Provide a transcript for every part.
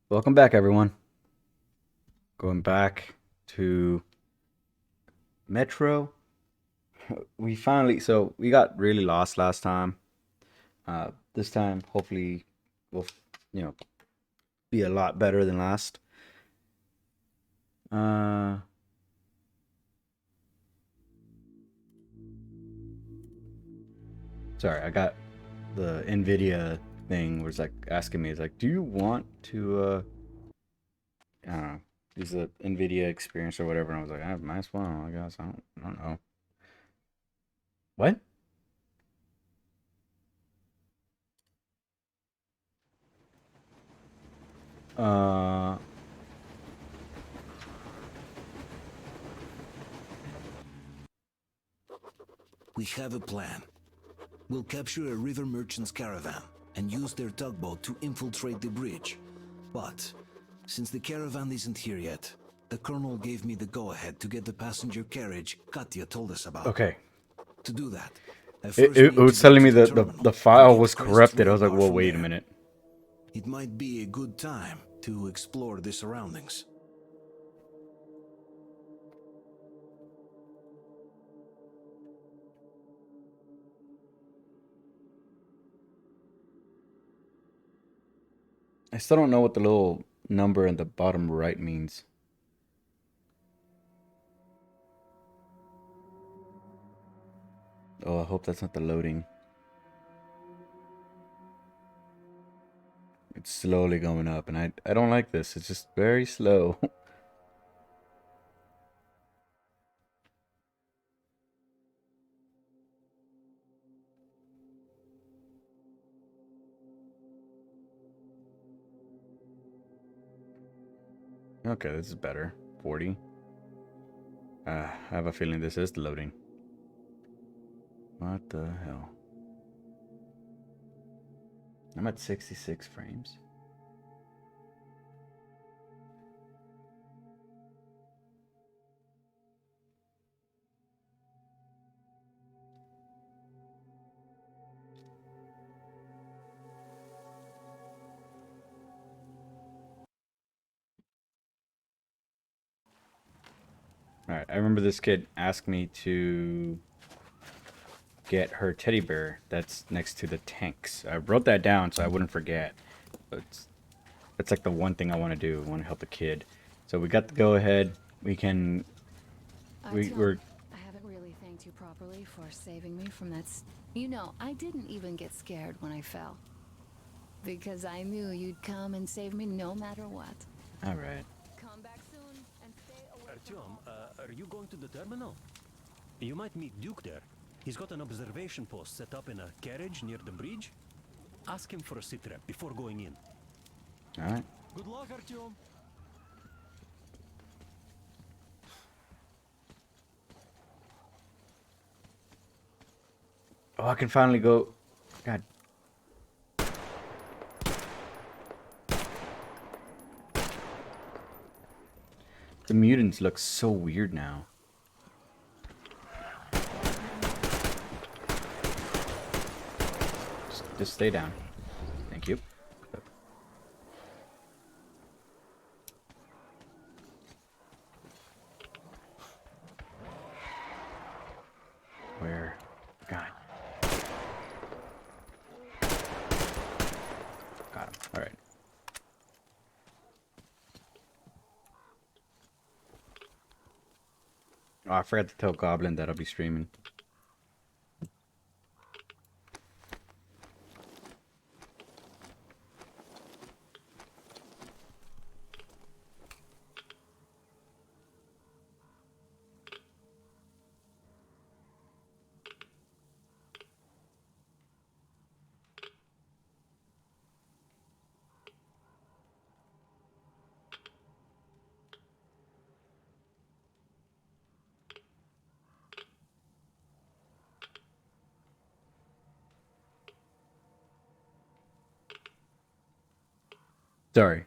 Welcome back, everyone. Going back to Metro. We got really lost last time. This time, hopefully, we'll, you know, be a lot better than last. Uh, Sorry, I got the Nvidia thing where it's like asking me, it's like, do you want to, I don't know, use the Nvidia experience or whatever? And I was like, I might as well, I guess. I don't know. What? Uh, We have a plan. We'll capture a river merchant's caravan and use their tugboat to infiltrate the bridge. But since the caravan isn't here yet, the colonel gave me the go-ahead to get the passenger carriage Katya told us about. okay. To do that, I It, first it, it need to was get telling to me the that the terminal and file get was Crest's corrupted. I was like, radar well, from wait a there. minute. It might be a good time to explore the surroundings. I still don't know what the little number in the bottom right means. Oh, I hope that's not the loading. It's slowly going up, and I don't like this. It's just very slow. Okay, this is better. 40. I have a feeling this is loading. What the hell? I'm at 66 frames. Alright, I remember this kid asked me to get her teddy bear that's next to the tanks. I wrote that down so I wouldn't forget. But it's like the one thing I want to do. I want to help the kid. So we got the go ahead. We can. We're Artyom, I haven't really thanked you properly for saving me from that. You know, I didn't even get scared when I fell. Because I knew you'd come and save me no matter what. all right. Come back soon and stay away from Artyom, all the... are you going to the terminal? You might meet Duke there. He's got an observation post set up in a carriage near the bridge. Ask him for a sit rep before going in. All right. Good luck, Artyom. Oh, I can finally go. God. The mutants look so weird now. Just stay down. Thank you. Where? God. Got him. All right. Oh, I forgot to tell Goblin that I'll be streaming. Sorry.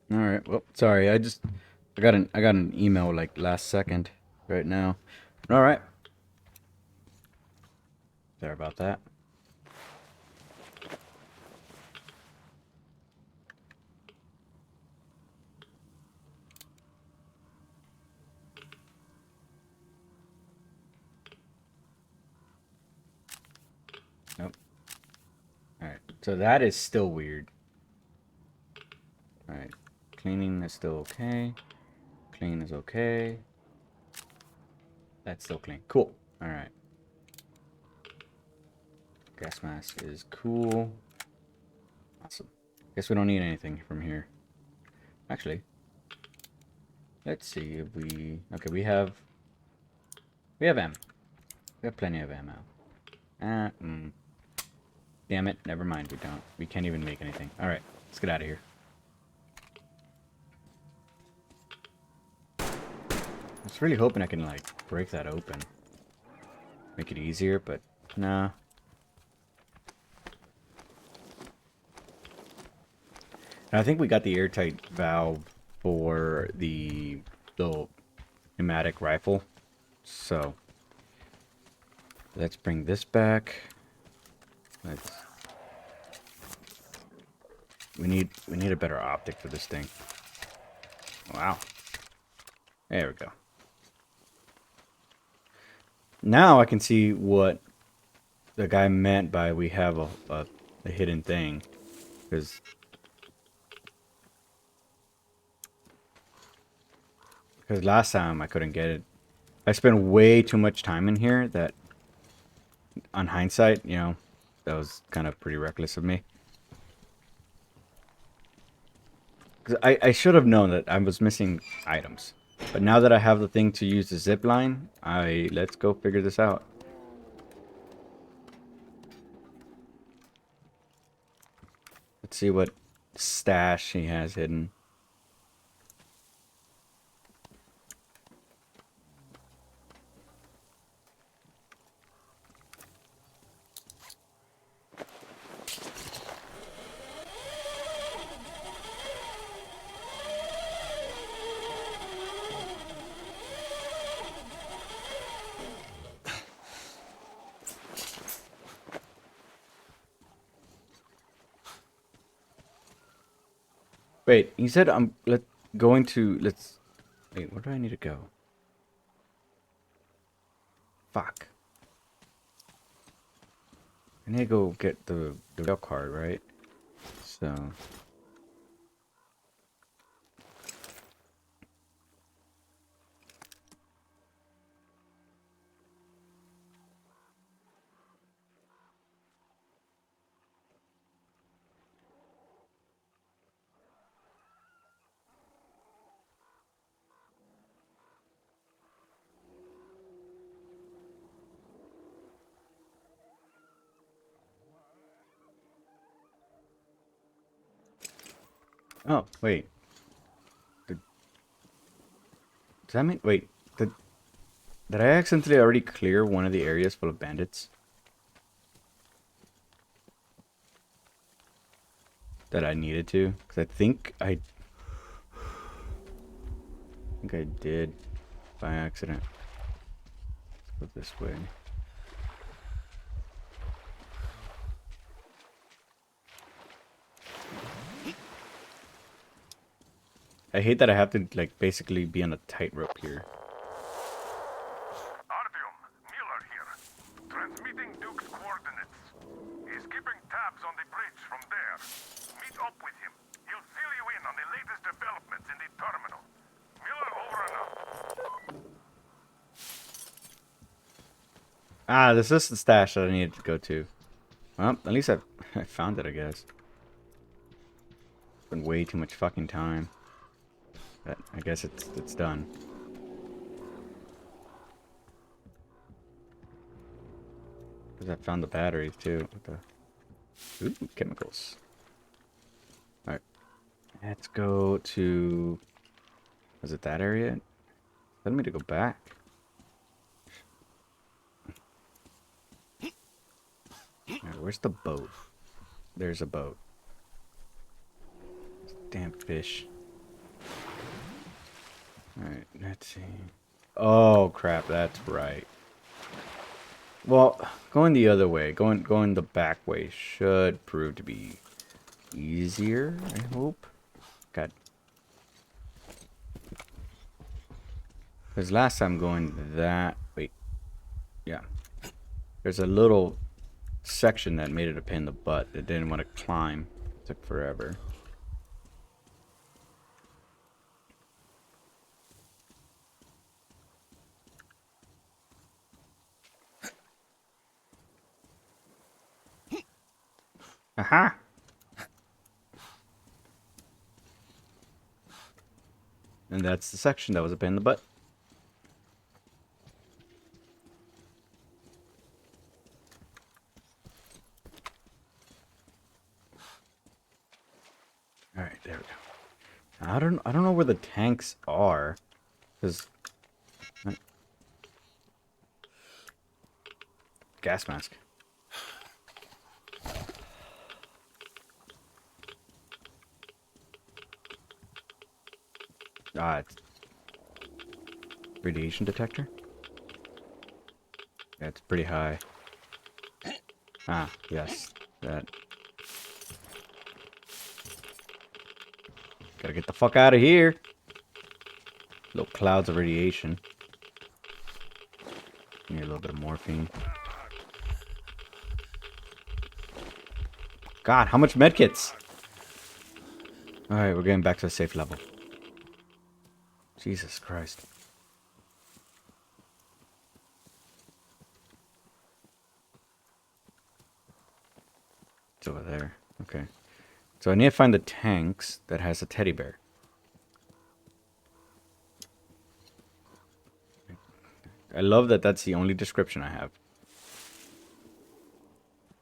All right. Well, sorry. I got an email like last second right now. All right. Sorry about that. Nope. All right. So that is still weird. All right. Cleaning is still okay. Clean is okay. That's still clean. Cool. All right. Gas mask is cool. Awesome. Guess we don't need anything from here. Actually, let's see if we... Okay, we have ammo. We have plenty of ammo. Damn it. Never mind. We don't. We can't even make anything. All right. Let's get out of here. I was really hoping I can, like, break that open. Make it easier, but nah. And I think we got the airtight valve for the little pneumatic rifle. So let's bring this back. Let's... We need a better optic for this thing. Wow. There we go. Now I can see what the guy meant by we have a hidden thing. Because last time I couldn't get it. I spent way too much time in here that, on hindsight, you know, that was kind of pretty reckless of me. 'Cause I should have known that I was missing items. But now that I have the thing to use the zip line, let's go figure this out. Let's see what stash he has hidden. Wait, he said I'm let's. Wait, where do I need to go? Fuck. I need to go get the rail card, right? So oh, wait. Does that mean wait, did I accidentally already clear one of the areas full of bandits? That I needed to? Because I think I did by accident. Let's go this way. I hate that I have to like basically be on a tightrope here. Artyom, Miller here. Transmitting Duke's coordinates. He's keeping tabs on the bridge from there. Meet up with him. He'll fill you in on the latest developments in the terminal. Miller over and out. Ah, this is the stash that I needed to go to. Well, at least I found it, I guess. It's been way too much fucking time. But I guess it's done. Because I found the batteries too. What the? Ooh, chemicals. Alright. Let's go to... Was it that area? Let me to go back. Alright, where's the boat? There's a boat. Damn fish. Alright, let's see. Oh crap, that's right. Well, going the other way, going the back way should prove to be easier, I hope. God. Because last time going that... Wait. Yeah. There's a little section that made it a pain in the butt that didn't want to climb. It took forever. Aha! And that's the section that was a pain in the butt. Alright, there we go. I don't know where the tanks are. Cause gas mask. Ah, it's radiation detector? Yeah, it's pretty high. Ah, yes. That. Gotta get the fuck out of here. Little clouds of radiation. Need a little bit of morphine. God, how much medkits? Alright, we're getting back to a safe level. Jesus Christ. It's over there. Okay. So I need to find the tanks that has a teddy bear. I love that that's the only description I have.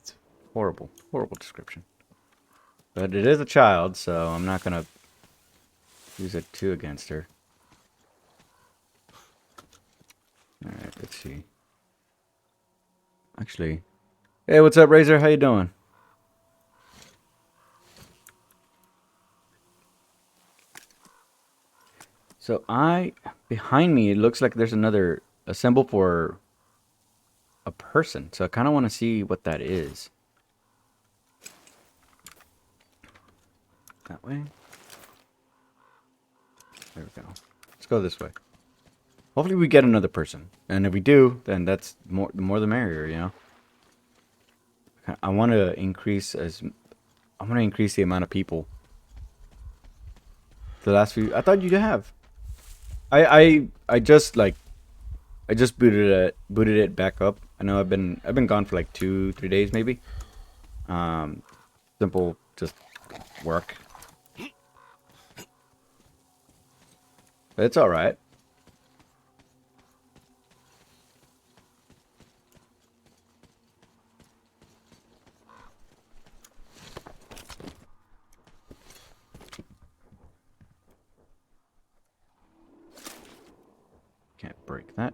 It's horrible. Horrible description. But it is a child, so I'm not going to use it too against her. Alright, let's see. Actually... Hey, what's up, Razor? How you doing? So behind me, it looks like there's a symbol for a person. So I kind of want to see what that is. That way. There we go. Let's go this way. Hopefully we get another person. And if we do, then that's the more the merrier, you know? I want to increase the amount of people. The last few, I thought you'd have. I just booted it back up. I know I've been gone for like 2-3 days maybe. Simple just work. But it's all right. Can't break that.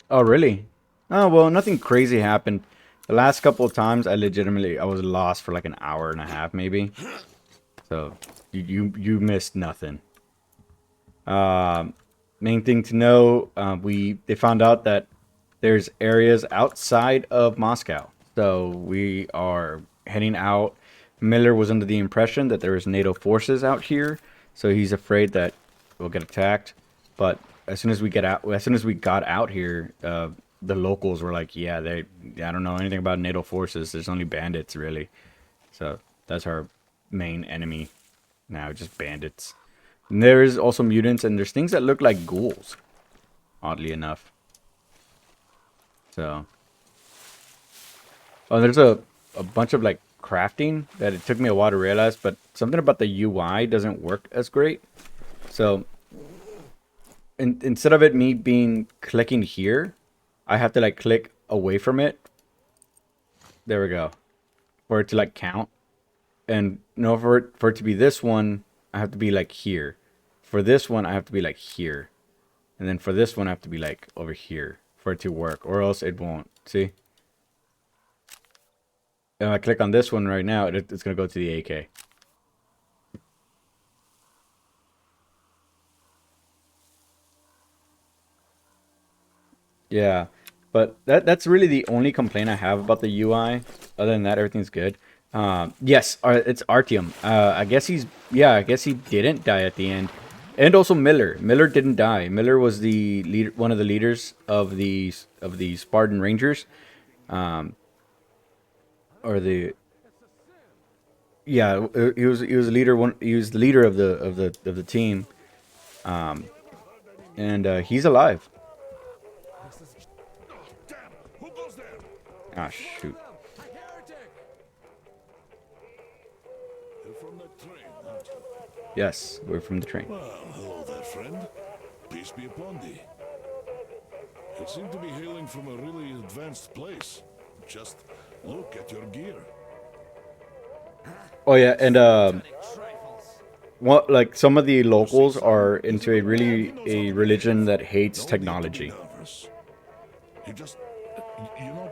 Oh, really? Oh, well, nothing crazy happened. The last couple of times, I was lost for like an hour and a half, maybe. So, you missed nothing. Main thing to know, they found out that there's areas outside of Moscow. So, we are heading out. Miller was under the impression that there was NATO forces out here, so he's afraid that we'll get attacked. But as soon as we got out here, the locals were like, "Yeah, I don't know anything about NATO forces. There's only bandits, really." So that's our main enemy now, just bandits. And there's also mutants, and there's things that look like ghouls, oddly enough. So, oh, there's a bunch of like crafting that it took me a while to realize, but something about the UI doesn't work as great. So instead of me being clicking here, I have to like click away from it. There we go. For it to like count. And no, for it to be this one, I have to be like here. For this one, I have to be like here. And then for this one, I have to be like over here for it to work, or else it won't. See? If I click on this one right now, it's going to go to the AK. Yeah, but that's really the only complaint I have about the UI. Other than that, everything's good. Yes, it's Artyom. I guess he didn't die at the end, and also Miller. Miller didn't die. Miller was the leader, one of the leaders of the Spartan Rangers, or the yeah. He was a leader. He was the leader of the team, and he's alive. Damn! Who goes there? Ah, shoot. You're from that train, aren't you? Yes, we're from the train. Well, hello there, friend. Peace be upon thee. You seem to be hailing from a really advanced place. Just look at your gear. Oh yeah, and what like some of the locals are into a religion that hates No need to be technology. nervous. You just, you know,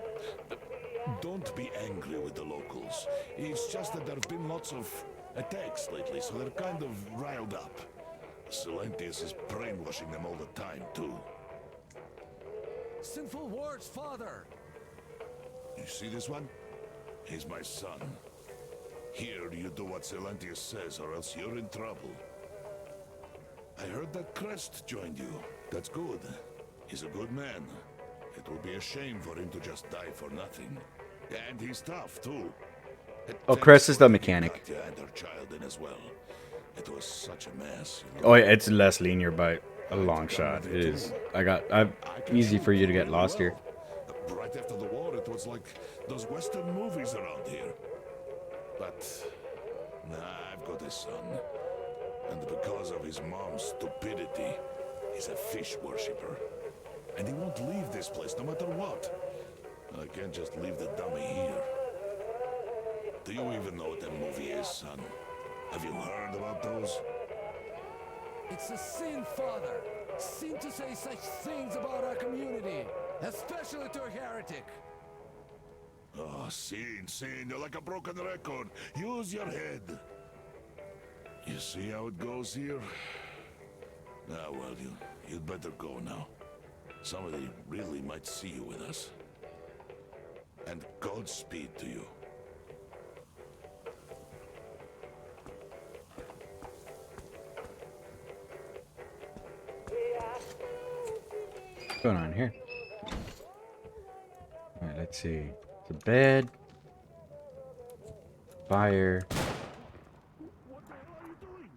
don't be angry with the locals. It's just that there have been lots of attacks lately, so they're kind of riled up. Silentius is brainwashing them all the time, too. Sinful words, father! You see this one? He's my son. Here, you do what Silentius says, or else you're in trouble. I heard that Crest joined you. That's good. He's a good man. It would be a shame for him to just die for nothing. And he's tough, too. Oh, Crest is the mechanic. You and her child in as well. It was such a mess. Oh yeah, it's less linear by a long shot. It is. I'm easy for you to get lost here. Right after the war, it was like those Western movies around here. But I've got a son, and because of his mom's stupidity, he's a fish worshipper, and he won't leave this place no matter what. I can't just leave the dummy here. Do you even know what that movie is, son? Have you heard about those? It's a sin, father! Sin to say such things about our community, especially to a heretic. Oh, sin, you're like a broken record. Use your head. You see how it goes here? Ah, well, you'd better go now. Somebody really might see you with us. And Godspeed to you. What's going on here? Alright, let's see. The bed. Fire. What the hell are you doing?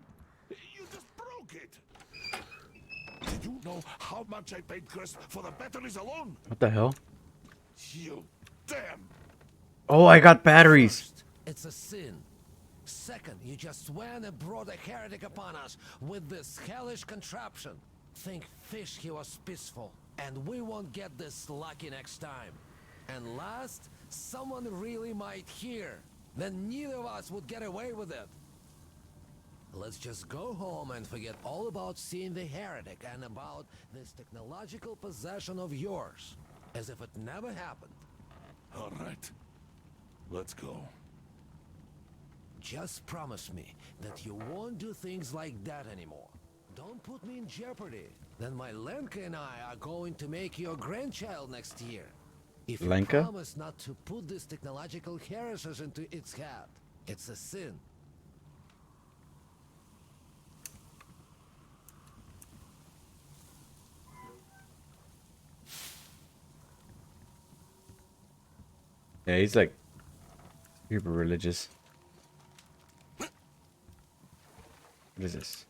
You just broke it! Did you know how much I paid Crest for the batteries alone? What the hell? You damn! Oh, I got batteries. First, it's a sin. Second, you just went and brought a heretic upon us with this hellish contraption. Think fish he was peaceful, and we won't get this lucky next time. And last, someone really might hear. Then neither of us would get away with it. Let's just go home and forget all about seeing the heretic and about this technological possession of yours. As if it never happened. All right. Let's go. Just promise me that you won't do things like that anymore. Don't put me in jeopardy. Then my Lenka and I are going to make your grandchild next year. If you Lenka? promise not to put this technological heresies into its head, it's a sin. Yeah, he's like super religious. What is this?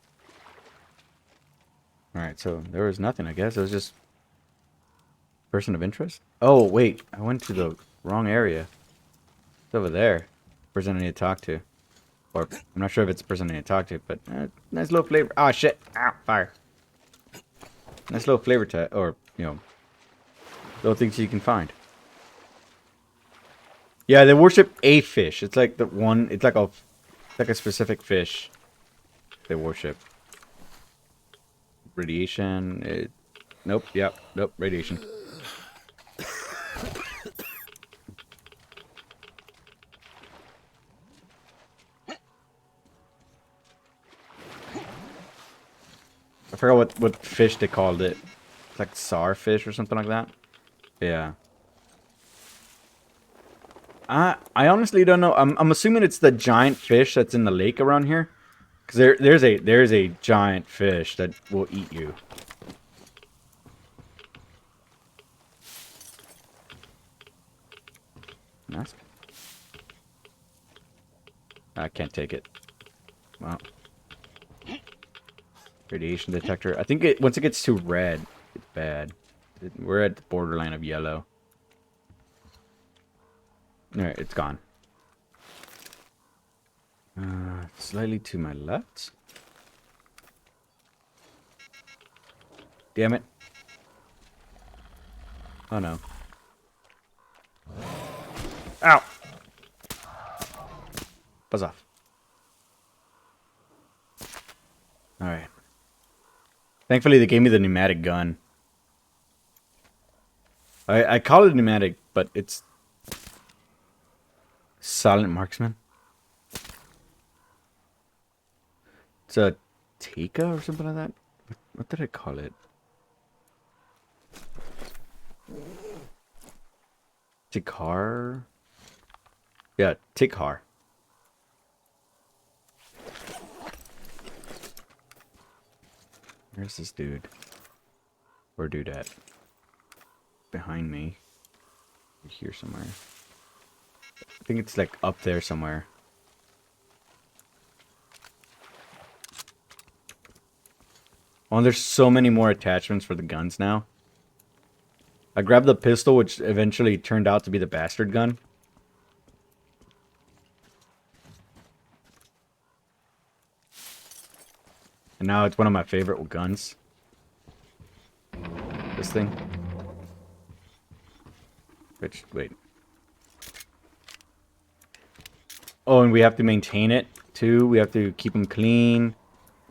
Alright, so there was nothing, I guess. It was just person of interest. Oh, wait. I went to the wrong area. It's over there. Person I need to talk to. Or, I'm not sure if it's the person I need to talk to, but nice little flavor. Ah, shit. Ah, fire. Nice little flavor to, or, little things you can find. Yeah, they worship a fish. It's like the one, it's like a specific fish they worship. Radiation. Nope. Yep. Nope. Radiation. I forgot what fish they called it. It's like SAR fish or something like that. Yeah. I honestly don't know. I'm assuming it's the giant fish that's in the lake around here, because there's a giant fish that will eat you. Mask? I can't take it. Well, radiation detector. I think once it gets too red, it's bad. We're at the borderline of yellow. All right, it's gone. Slightly to my left. Damn it. Oh no. Ow! Buzz off. Alright. Thankfully they gave me the pneumatic gun. I call it pneumatic, but it's silent marksman. It's a Tika or something like that. What did I call it? Tikar? Yeah, Tikar. Where's this dude? Or dude at? Behind me. Here somewhere. I think it's like up there somewhere. Oh, there's so many more attachments for the guns now. I grabbed the pistol, which eventually turned out to be the bastard gun. And now it's one of my favorite guns. This thing. Which, wait. Oh, and we have to maintain it, too. We have to keep them clean.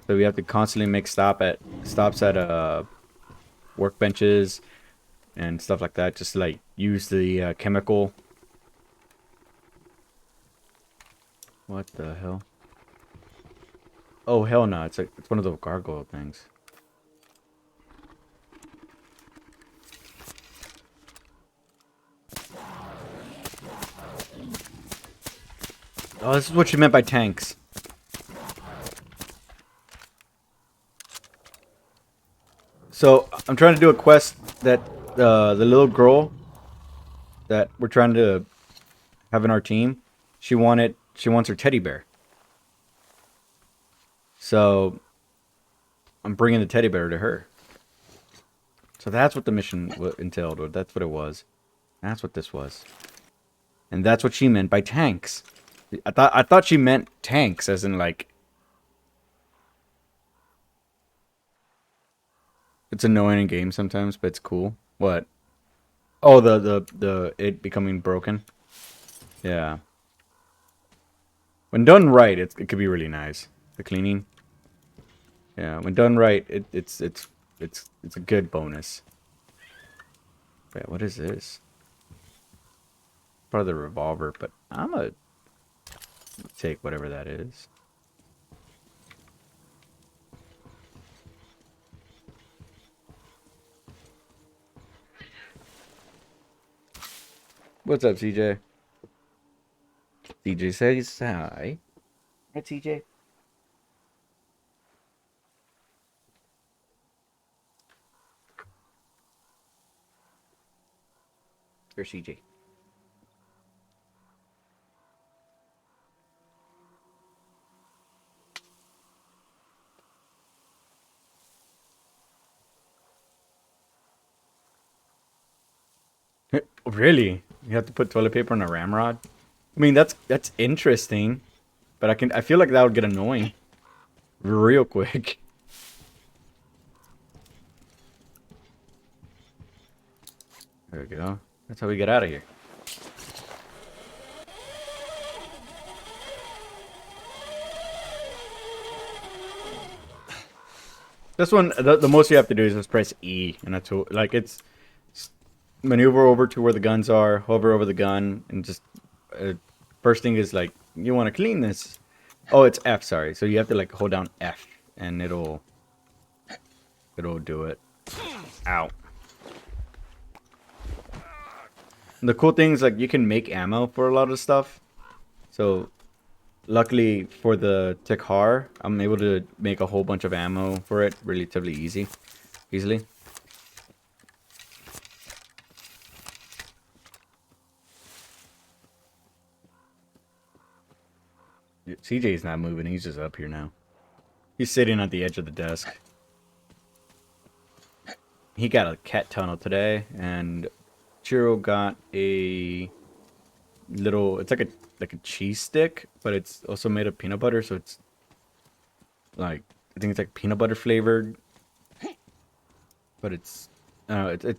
So we have to constantly make stops at workbenches and stuff like that. Just to, like, use the chemical. What the hell? Oh, hell no. It's one of those gargoyle things. Oh, this is what you meant by tanks. So, I'm trying to do a quest that the little girl that we're trying to have in our team, she wants her teddy bear. So, I'm bringing the teddy bear to her. So that's what the mission entailed, or that's what it was. That's what this was. And that's what she meant by tanks. I thought she meant tanks, as in like. It's annoying in games sometimes, but it's cool. What? Oh, the it becoming broken. Yeah. When done right, it could be really nice. The cleaning. Yeah, when done right, it's a good bonus. Wait, what is this? Part of the revolver, but I'm gonna take whatever that is. What's up, CJ? CJ says hi. Hi, CJ. Here's CJ. Really? You have to put toilet paper on a ramrod? I mean, that's interesting, but I feel like that would get annoying real quick. There we go. That's how we get out of here. This one, the most you have to do is just press E, and that's like it's maneuver over to where the guns are, hover over the gun, and just first thing is like you want to clean this. Oh, it's F. Sorry, so you have to like hold down F, and it'll do it. Ow. the cool thing is like you can make ammo for a lot of stuff. So luckily for the Tikhar, I'm able to make a whole bunch of ammo for it relatively easily. CJ's not moving, he's just up here now. He's sitting at the edge of the desk. He got a cat tunnel today, and Chiro got a little, it's like a cheese stick, but it's also made of peanut butter, so it's like, I think it's like peanut butter flavored, but it's, I don't know,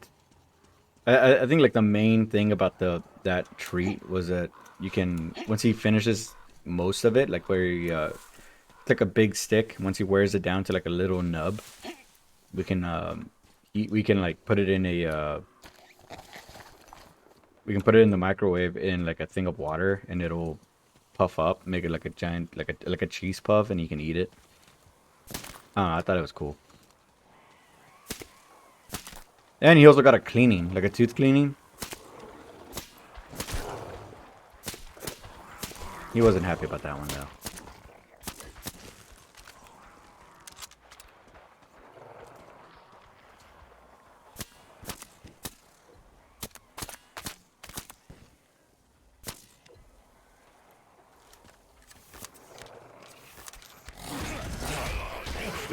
I think like the main thing about that treat was that you can, once he finishes most of it, like where he, it's like a big stick, once he wears it down to like a little nub, we can like put it in a, we can put it in the microwave in like a thing of water, and it'll puff up, make it like a giant, like a cheese puff, and you can eat it. I thought it was cool. And he also got a cleaning, like a tooth cleaning. He wasn't happy about that one though.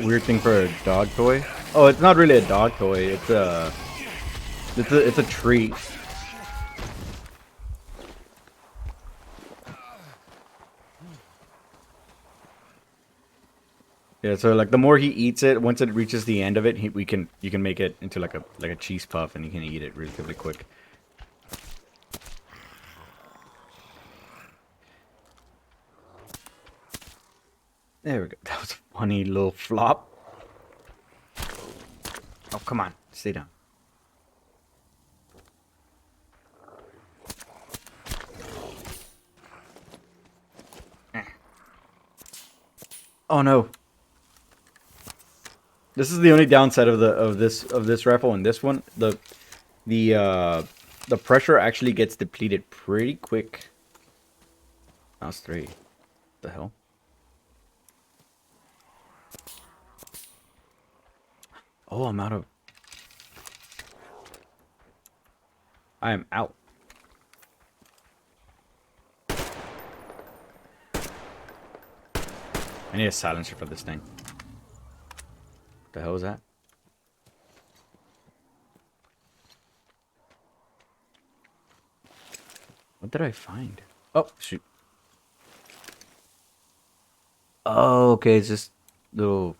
Weird thing for a dog toy. Oh, it's not really a dog toy. It's a treat. Yeah, so like the more he eats it, once it reaches the end of it, you can make it into like a cheese puff, and you can eat it relatively quick. There we go. That was a funny little flop. Oh, come on. Stay down. Oh no. This is the only downside of this rifle and this one. The pressure actually gets depleted pretty quick. That was 3. What the hell? Oh, I'm out of... I am out. I need a silencer for this thing. What the hell was that? What did I find? Oh, shoot. Oh, okay, it's just a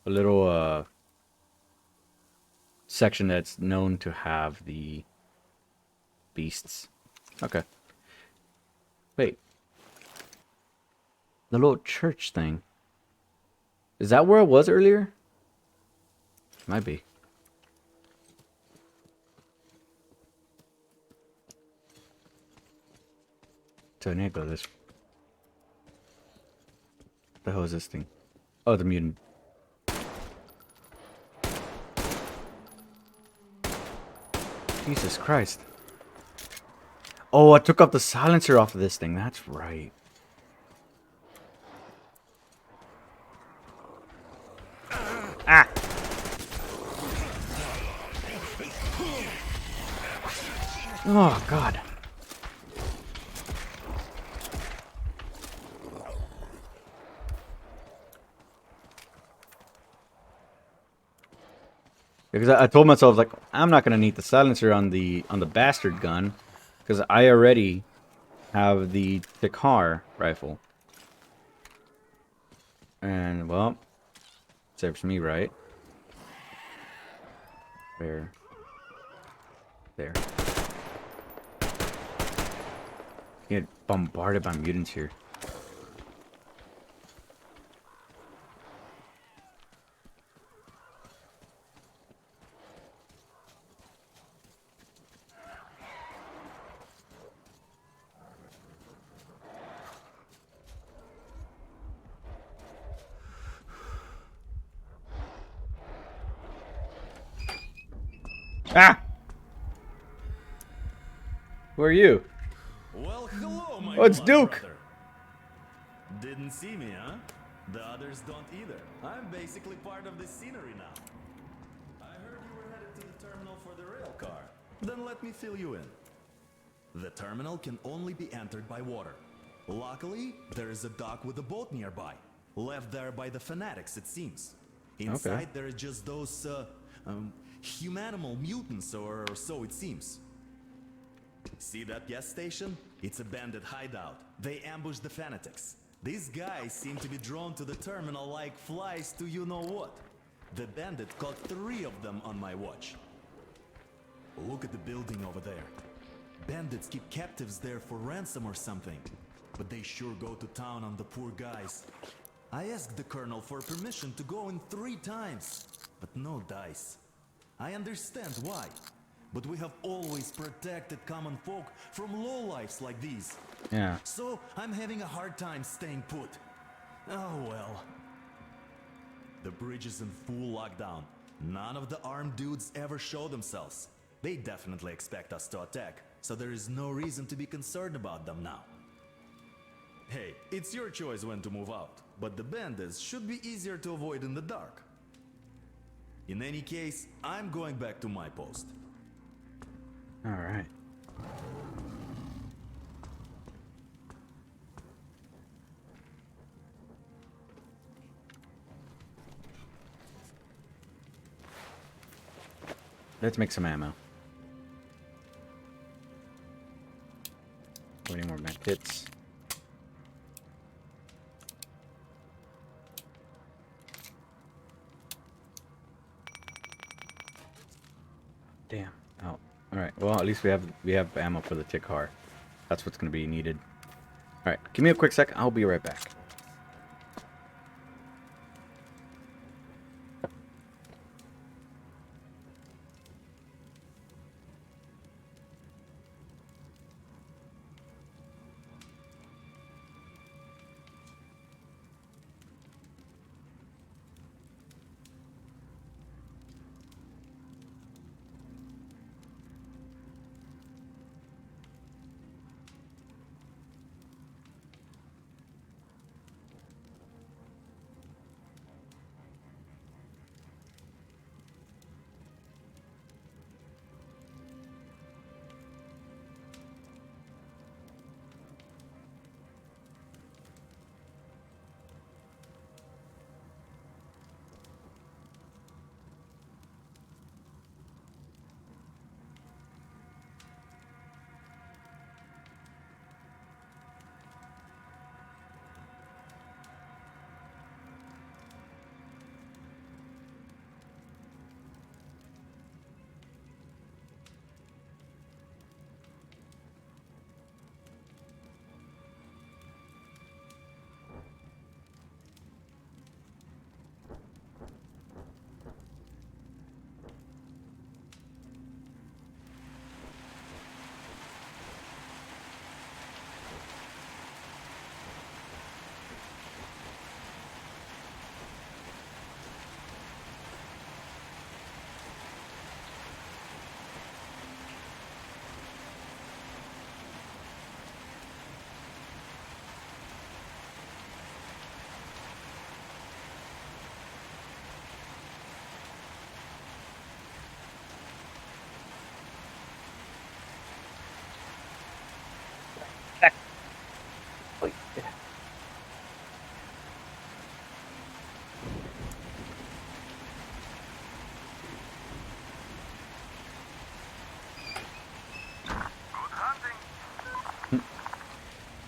little section that's known to have the beasts. Okay. Wait. The little church thing. Is that where it was earlier? Might be. So I need to go this. What the hell is this thing? Oh, the mutant. Jesus Christ. Oh, I took off the silencer off of this thing. That's right. Ah! Oh, God. Because I told myself, like, I'm not gonna need the silencer on the bastard gun, because I already have the Tikhar rifle. And well, serves me right. There. Get bombarded by mutants here. Ah! Who are you? Well, hello, my Oh, it's blood Duke. brother. Didn't see me, huh? The others don't either. I'm basically part of the scenery now. I heard you were headed to the terminal for the rail car. Then let me fill you in. The terminal can only be entered by water. Luckily, there is a dock with a boat nearby. Left there by the fanatics, it seems. Inside, there are just those, humanimal mutants, or so it seems. See that gas station? It's a bandit hideout. They ambush the fanatics. These guys seem to be drawn to the terminal like flies to you-know-what. The bandit caught 3 of them on my watch. Look at the building over there. Bandits keep captives there for ransom or something. But they sure go to town on the poor guys. I asked the colonel for permission to go in 3 times, but no dice. I understand why, but we have always protected common folk from lowlifes like these. Yeah. So I'm having a hard time staying put. Oh well. The bridge is in full lockdown. None of the armed dudes ever show themselves. They definitely expect us to attack, so there is no reason to be concerned about them now. Hey, it's your choice when to move out, but the bandits should be easier to avoid in the dark. In any case, I'm going back to my post. All right. Let's make some ammo. Any more med kits? Damn. Oh. All right. Well, at least we have ammo for the Tikhar. That's what's going to be needed. All right. Give me a quick sec. I'll be right back.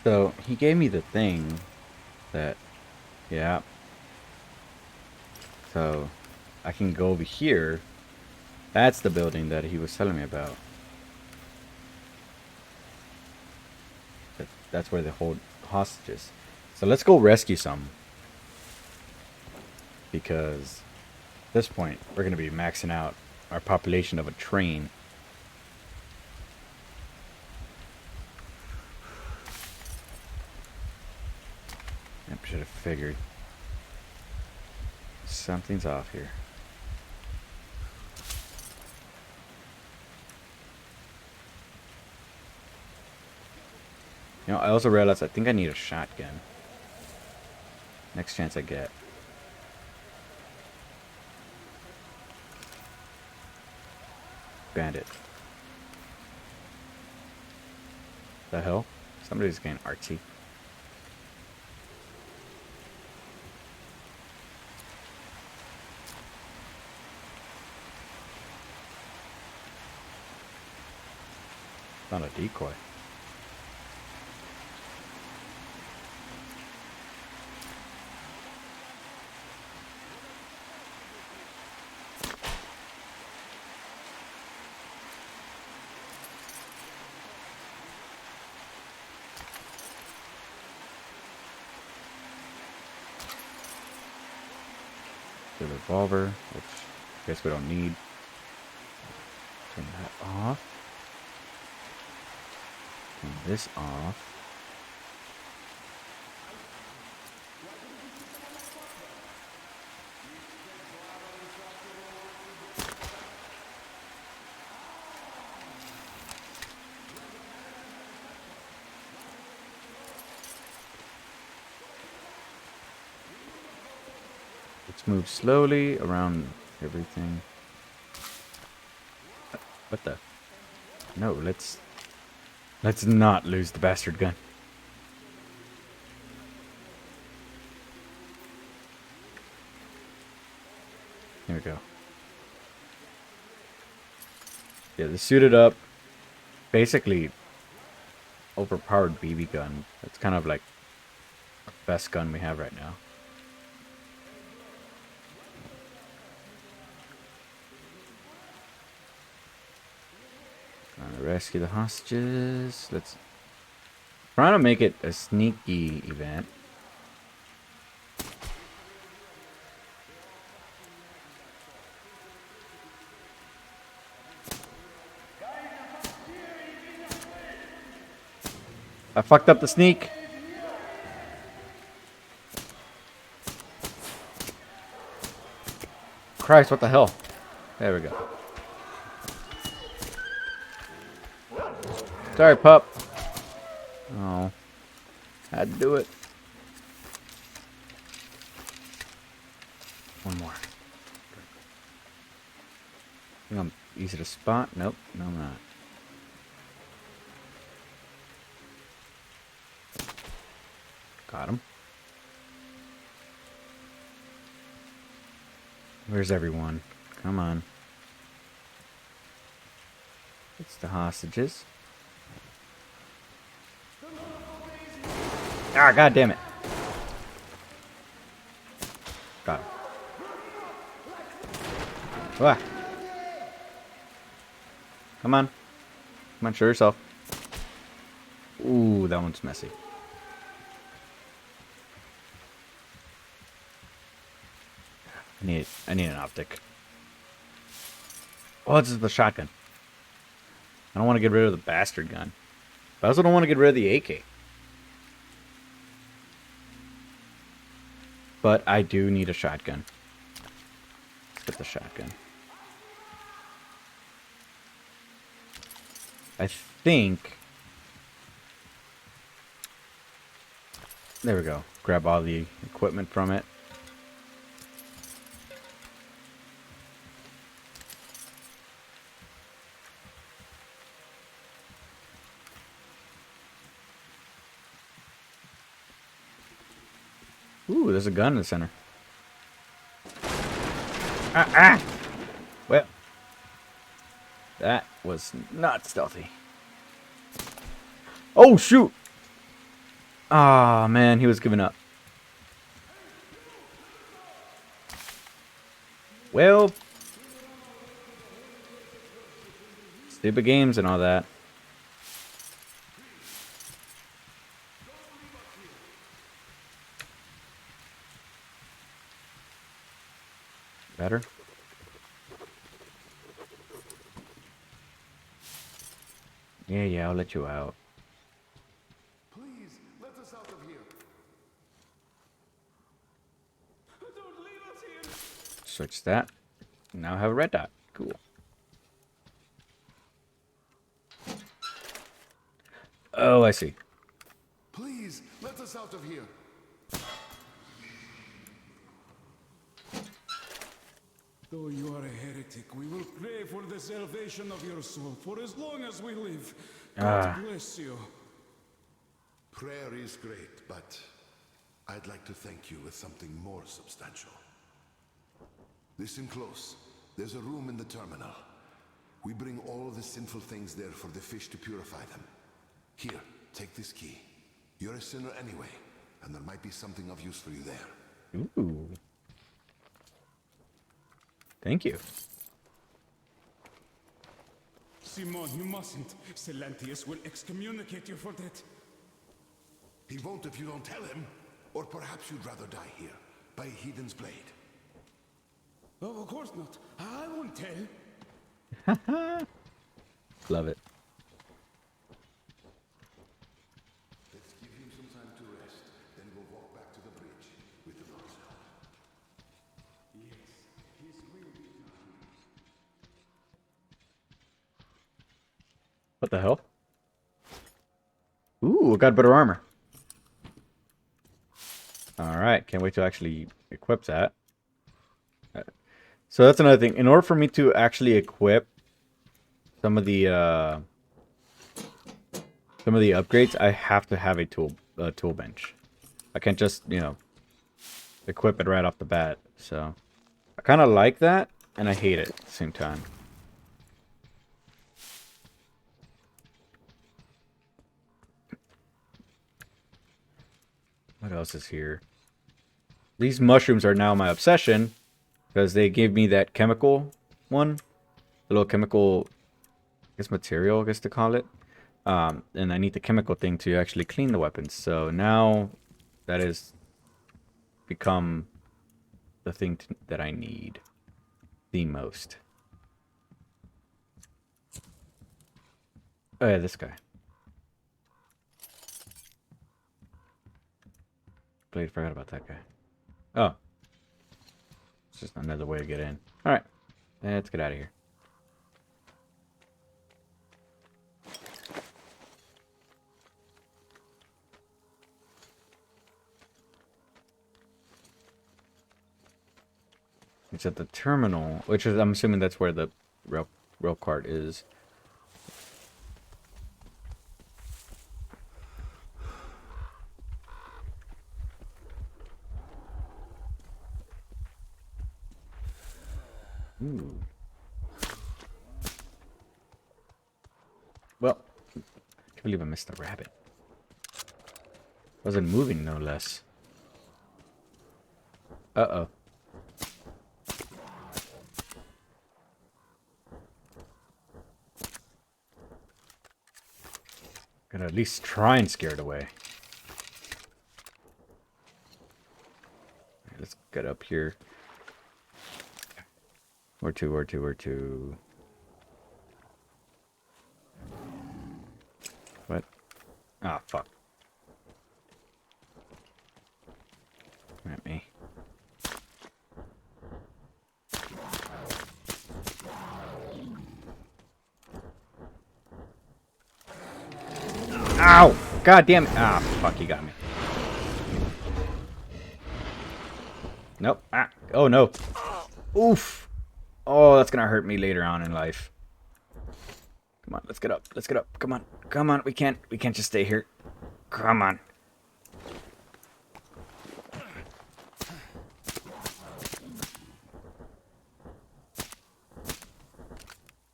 So he gave me the thing that, yeah. So I can go over here. That's the building that he was telling me about. That's where they hold hostages. So let's go rescue some. Because at this point, we're going to be maxing out our population of a train. I should have figured. Something's off here. You know, I also realized I think I need a shotgun. Next chance I get. Bandit. The hell? Somebody's getting artsy. Found a decoy. The revolver, which I guess we don't need. Turn that off. Turn this off. Let's move slowly around everything. What the? No, let's not lose the bastard gun. Here we go. Yeah, the suited up, basically overpowered BB gun. That's kind of like the best gun we have right now. Rescue the hostages. Let's try to make it a sneaky event. I fucked up the sneak. Christ, what the hell? There we go. Sorry, pup. Oh. Had to do it. One more. I think I'm easy to spot. Nope. No, I'm not. Got him. Where's everyone? Come on. It's the hostages. Ah, god damn it. Got him. Ah. Come on. Come on, show yourself. Ooh, that one's messy. I need an optic. Oh, this is the shotgun. I don't want to get rid of the bastard gun. But I also don't want to get rid of the AK. But I do need a shotgun. Let's get the shotgun. I think... There we go. Grab all the equipment from it. Ooh, there's a gun in the center. Ah! Well, that was not stealthy. Oh, shoot! Ah, man, he was giving up. Well, stupid games and all that. Better? Yeah, I'll let you out. Please, let us out of here. Don't leave us here. Search that. Now I have a red dot. Cool. Oh, I see. Please, let us out of here. Though you are a heretic, we will pray for the salvation of your soul for as long as we live. God bless you. Prayer is great, but I'd like to thank you with something more substantial. Listen close. There's a room in the terminal. We bring all the sinful things there for the fish to purify them. Here, take this key. You're a sinner anyway, and there might be something of use for you there. Ooh. Thank you. Simon, you mustn't. Silentius will excommunicate you for that. He won't if you don't tell him. Or perhaps you'd rather die here, by a heathen's blade. Oh, of course not. I won't tell. Love it. Let's give him some time to rest, then we'll walk back to the bridge with the Lord's help. Yes, his will be done. What the hell? Ooh, got better armor. Alright, can't wait to actually equip that. So that's another thing. In order for me to actually equip some of the upgrades, I have to have a tool bench. I can't just, you know, equip it right off the bat. So I kind of like that, and I hate it at the same time. What else is here? These mushrooms are now my obsession because they gave me that chemical one, the little chemical, I guess material, I guess to call it. And I need the chemical thing to actually clean the weapons. So now that has become the thing that I need the most. Oh yeah, this guy. Completely forgot about that guy. Oh. It's just another way to get in. Alright. Let's get out of here. It's at the terminal, which is, I'm assuming that's where the rail cart is. Ooh. Well, I can't believe I missed the rabbit. Wasn't moving, no less. Uh-oh. Gotta at least try and scare it away. Right, let's get up here. Where to? What? Ah, fuck. Come at me. Ow! God damn it. Ah, fuck, you got me. Nope. Ah. Oh, no. Oof. Oh, that's gonna hurt me later on in life. Come on, let's get up. Let's get up. Come on. Come on. We can't just stay here. Come on.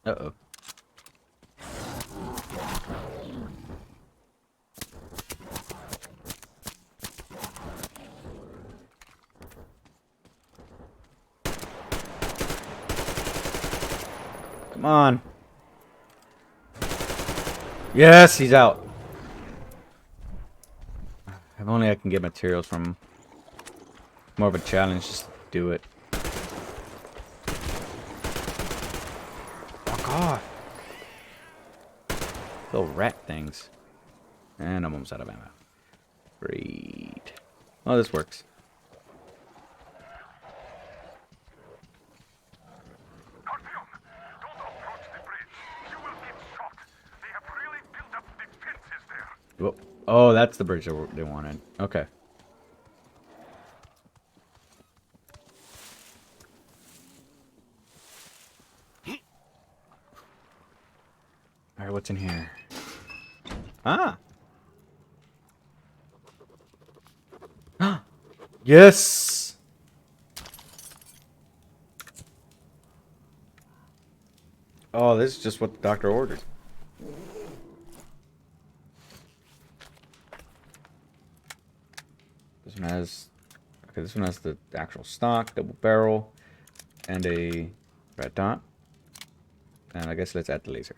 Uh-oh. Come on. Yes, he's out. If only I can get materials from more of a challenge, just do it. Fuck off. Little rat things. And I'm almost out of ammo. Great. Oh, this works. Artyom, don't approach the bridge. You will get shot. They have really built up defenses there. Whoa. Oh, that's the bridge they wanted. Okay. All right, what's in here? Ah. Yes. Oh, this is just what the doctor ordered. This one has... Okay, this one has the actual stock, double barrel, and a red dot. And I guess let's add the laser.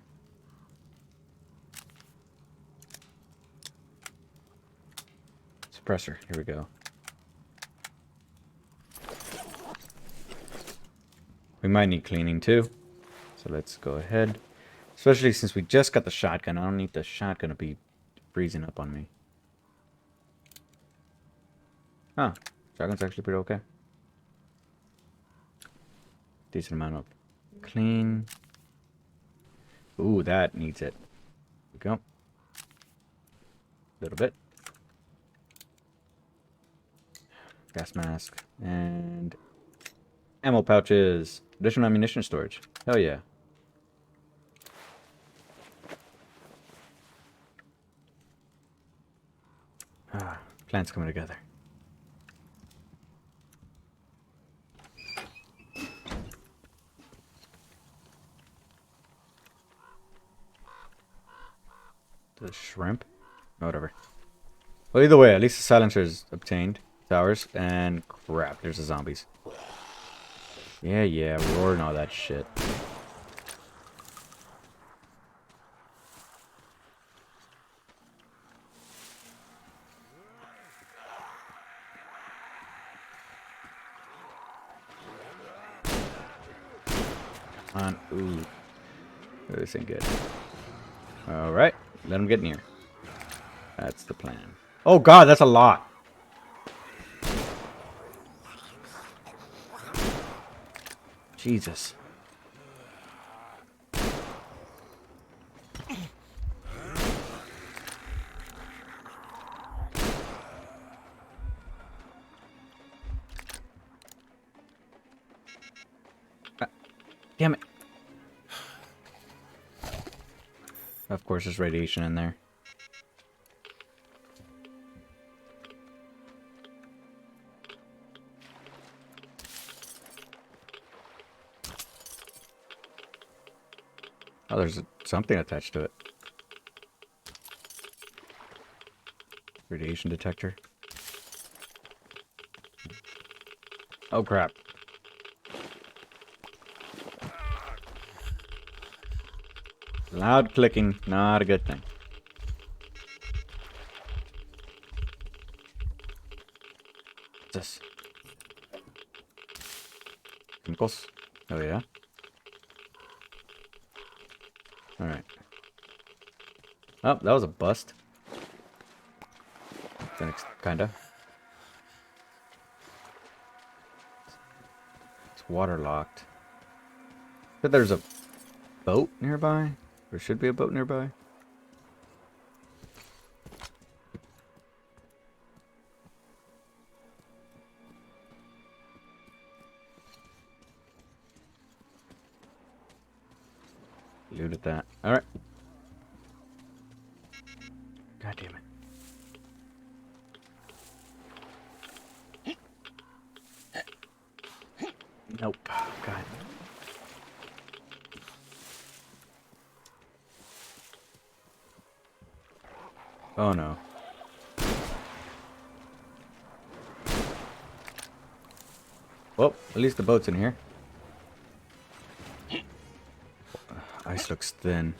Suppressor, here we go. We might need cleaning too. So let's go ahead. Especially since we just got the shotgun. I don't need the shotgun to be freezing up on me. Huh. Shotgun's actually pretty okay. Decent amount of clean. Ooh, that needs it. There we go. A little bit. Gas mask. And ammo pouches. Additional ammunition storage. Hell yeah. Ah, plans coming together. The shrimp? Oh, whatever. Well, either way, at least the silencer is obtained. Towers. And crap, there's the zombies. Yeah, roar and all that shit. Come on. Ooh. This ain't good. Alright. Let him get near. That's the plan. Oh god, that's a lot. Jesus. Damn it. Of course, there's radiation in there. Oh, there's something attached to it. Radiation detector. Oh, crap. Loud clicking, not a good thing. What's this? Chemicals? Oh, yeah. Alright. Oh, that was a bust. Kinda. It's waterlocked. But there's a boat nearby? There should be a boat nearby. Looted that. Alright. God damn it. Nope. God. Oh no. Well, at least the boat's in here. Ice looks thin.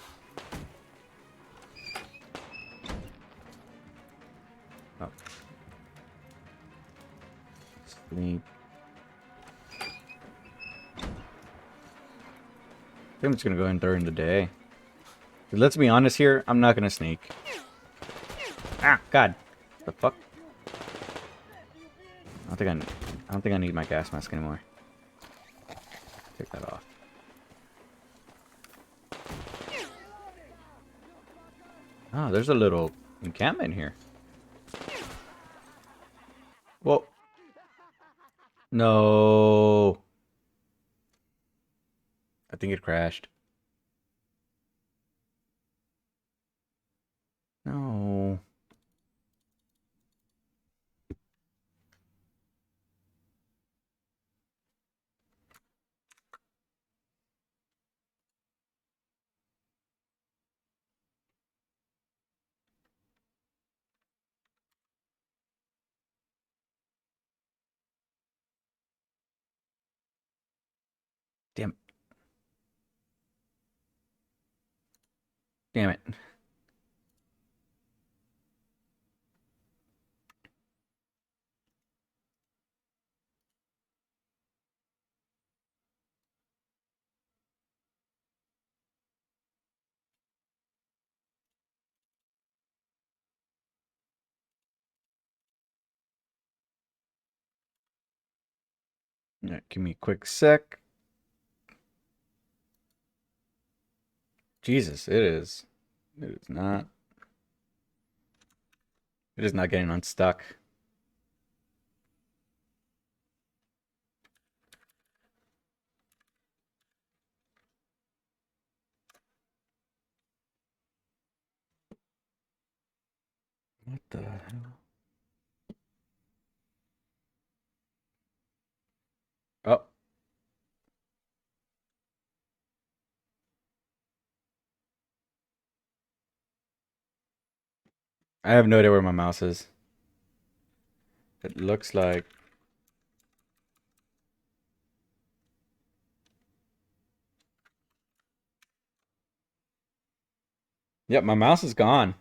Oh. Sleep. I think I'm just gonna go in during the day. Let's be honest here, I'm not gonna sneak. Ah, God. The fuck? I don't think I need my gas mask anymore. Take that off. Oh, there's a little encampment here. Well, no. I think it crashed. No. Damn. Damn it. Alright, give me a quick sec. Jesus, it is. It is not. It is not getting unstuck. What the hell? Oh. I have no idea where my mouse is. It looks like... Yep, my mouse is gone.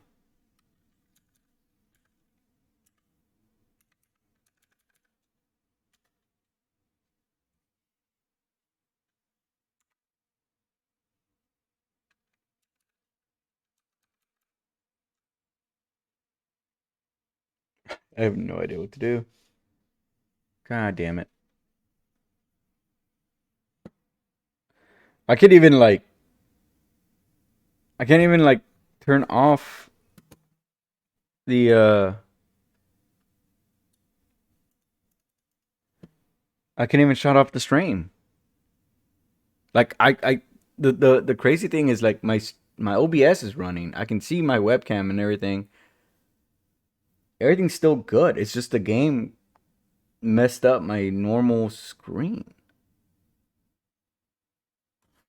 I have no idea what to do. God damn it. I can't even like... I can't even like turn off the I can't even shut off the stream. Like the crazy thing is like my OBS is running. I can see my webcam and everything. Everything's still good. It's just the game messed up my normal screen.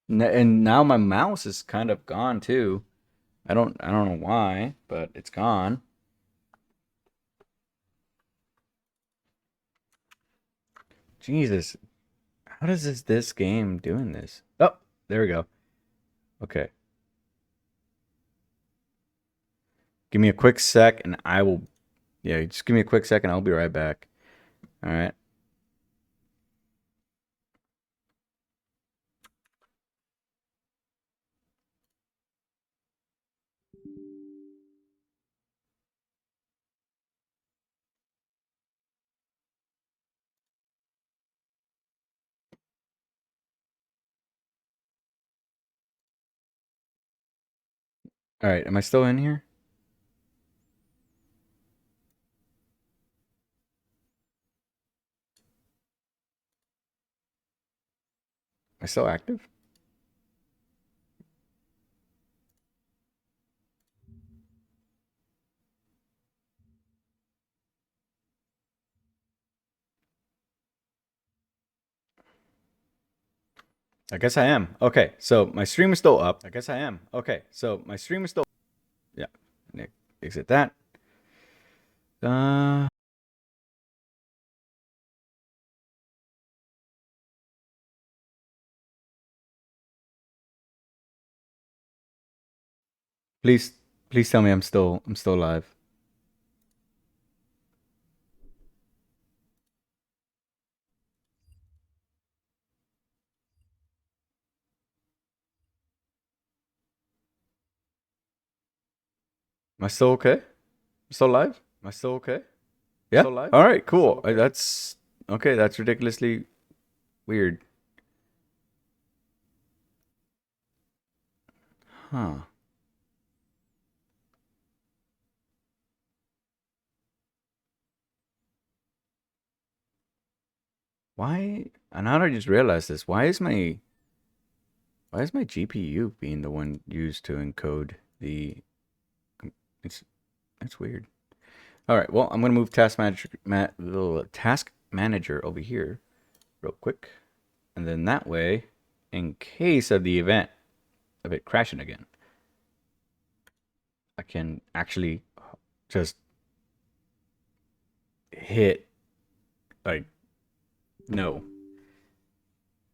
And now my mouse is kind of gone too. I don't know why, but it's gone. Jesus. How does this game doing this? Oh, there we go. Okay. Give me a quick sec and I will... Yeah, just give me a quick second. I'll be right back. All right. All right. Am I still in here? Am I still active? I guess I am. Okay, so my stream is still up. I guess I am. Okay, so my stream is still... Yeah, exit that. Please tell me I'm still live. Am I still okay? Still live? Am I still okay? Yeah. Still live? All right, cool. That's okay. That's ridiculously weird. Huh. Why? And now I just realized this. Why is my GPU being the one used to encode the? That's weird. All right. Well, I'm gonna move task manager over here, real quick, and then that way, in case of the event of it crashing again, I can actually just hit like no.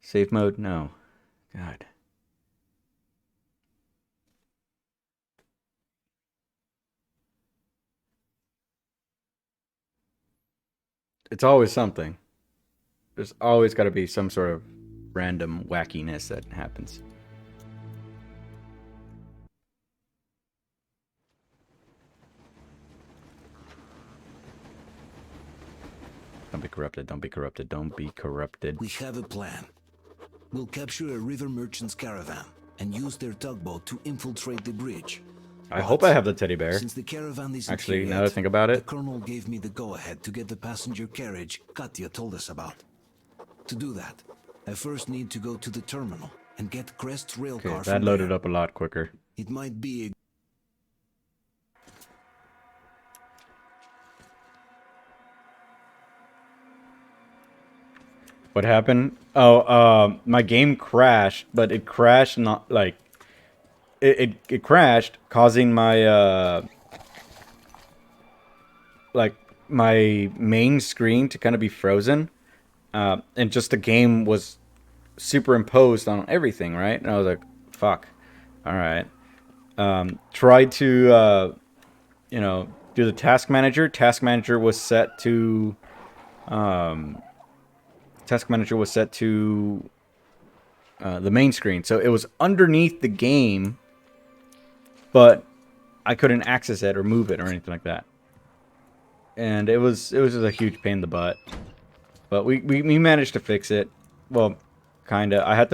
Save mode? No. God. It's always something. There's always got to be some sort of random wackiness that happens. Don't be corrupted, don't be corrupted, don't be corrupted. We have a plan. We'll capture a river merchant's caravan and use their tugboat to infiltrate the bridge. I hope I have the teddy bear. Since the caravan isn't Actually, here now that I yet, think about the it. colonel gave me the go-ahead to get the passenger carriage Katya told us about. To do that, I first need to go to the terminal and get Crest's railcar Okay, from that loaded there. up a lot quicker. It might be a What happened? Oh, my game crashed, but it crashed not like it crashed, causing my like my main screen to kind of be frozen, and just the game was superimposed on everything, right? And I was like, "Fuck, all right." Tried to do the task manager. Task manager was set to the main screen, so it was underneath the game, but I couldn't access it or move it or anything like that. And it was just a huge pain in the butt. But we managed to fix it. Well, kinda. I had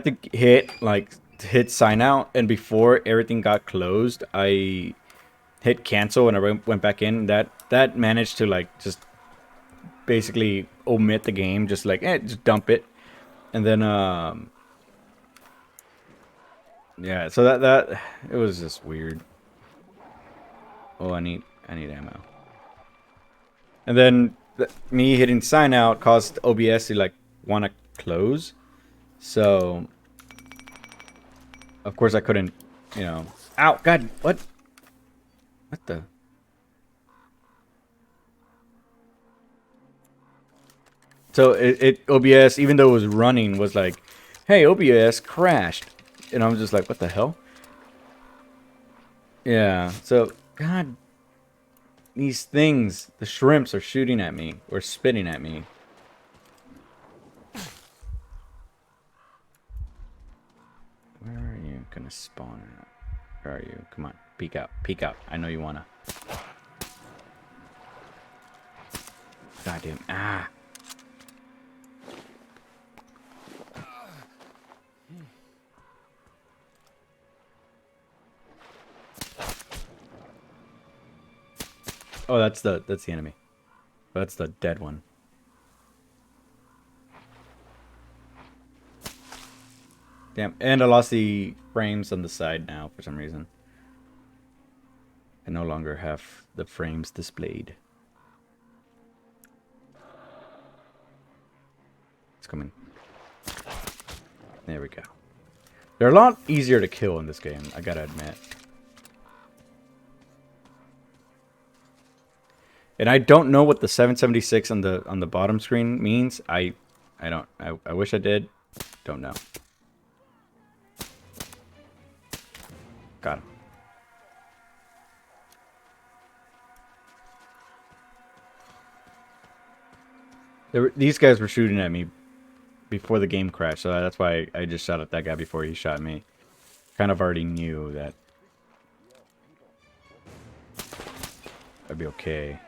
to hit sign out, and before everything got closed, I hit cancel and I went back in. That managed to like just basically omit the game, just just dump it. And then yeah, so that it was just weird. Oh, I need ammo. And then me hitting sign out caused OBS to like want to close. So of course I couldn't, Ow, God, what the? So it OBS, even though it was running, was like, hey, OBS crashed. And I'm just like, what the hell? Yeah, so, God, these things, the shrimps are shooting at me, or spitting at me. Where are you gonna spawn at? Where are you? Come on, peek out, peek out. I know you wanna. Goddamn, ah. Oh, that's the enemy. That's the dead one. Damn, and I lost the frames on the side now for some reason. I no longer have the frames displayed. It's coming. There we go. They're a lot easier to kill in this game, I gotta admit. And I don't know what the 776 on the bottom screen means. I wish I did. Don't know. Got him. These guys were shooting at me before the game crashed, so that's why I just shot at that guy before he shot me. Kind of already knew that I'd be okay.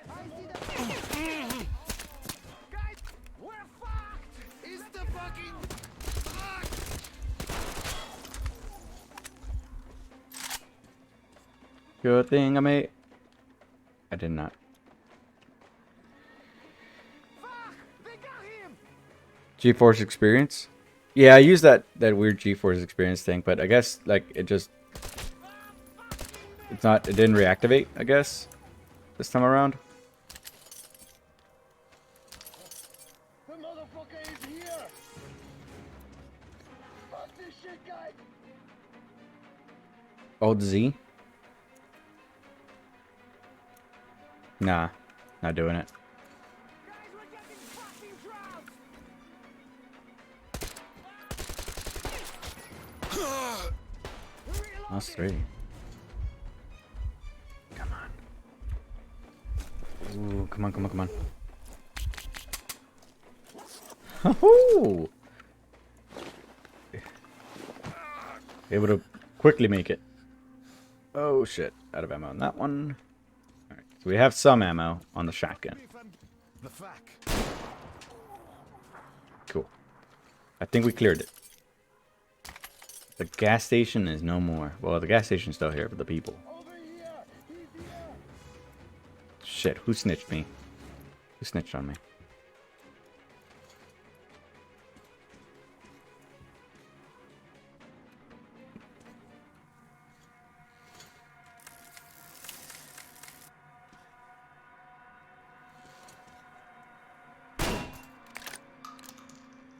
Good thing I did not. Fuck! They got him! GeForce Experience. Yeah, I use that weird GeForce Experience thing, but I guess like it didn't reactivate, I guess, this time around. The motherfucker is here! Fuck this shit, guy! Alt Z. Nah, not doing it. That's 3. Come on. Ooh, come on, come on, come on. Oh! Able to quickly make it. Oh shit, out of ammo on that one. Alright, so we have some ammo on the shotgun. The fact. Cool. I think we cleared it. The gas station is no more. Well, the gas station's still here, but the people. Shit, who snitched me? Who snitched on me?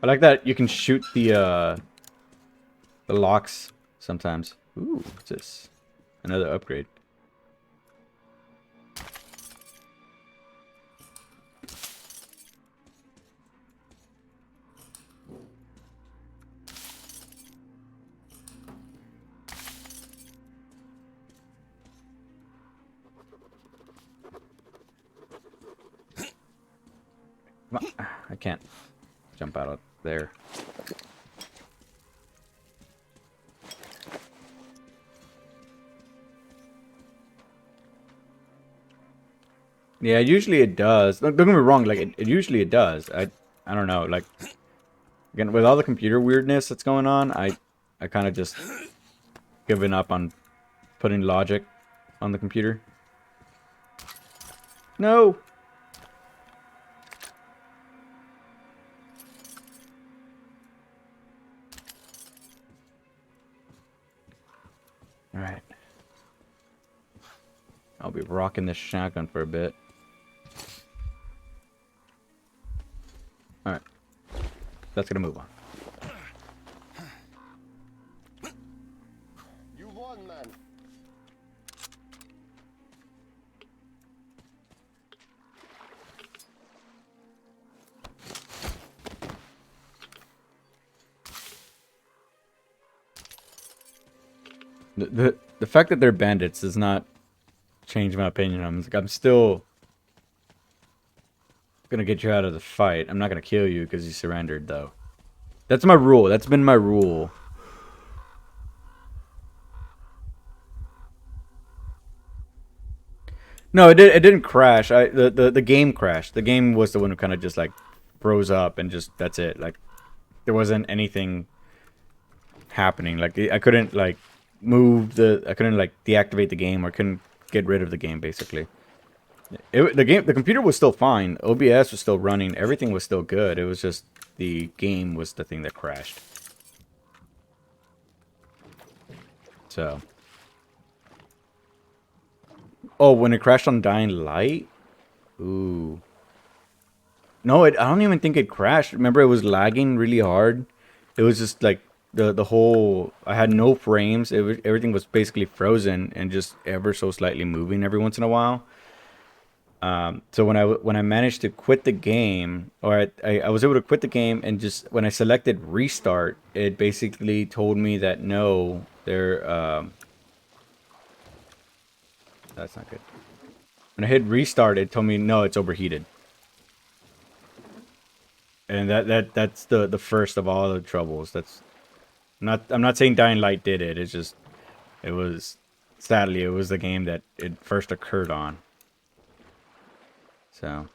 I like that you can shoot the locks sometimes. Ooh, what's this? Another upgrade. Come on. I can't jump out of there. Yeah, usually it does. Don't get me wrong, like it usually it does. I don't know, like again with all the computer weirdness that's going on, I kind of just given up on putting logic on the computer. No. All right. I'll be rocking this shotgun for a bit. Alright. That's gonna move on. You won, man. The fact that they're bandits does not change my opinion. I'm still gonna get you out of the fight. I'm not gonna kill you because you surrendered, though. That's my rule. That's been my rule. No, it didn't crash. The game crashed. The game was the one who kind of just like froze up and just that's it. Like there wasn't anything happening. Like I couldn't like I couldn't like deactivate the game or couldn't get rid of the game basically. The computer was still fine. OBS was still running. Everything was still good. It was just the game was the thing that crashed. So. Oh, when it crashed on Dying Light? Ooh. No, I don't even think it crashed. Remember, it was lagging really hard. It was just like the whole. I had no frames. Everything was basically frozen and just ever so slightly moving every once in a while. So when I managed to quit the game, or I was able to quit the game, and just when I selected restart, it basically told me that no, that's not good. When I hit restart, it told me no, it's overheated. And that's the first of all the troubles. I'm not saying Dying Light did it. It's just sadly it was the game that it first occurred on. So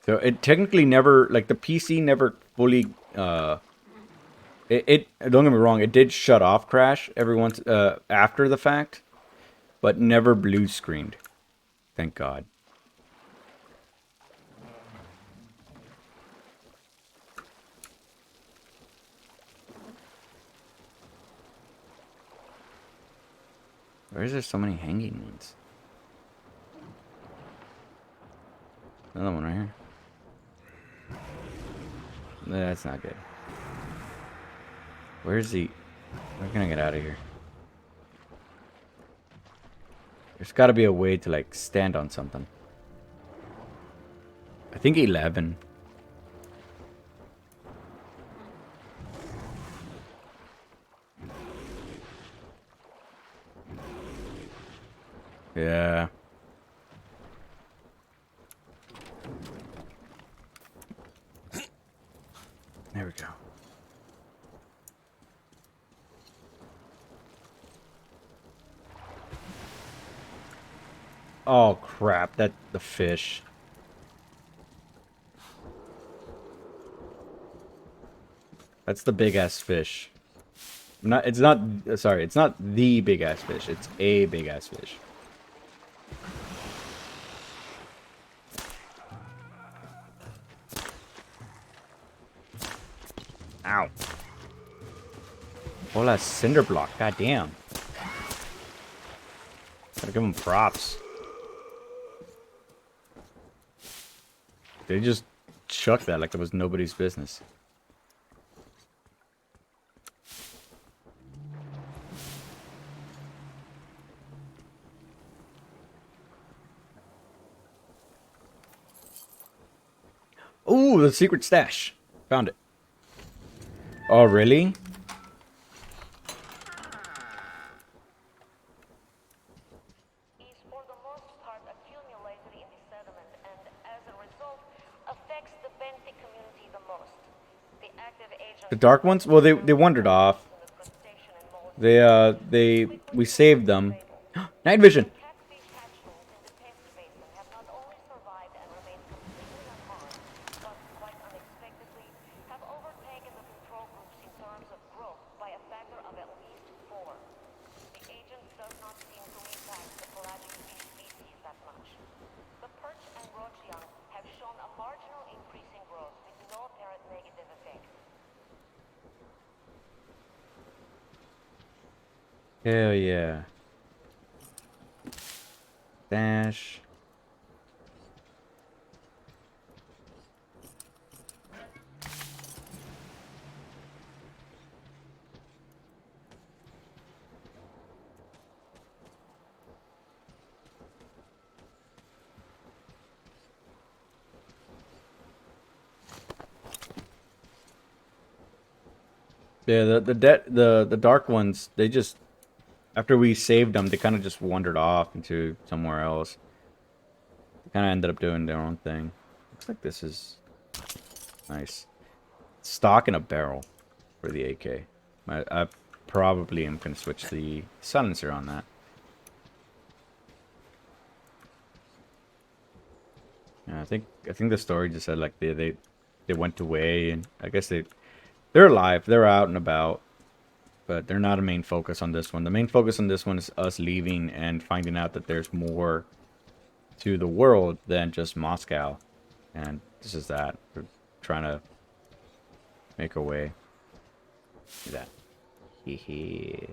it technically never, like the PC never fully it don't get me wrong, it did shut off crash every once after the fact, but never blue screened. Thank God. Why is there so many hanging ones? Another one right here. That's not good. Where's the... Where can I get out of here? There's got to be a way to, like, stand on something. I think 11. Yeah. There we go. Oh crap, that the fish. That's the big ass fish. It's not sorry, it's not the big ass fish, it's a big ass fish. Ow. Hola cinder block, goddamn. Gotta give them props. They just chucked that like it was nobody's business. Ooh, the secret stash. Found it. Oh, really? Is for the most part accumulated in the sediment and as a result affects the benthic community the most. The active agents The dark ones? Well, they wandered off. We saved them. Night vision. catfish hatchlings in the test basin have not only survived and remained completely unharmed, but quite unexpectedly have overtaken the control groups in terms of growth by a factor of at least 4. The agent does not seem to impact the pelagic fish species that much. The perch and roach young have shown a marginal increase in growth with no apparent negative effect. Hell yeah. Dash. Yeah, the dark ones, they just after we saved them, they kind of just wandered off into somewhere else. They kind of ended up doing their own thing. Looks like this is nice. Stock in a barrel for the AK. I probably am going to switch the silencer on that. Yeah, I think the story just said like they went away, and I guess they're alive. They're out and about. But they're not a main focus on this one. The main focus on this one is us leaving and finding out that there's more to the world than just Moscow. And this is that. We're trying to make our way. Look at that. Hee.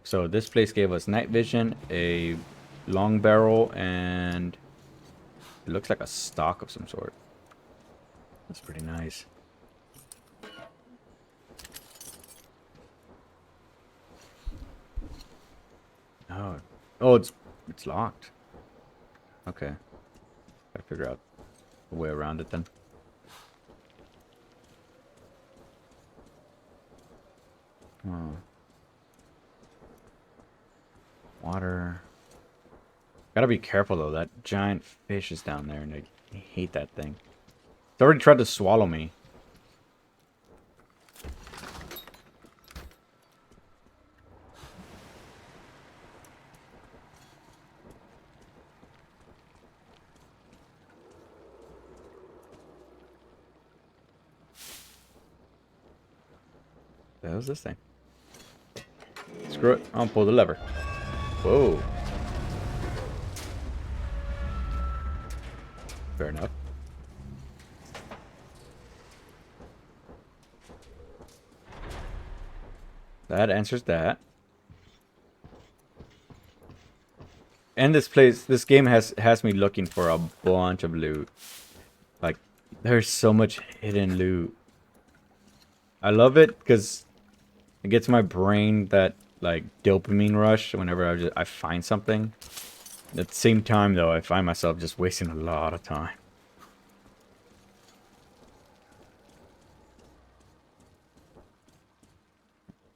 So this place gave us night vision, a long barrel, and it looks like a stock of some sort. That's pretty nice. Oh, it's locked. Okay. Gotta figure out a way around it then. Oh. Water. Gotta be careful though, that giant fish is down there and I hate that thing. It's already tried to swallow me. The hell is this thing? Screw it. I'll pull the lever. Whoa. Fair enough. That answers that. And this game has me looking for a bunch of loot. Like, there's so much hidden loot. I love it because it gets my brain that like dopamine rush whenever I find something. At the same time, though, I find myself just wasting a lot of time.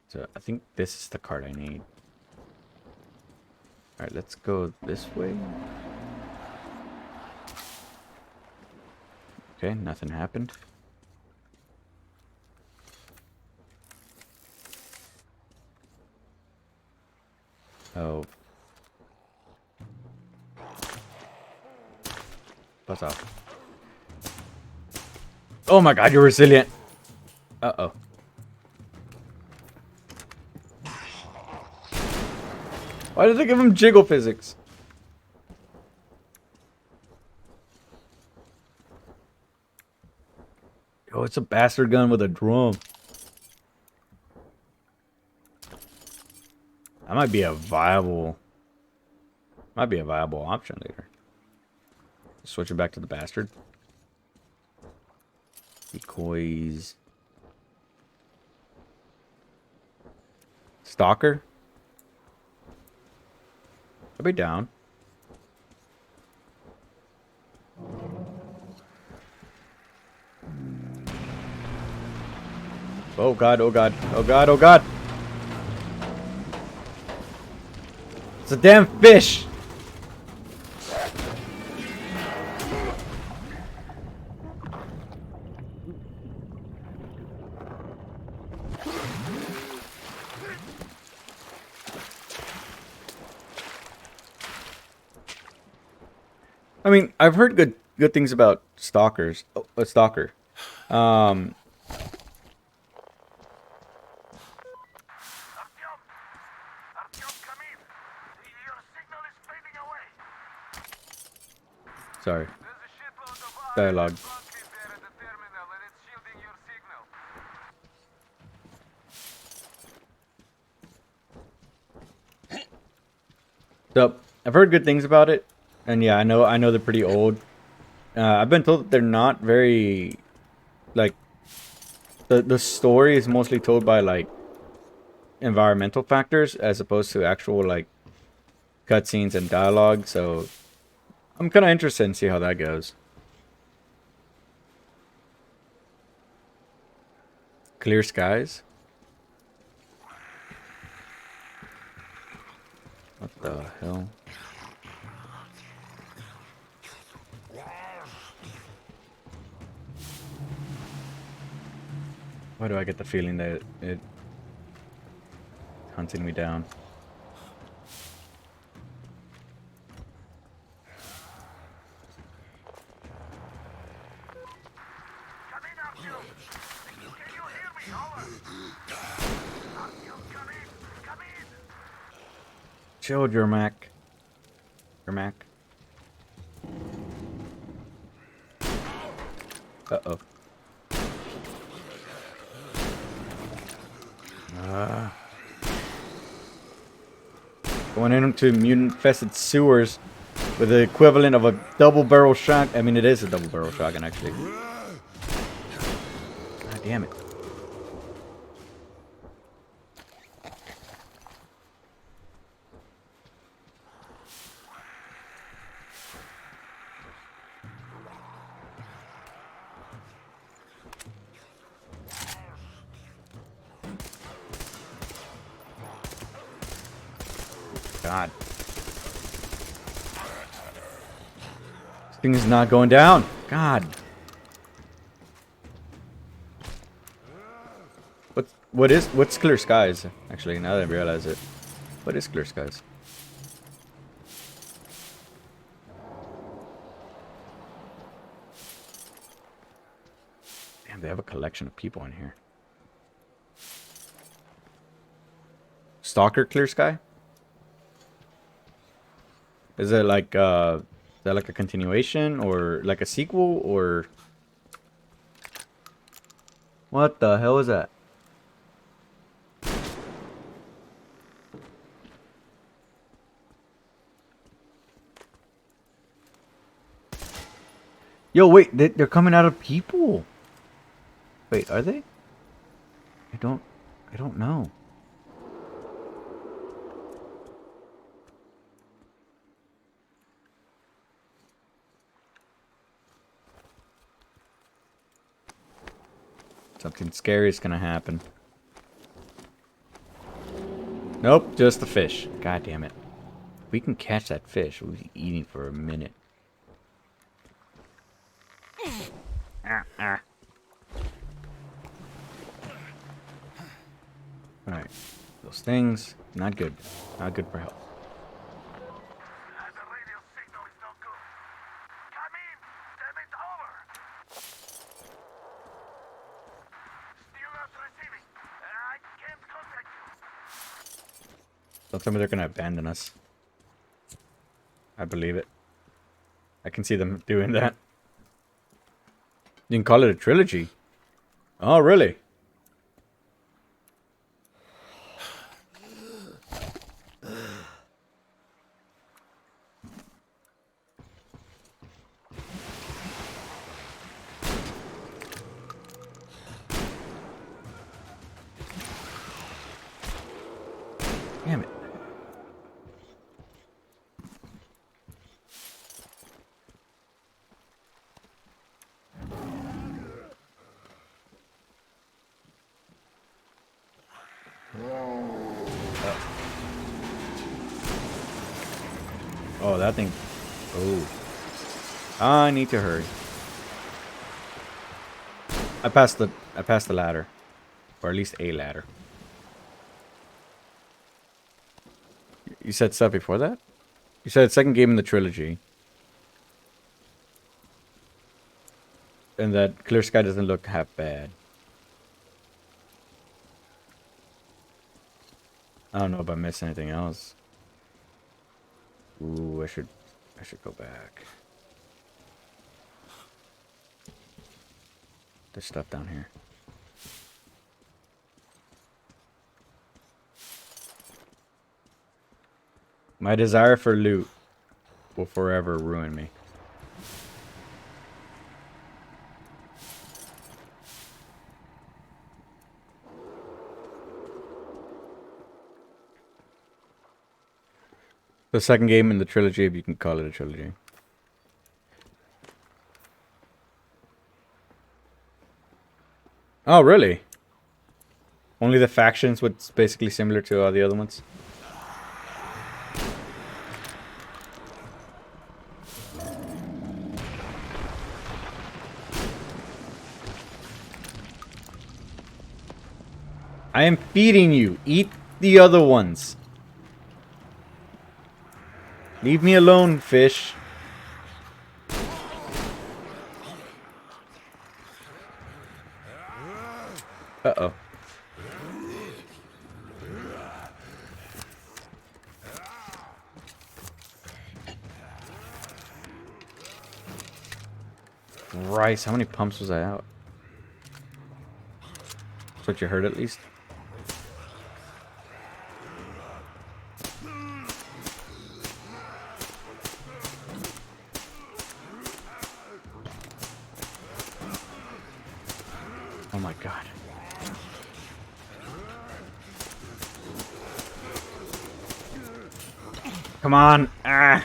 So I think this is the card I need. Alright, let's go this way. Okay, nothing happened. Oh. Buzz off. Oh my god, you're resilient! Uh-oh. Why did they give him jiggle physics? Oh, it's a bastard gun with a drum. That might be a viable option later. Switch it back to the bastard. Decoys. Stalker? I'll be down. Oh god, oh god, oh god, oh god! It's a damn fish! I mean, I've heard good things about stalkers. Oh, a stalker. Artyom, come in. Your signal is fading away. Sorry. There's a shitload of Dialogue. boxes there at the terminal, and it's shielding your signal. So I've heard good things about it, and yeah, I know they're pretty old. I've been told that they're not very, like, the story is mostly told by like environmental factors as opposed to actual like cutscenes and dialogue. So I'm kind of interested in see how that goes. Clear skies. What the hell? Why do I get the feeling that it hunting me down? Come in, Artyom. Can you hear me? Holler. Artyom, come in. Come in. Chill, Jermac. Jermac. Uh-oh. Going into mutant-infested sewers with the equivalent of a double-barrel shot. I mean, it is a double-barrel shotgun, actually. God damn it. God. This thing is not going down. God. What's Clear Skies? Actually, now that I realize it. What is Clear Skies? Damn, they have a collection of people in here. Stalker Clear Sky? Is it like is that like a continuation or like a sequel or what the hell is that? Yo, wait, they're coming out of people. Wait, are they? I don't know. Something scary is gonna happen. Nope, just the fish. God damn it. If we can catch that fish, we'll be eating for a minute. Alright. Those things, not good. Not good for health. The radio signal is no good. Come in! Damn it, over! Still not receiving. I can't contact you. Don't tell me they're gonna abandon us. I believe it. I can see them doing that. You can call it a trilogy. Oh, really? Damn it. Oh, that thing. Oh. I need to hurry. I passed the ladder. Or at least a ladder. You said stuff before that? You said second game in the trilogy. And that Clear Sky doesn't look half bad. I don't know if I missed anything else. Ooh, I should go back. There's stuff down here. My desire for loot will forever ruin me. The second game in the trilogy, if you can call it a trilogy. Oh, really? Only the factions, what's basically similar to all the other ones? I am feeding you. Eat the other ones. Leave me alone, fish. Uh-oh. Christ, how many pumps was I out? That's what you heard at least? Oh my god. Come on. Ah.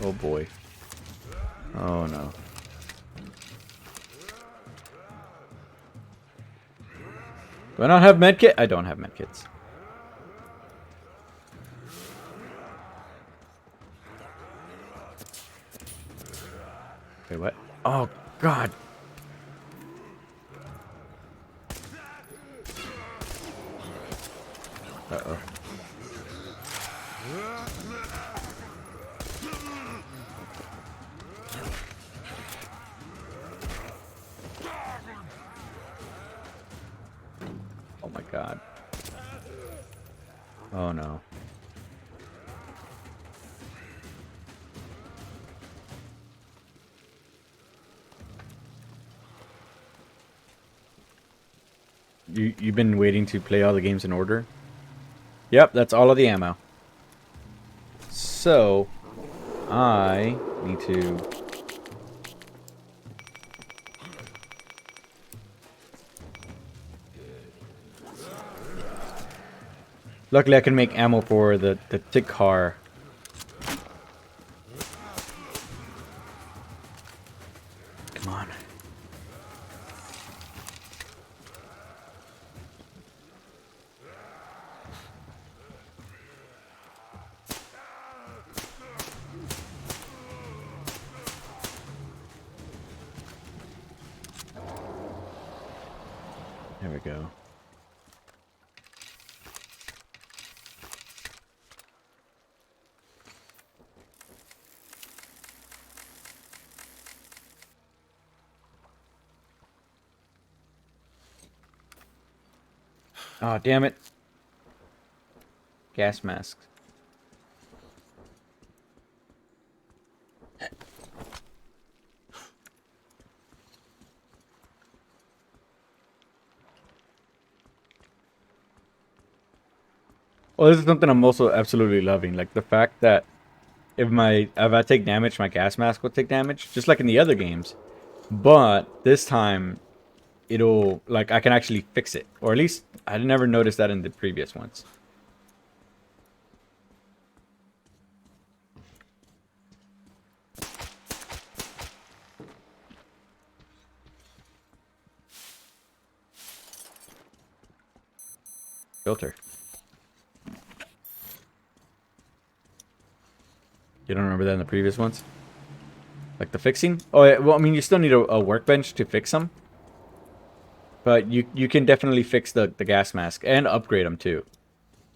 Oh boy. Oh no. Do I not have medkit? I don't have medkits. Wait, what? Oh god. Uh-oh. my god. Oh no. You've been waiting to play all the games in order? Yep, that's all of the ammo. So, I need to... Luckily, I can make ammo for the tick car. Come on. There we go. Oh, damn it. Gas masks. Well, this is something I'm also absolutely loving. Like the fact that if I take damage, my gas mask will take damage, just like in the other games. But this time, it'll like I can actually fix it, or at least I never noticed that in the previous ones. Filter. You don't remember that in the previous ones? Like the fixing? Oh, yeah, well, I mean, you still need a workbench to fix them. But you can definitely fix the gas mask and upgrade them too.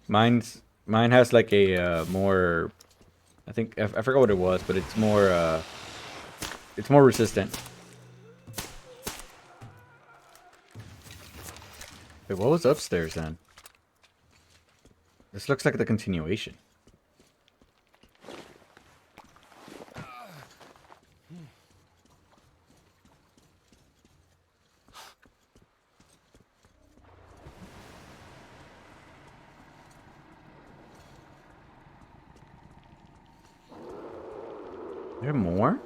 Mine has like a more, I think I forgot what it was, but it's more resistant. Wait, what was upstairs then? This looks like the continuation. There more?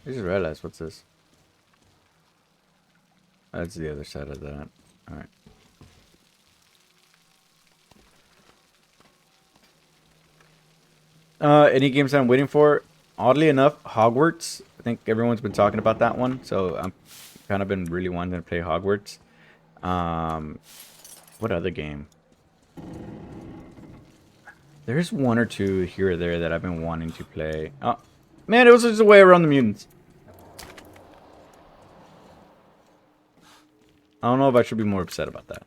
I just realized, what's this? That's the other side of that. Alright. Any games I'm waiting for? Oddly enough, Hogwarts. I think everyone's been talking about that one, so I'm kind of been really wanting to play Hogwarts. What other game? There's one or two here or there that I've been wanting to play. Oh, man, it was just a way around the mutants. I don't know if I should be more upset about that.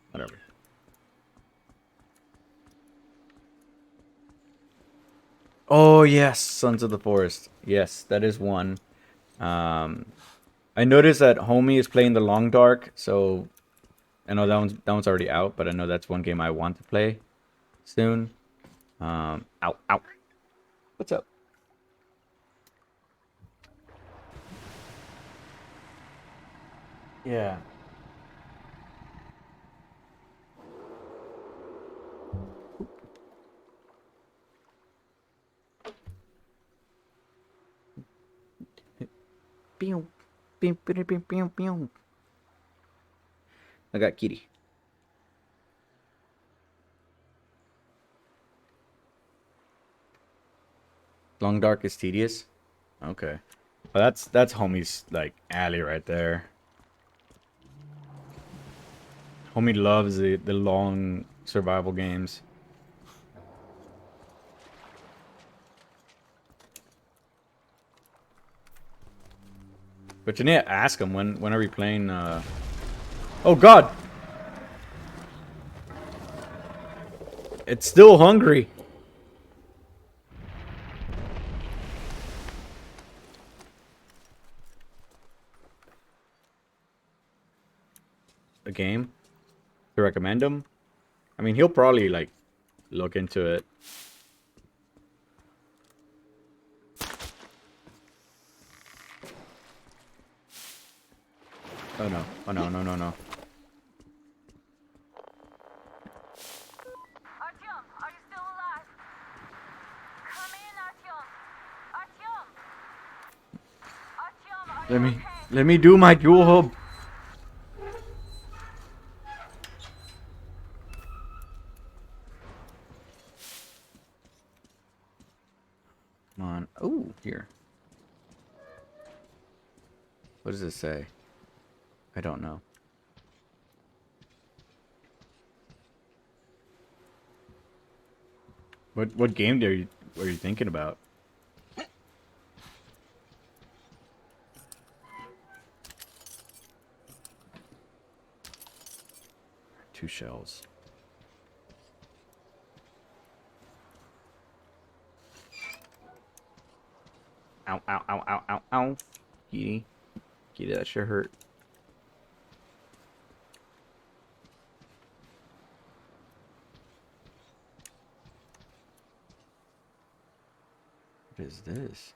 Whatever. Oh, yes, Sons of the Forest. Yes, that is one. I noticed that Homie is playing the Long Dark, so I know that one's already out, but I know that's one game I want to play soon. Ow, ow. What's up? Yeah. Pew, pew, pew, pew, pew, pew. I got Kitty. Long Dark is tedious. Okay, well that's Homie's like alley right there. Homie loves the long survival games. But you need to ask him when are we playing? Oh God! It's still hungry. a game to recommend him, I mean, he'll probably like look into it. Oh no! Oh no! No! No! No! Artyom, are you still alive? Come in, Artyom. Artyom! Artyom, are you okay? Let me do my dual hub. Come on. Oh, here. What does it say? I don't know. What game are you thinking about? 2 shells. Ow, ow, ow, ow, ow, ow. Kitty. Kitty, that sure hurt. What is this?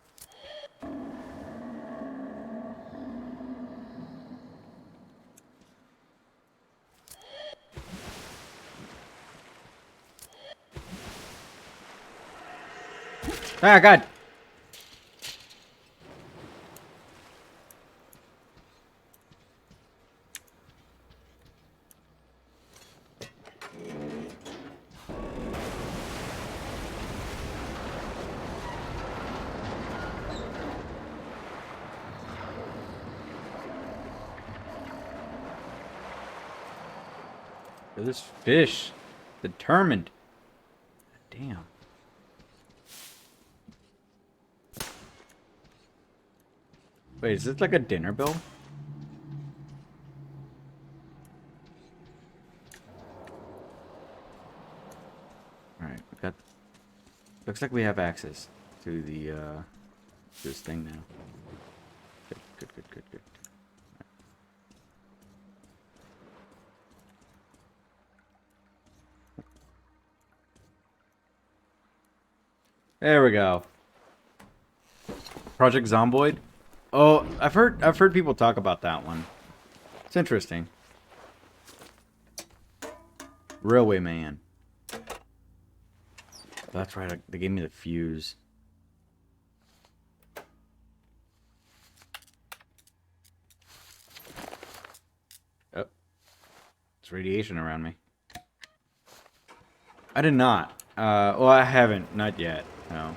Ah, God! This fish, determined. Damn. Wait, is this like a dinner bell? Alright, we got... Looks like we have access to the, this thing now. Good, good, good, good, good. There we go. Project Zomboid. Oh, I've heard people talk about that one. It's interesting. Railway Man. That's right. They gave me the fuse. Oh, it's radiation around me. I did not. Well, I haven't. Not yet. No.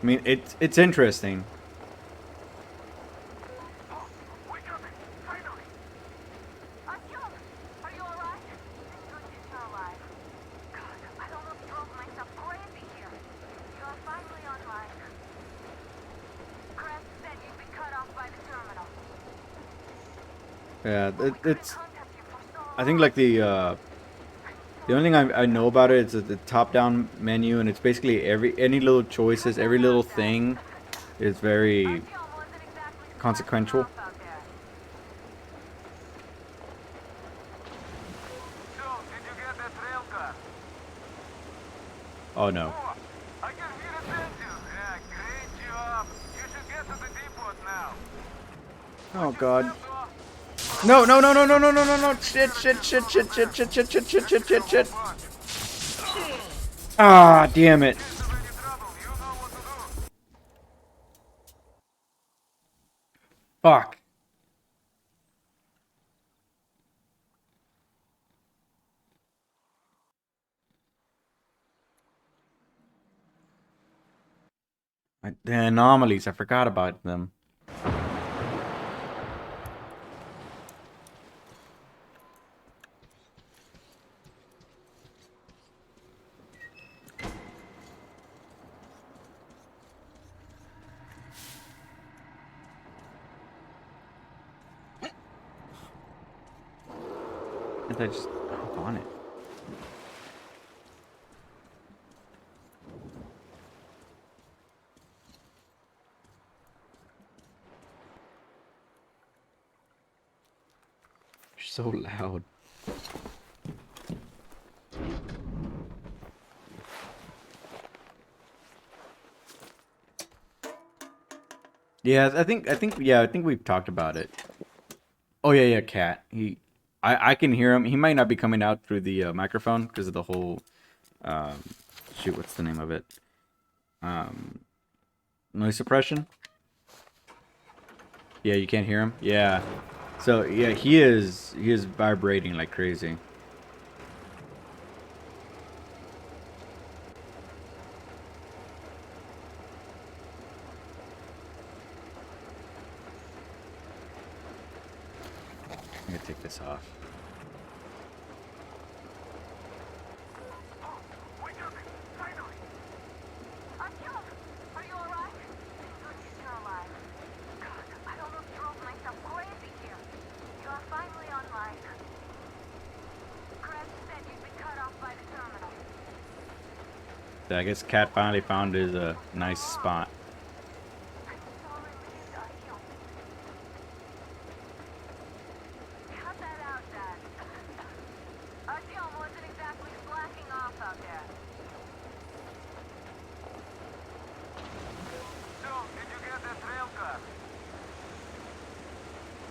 I mean, it's interesting. We got it! Finally! Artyom! Are you alright? Thank goodness you're alive. God, I almost drove myself crazy here. You are finally online. Krantz said you'd be cut off by the terminal. Yeah, it's... I think like the only thing I know about it is the top-down menu, and it's basically any little choices, every little thing is very consequential. So, did you get that rail car? Oh no. I can hear it engines. Yeah, great job. You should get to the depot now. Oh god. No, no, no, no, no, no, no, no, no. Shit, shit, shit, shit, shit, shit, shit, shit, shit, shit, shit, shit. Ah, damn it. Fuck. The anomalies, I forgot about them. can't I just hop on it? You're so loud. Yeah, I think we've talked about it. Oh yeah, Cat. I can hear him. He might not be coming out through the microphone because of the whole shoot, what's the name of it? Noise suppression. Yeah, you can't hear him. Yeah. So yeah, he is vibrating like crazy. I'm gonna take this off. Artyom, are you alright? Good, you're alive. God, I almost drove myself crazy here. You are finally online. Krebs said you'd be cut off by the terminal. I guess Cat finally found his nice spot. I'm so relieved, Artyom. Cut that out, Dad. Artyom wasn't exactly slacking off out there. So, did you get that rail car?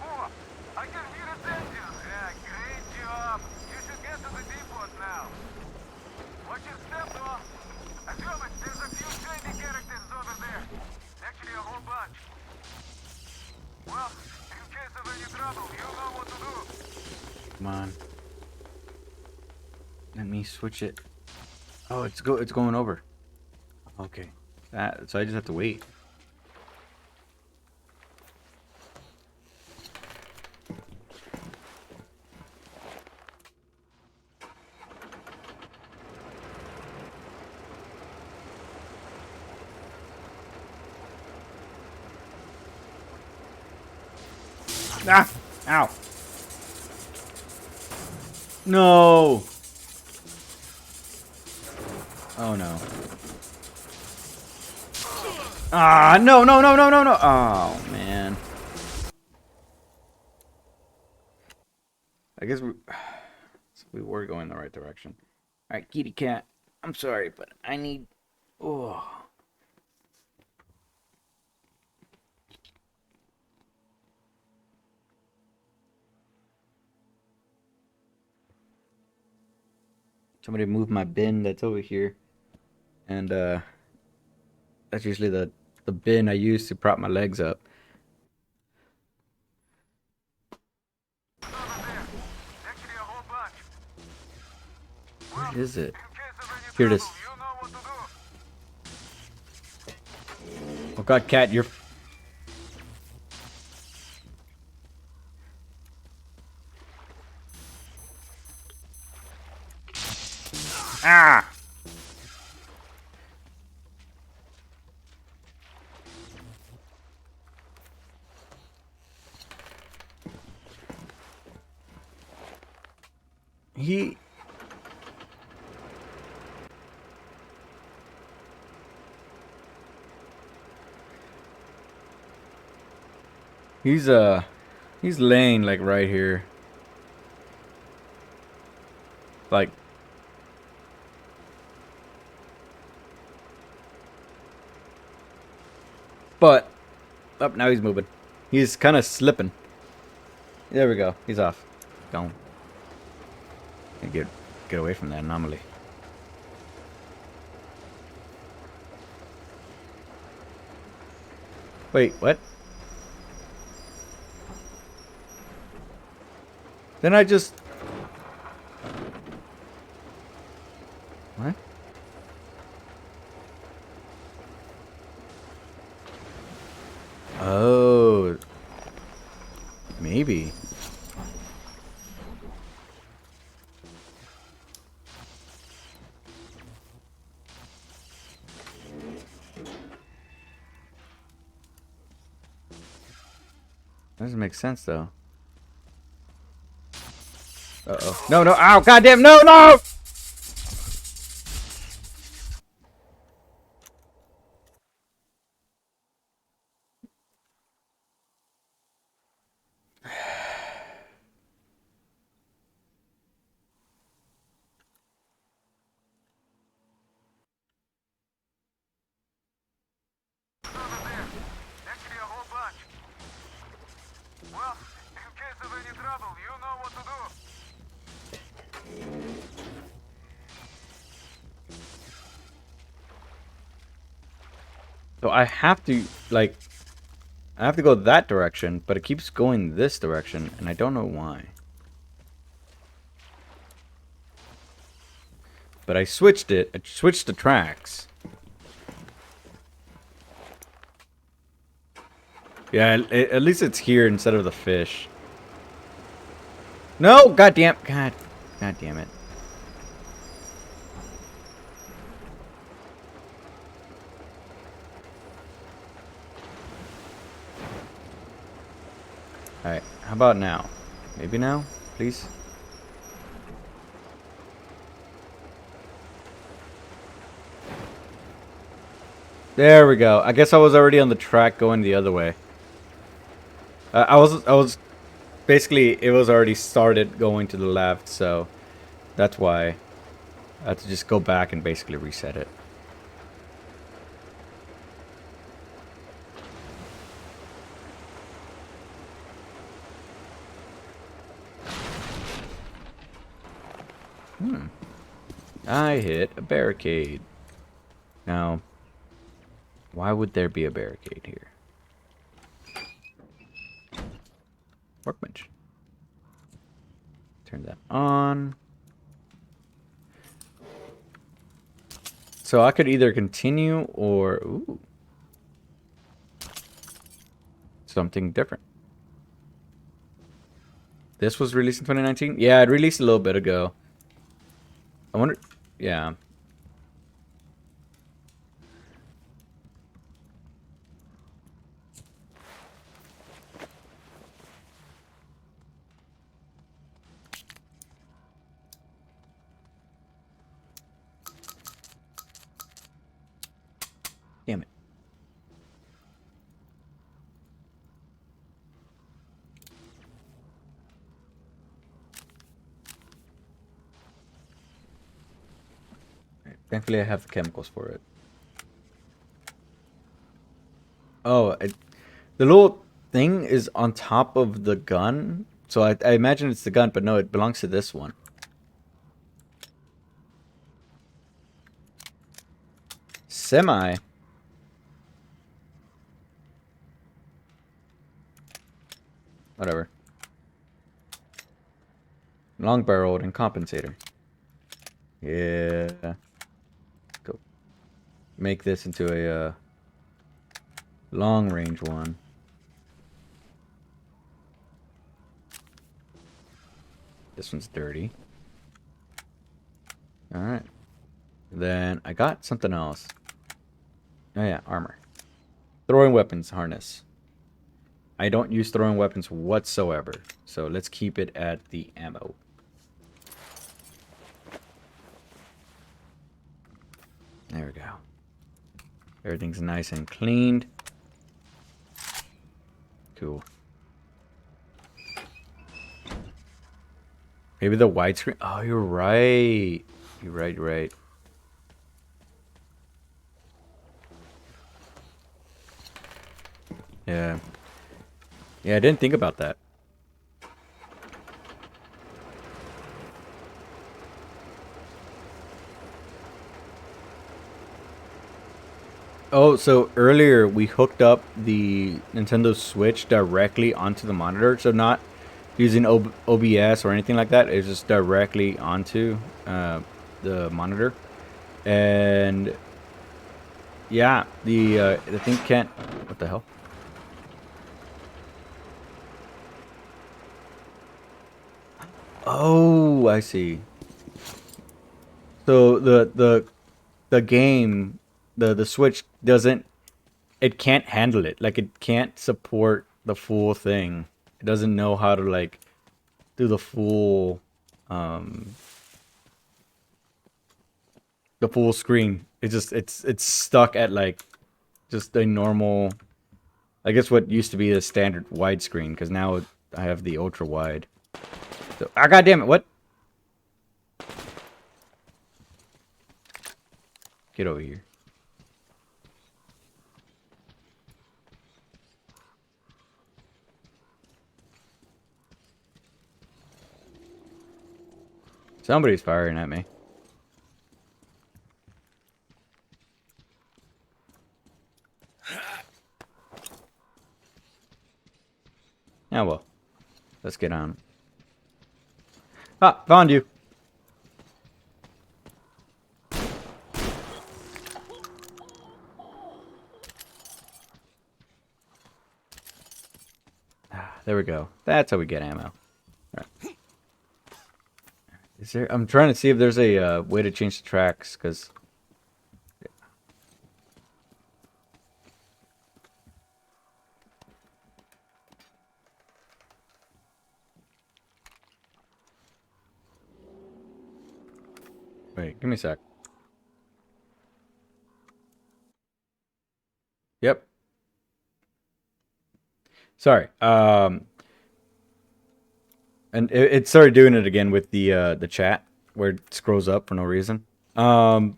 Oh, I can hear its engines. Yeah, great job. You should get to the depot now. Watch your step, though. Artyom, there's a few shady characters over there. Actually, a whole bunch. Well, in case of any trouble, you know what to do. Come on. Let me switch it. Oh, it's going over. Okay. So I just have to wait. Ah! Ow! No! Oh no. Ah, no, no, no, no, no, no! Oh, man. I guess we were going the right direction. Alright, kitty cat. I'm sorry, but I need... Oh. Somebody moved my bin that's over here. And that's usually the bin I use to prop my legs up. Where is it? Here it is. Oh god, Cat, you're... Ah! He's laying like right here. Like but up now he's moving. He's kind of slipping. There we go. He's off. Gone. Get away from that anomaly. Wait, what? Then I just... What? Oh. Maybe. Doesn't make sense though. Uh-oh. No, no. Ow, goddamn. No, no! Actually, a whole bunch. Well, in case of any trouble, you know what to do. So I have to, like, I have to go that direction, but it keeps going this direction, and I don't know why. But I switched it. I switched the tracks. Yeah, at least it's here instead of the fish. No, god damn it. Alright, how about now? Maybe now, please? There we go. I guess I was already on the track going the other way. I was basically, it was already started going to the left, so that's why I had to just go back and basically reset it. I hit a barricade. Now, why would there be a barricade here? Workbench. Turn that on. So I could either continue or... Ooh. Something different. This was released in 2019? Yeah, it released a little bit ago. I wonder... Yeah. Damn it. Right. Thankfully, I have the chemicals for it. Oh, the little thing is on top of the gun. So I imagine it's the gun, but no, it belongs to this one. Semi. Whatever. Long barreled and compensator. Yeah. Go. Make this into a long range one. This one's dirty. Alright. Then I got something else. Oh yeah, armor. Throwing weapons harness. I don't use throwing weapons whatsoever. So let's keep it at the ammo. There we go. Everything's nice and cleaned. Cool. Maybe the widescreen. Oh, you're right. You're right. Yeah. Yeah, I didn't think about that. Oh, so earlier we hooked up the Nintendo Switch directly onto the monitor. So not using OBS or anything like that. It's just directly onto the monitor. And yeah, the thing can't... What the hell? Oh, I see. So the game, the Switch doesn't, it can't handle it. Like it can't support the full thing. It doesn't know how to like do the full the full screen. It's stuck at like just a normal, I guess what used to be the standard widescreen, because now I have the ultra wide. So, ah, God damn it! What? Get over here. Somebody's firing at me. Yeah, well, let's get on. Ah, found you. Ah, there we go. That's how we get ammo. All right. Is there? I'm trying to see if there's a way to change the tracks, because. Wait, give me a sec. Yep. Sorry. And it started doing it again with the chat where it scrolls up for no reason. I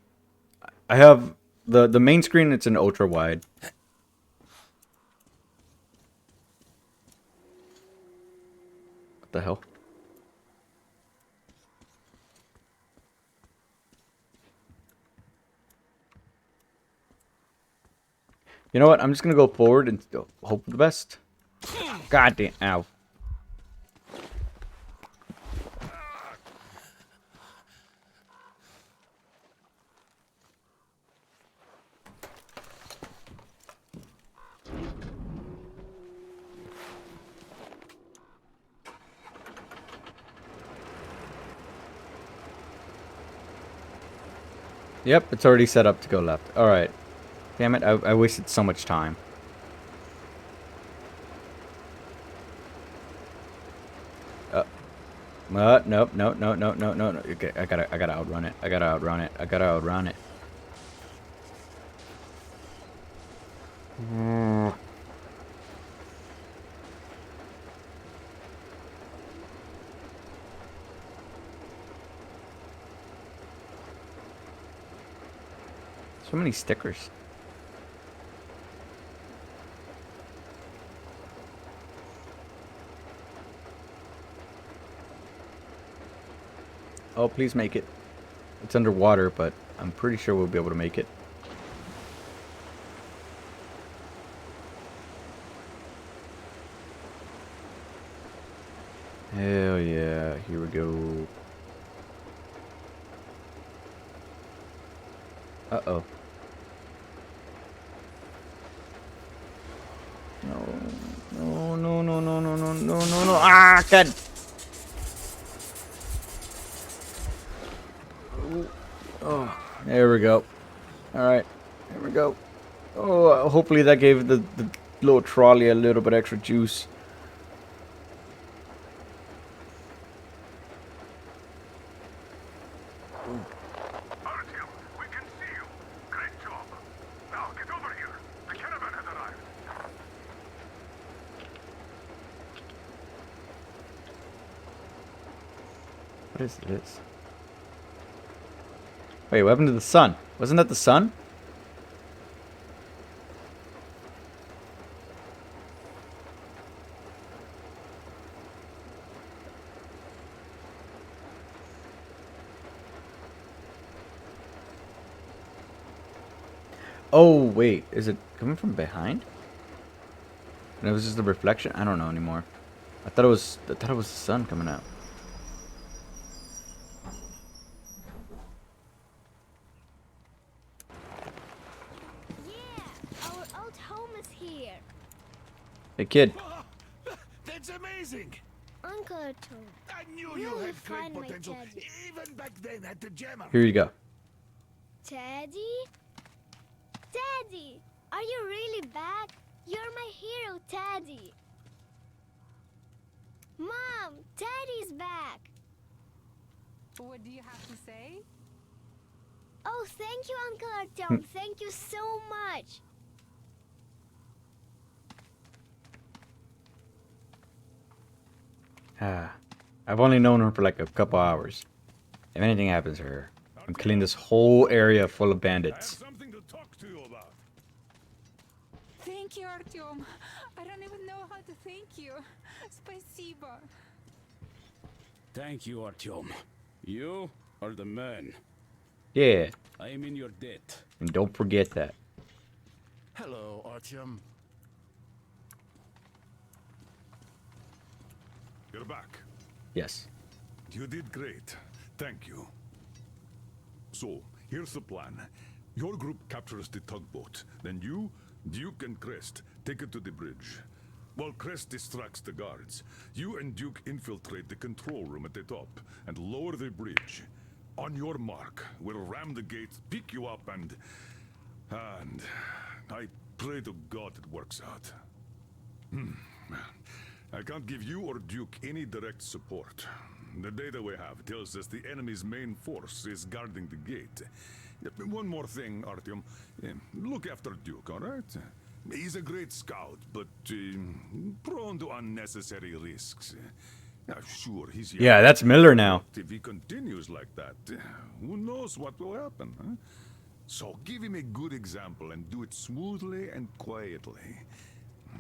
have the main screen. It's an ultra wide. What the hell? You know what? I'm just gonna go forward and hope for the best. God damn! Ow. Yep, it's already set up to go left. All right. Damn it! I wasted so much time. Nope, no. Okay, I gotta outrun it. I gotta outrun it. So many stickers. Oh, please make it. It's underwater, but I'm pretty sure we'll be able to make it. Hell yeah, here we go. Uh-oh. No. Ah, God! Oh, there we go. Alright, there we go. Oh, hopefully that gave the little trolley a little bit extra juice. Artyom, we can see you. Great job. Now get over here. The caravan has arrived. What is this? Wait, what happened to the sun? Wasn't that the sun? Oh, wait. Is it coming from behind? And it was just a reflection? I don't know anymore. I thought it was the sun coming out. Our old home is here. Hey, kid. That's amazing! Uncle Tom. I knew Really you had find great my potential, Teddy. even back then at the Jammer. Here you go. Teddy? Teddy! Are you really back? You're my hero, Teddy. Mom, Teddy's back. What do you have to say? Oh, thank you, Uncle Artyom. Thank you so much. I've only known her for like a couple hours. If anything happens to her, I'm killing this whole area full of bandits. Something to talk to you about. Thank you, Artyom. I don't even know how to thank you. Спасибо. Thank you, Artyom. You are the man. Yeah, I am in your debt. and don't forget that. Hello, Artyom. You're back. Yes. You did great. Thank you. So, here's the plan. Your group captures the tugboat. Then you, Duke, and Crest take it to the bridge. While Crest distracts the guards, you and Duke infiltrate the control room at the top and lower the bridge. On your mark, we'll ram the gate, pick you up, and I pray to God it works out. I can't give you or Duke any direct support. The data we have tells us the enemy's main force is guarding the gate. One more thing, Artyom. Look after Duke, all right? He's a great scout, but prone to unnecessary risks. Sure, he's young. Yeah, that's Miller now. If he continues like that, who knows what will happen, huh? So give him a good example and do it smoothly and quietly.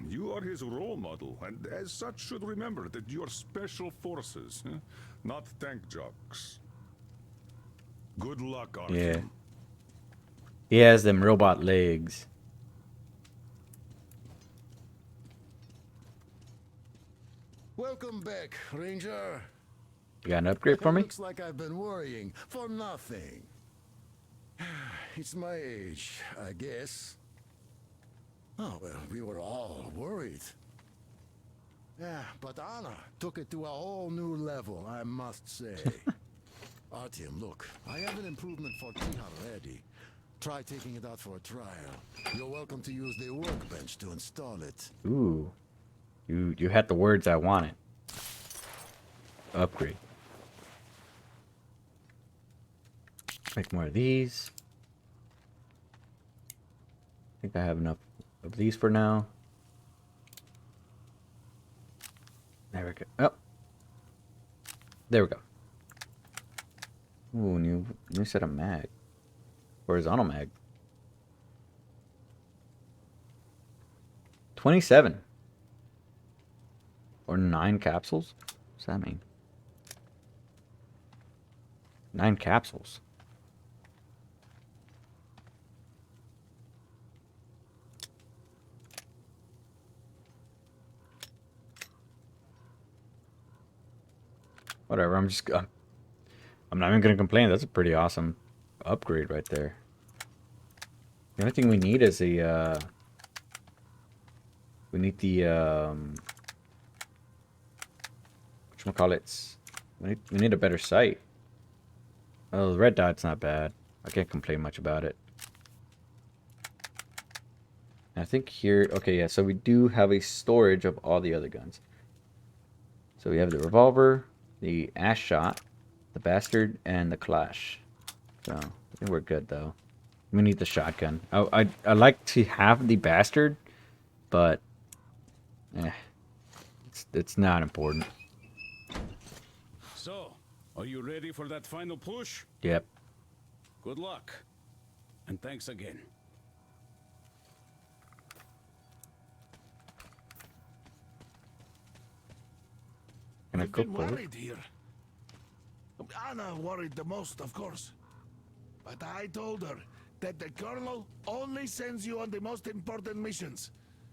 You are his role model, and as such should remember that you're special forces, huh? Not tank jocks. Good luck, Artyom. Yeah. He has them robot legs. Welcome back, Ranger. You got an upgrade for me? Looks like I've been worrying for nothing. It's my age, I guess. Oh, well, we were all worried. Yeah, but Anna took it to a whole new level, I must say. Artyom, look, I have an improvement for Tihar ready. Try taking it out for a trial. You're welcome to use the workbench to install it. Ooh. You had the words I wanted. Upgrade. Make more of these. I think I have enough of these for now. There we go. Oh. There we go. Ooh, new set of mag. Horizontal mag. 27. Or 9 capsules? What's that mean? 9 capsules. Whatever, I'm not even gonna complain. That's a pretty awesome upgrade right there. The only thing we need is the we need the whatchamacallits. We need a better sight. Oh, the red dot's not bad. I can't complain much about it. And I think here, okay, yeah, so we do have a storage of all the other guns. So we have the revolver, the ash shot, the bastard, and the clash. So I think we're good though. We need the shotgun. I like to have the bastard, but it's not important. So, are you ready for that final push? Yep. Good luck. And thanks again. Can I I've go been forward? worried here. Anna worried the most, of course. But I told her that the Colonel only sends you on the most important missions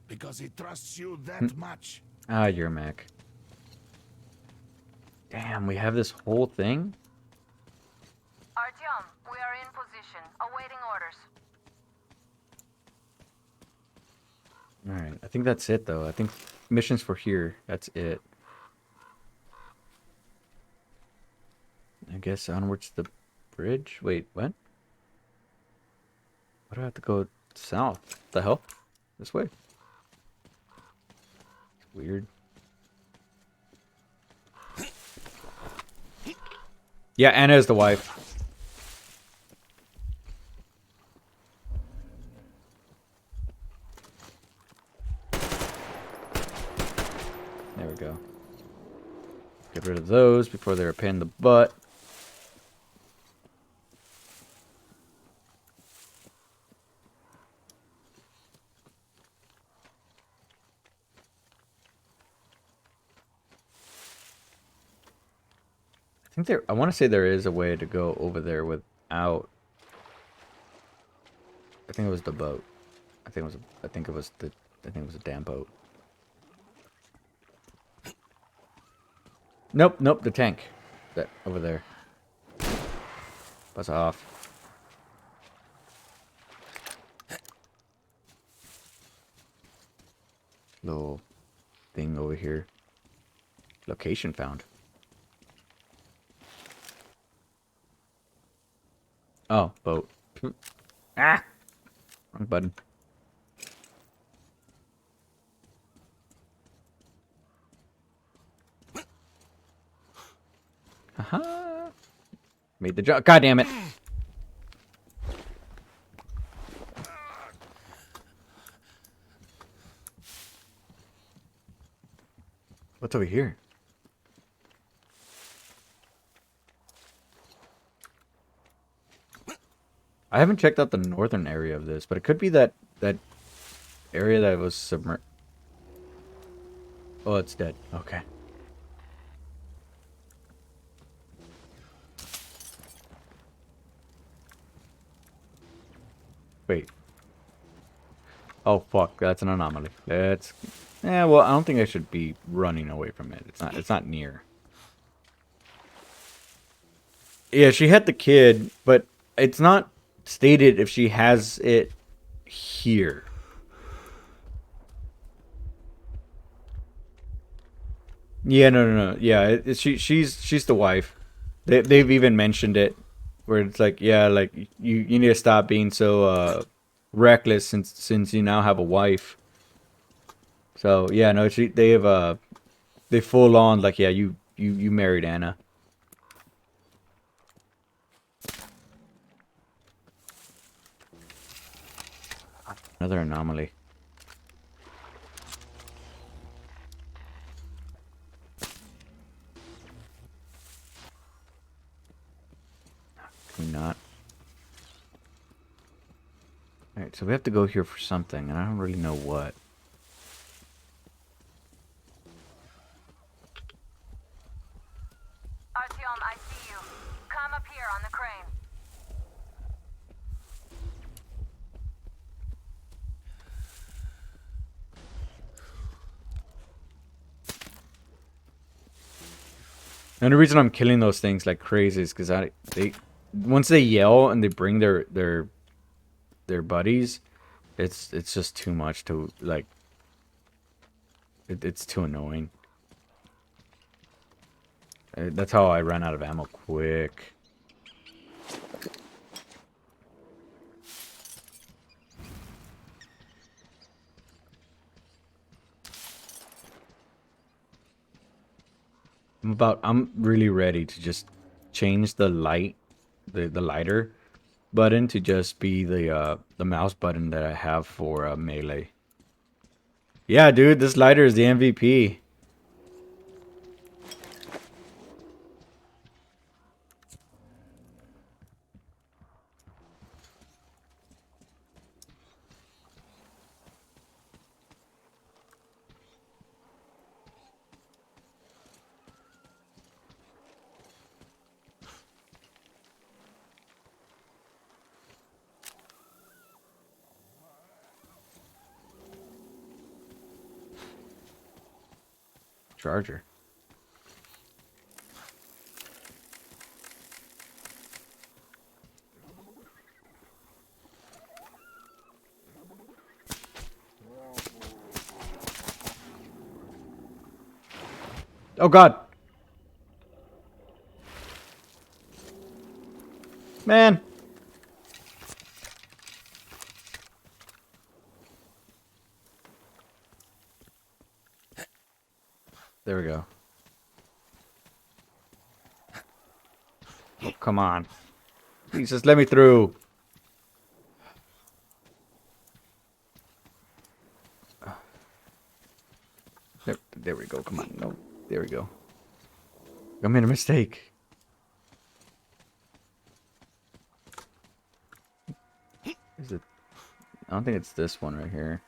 because he trusts you that much. Ah, you're a Mac. Damn, we have this whole thing? Artyom, we are in position, awaiting orders. Alright, I think that's it though. I think missions for here, that's it. I guess onwards to the bridge? Wait, what? Why do I have to go south? What the hell? This way. It's weird. Yeah, Anna is the wife. There we go. Get rid of those before they're a pain in the butt. I think I want to say there is a way to go over there without. I think it was the boat. I think it was a damn boat. Nope, the tank. That over there. Buzz off. Little thing over here. Location found. Oh, boat. Ah! Wrong button. Haha. Made the jump. God damn it. What's over here? I haven't checked out the northern area of this, but it could be that area that was submerged. Oh, it's dead. Okay. Wait. Oh fuck, that's an anomaly. Well, I don't think I should be running away from it. It's not near. Yeah, she had the kid, but it's not stated if she has it here. Yeah, no. Yeah, she's the wife. They've even mentioned it, where it's like, yeah, like you need to stop being so reckless since you now have a wife. So yeah, no, they full on like, yeah, you married Anna. Another anomaly. Can we not? Alright, so we have to go here for something, and I don't really know what. Artyom, I see you. Come up here on the crane. The only reason I'm killing those things like crazy is because once they yell and they bring their buddies, it's just too much to like. It's too annoying. That's how I ran out of ammo quick. I'm really ready to just change the lighter button to just be the mouse button that I have for melee. Yeah, dude, this lighter is the MVP. Charger. Oh god. Man. There we go. Oh, come on. Please just let me through. There we go. Come on. No. There we go. I made a mistake. Is it? I don't think it's this one right here.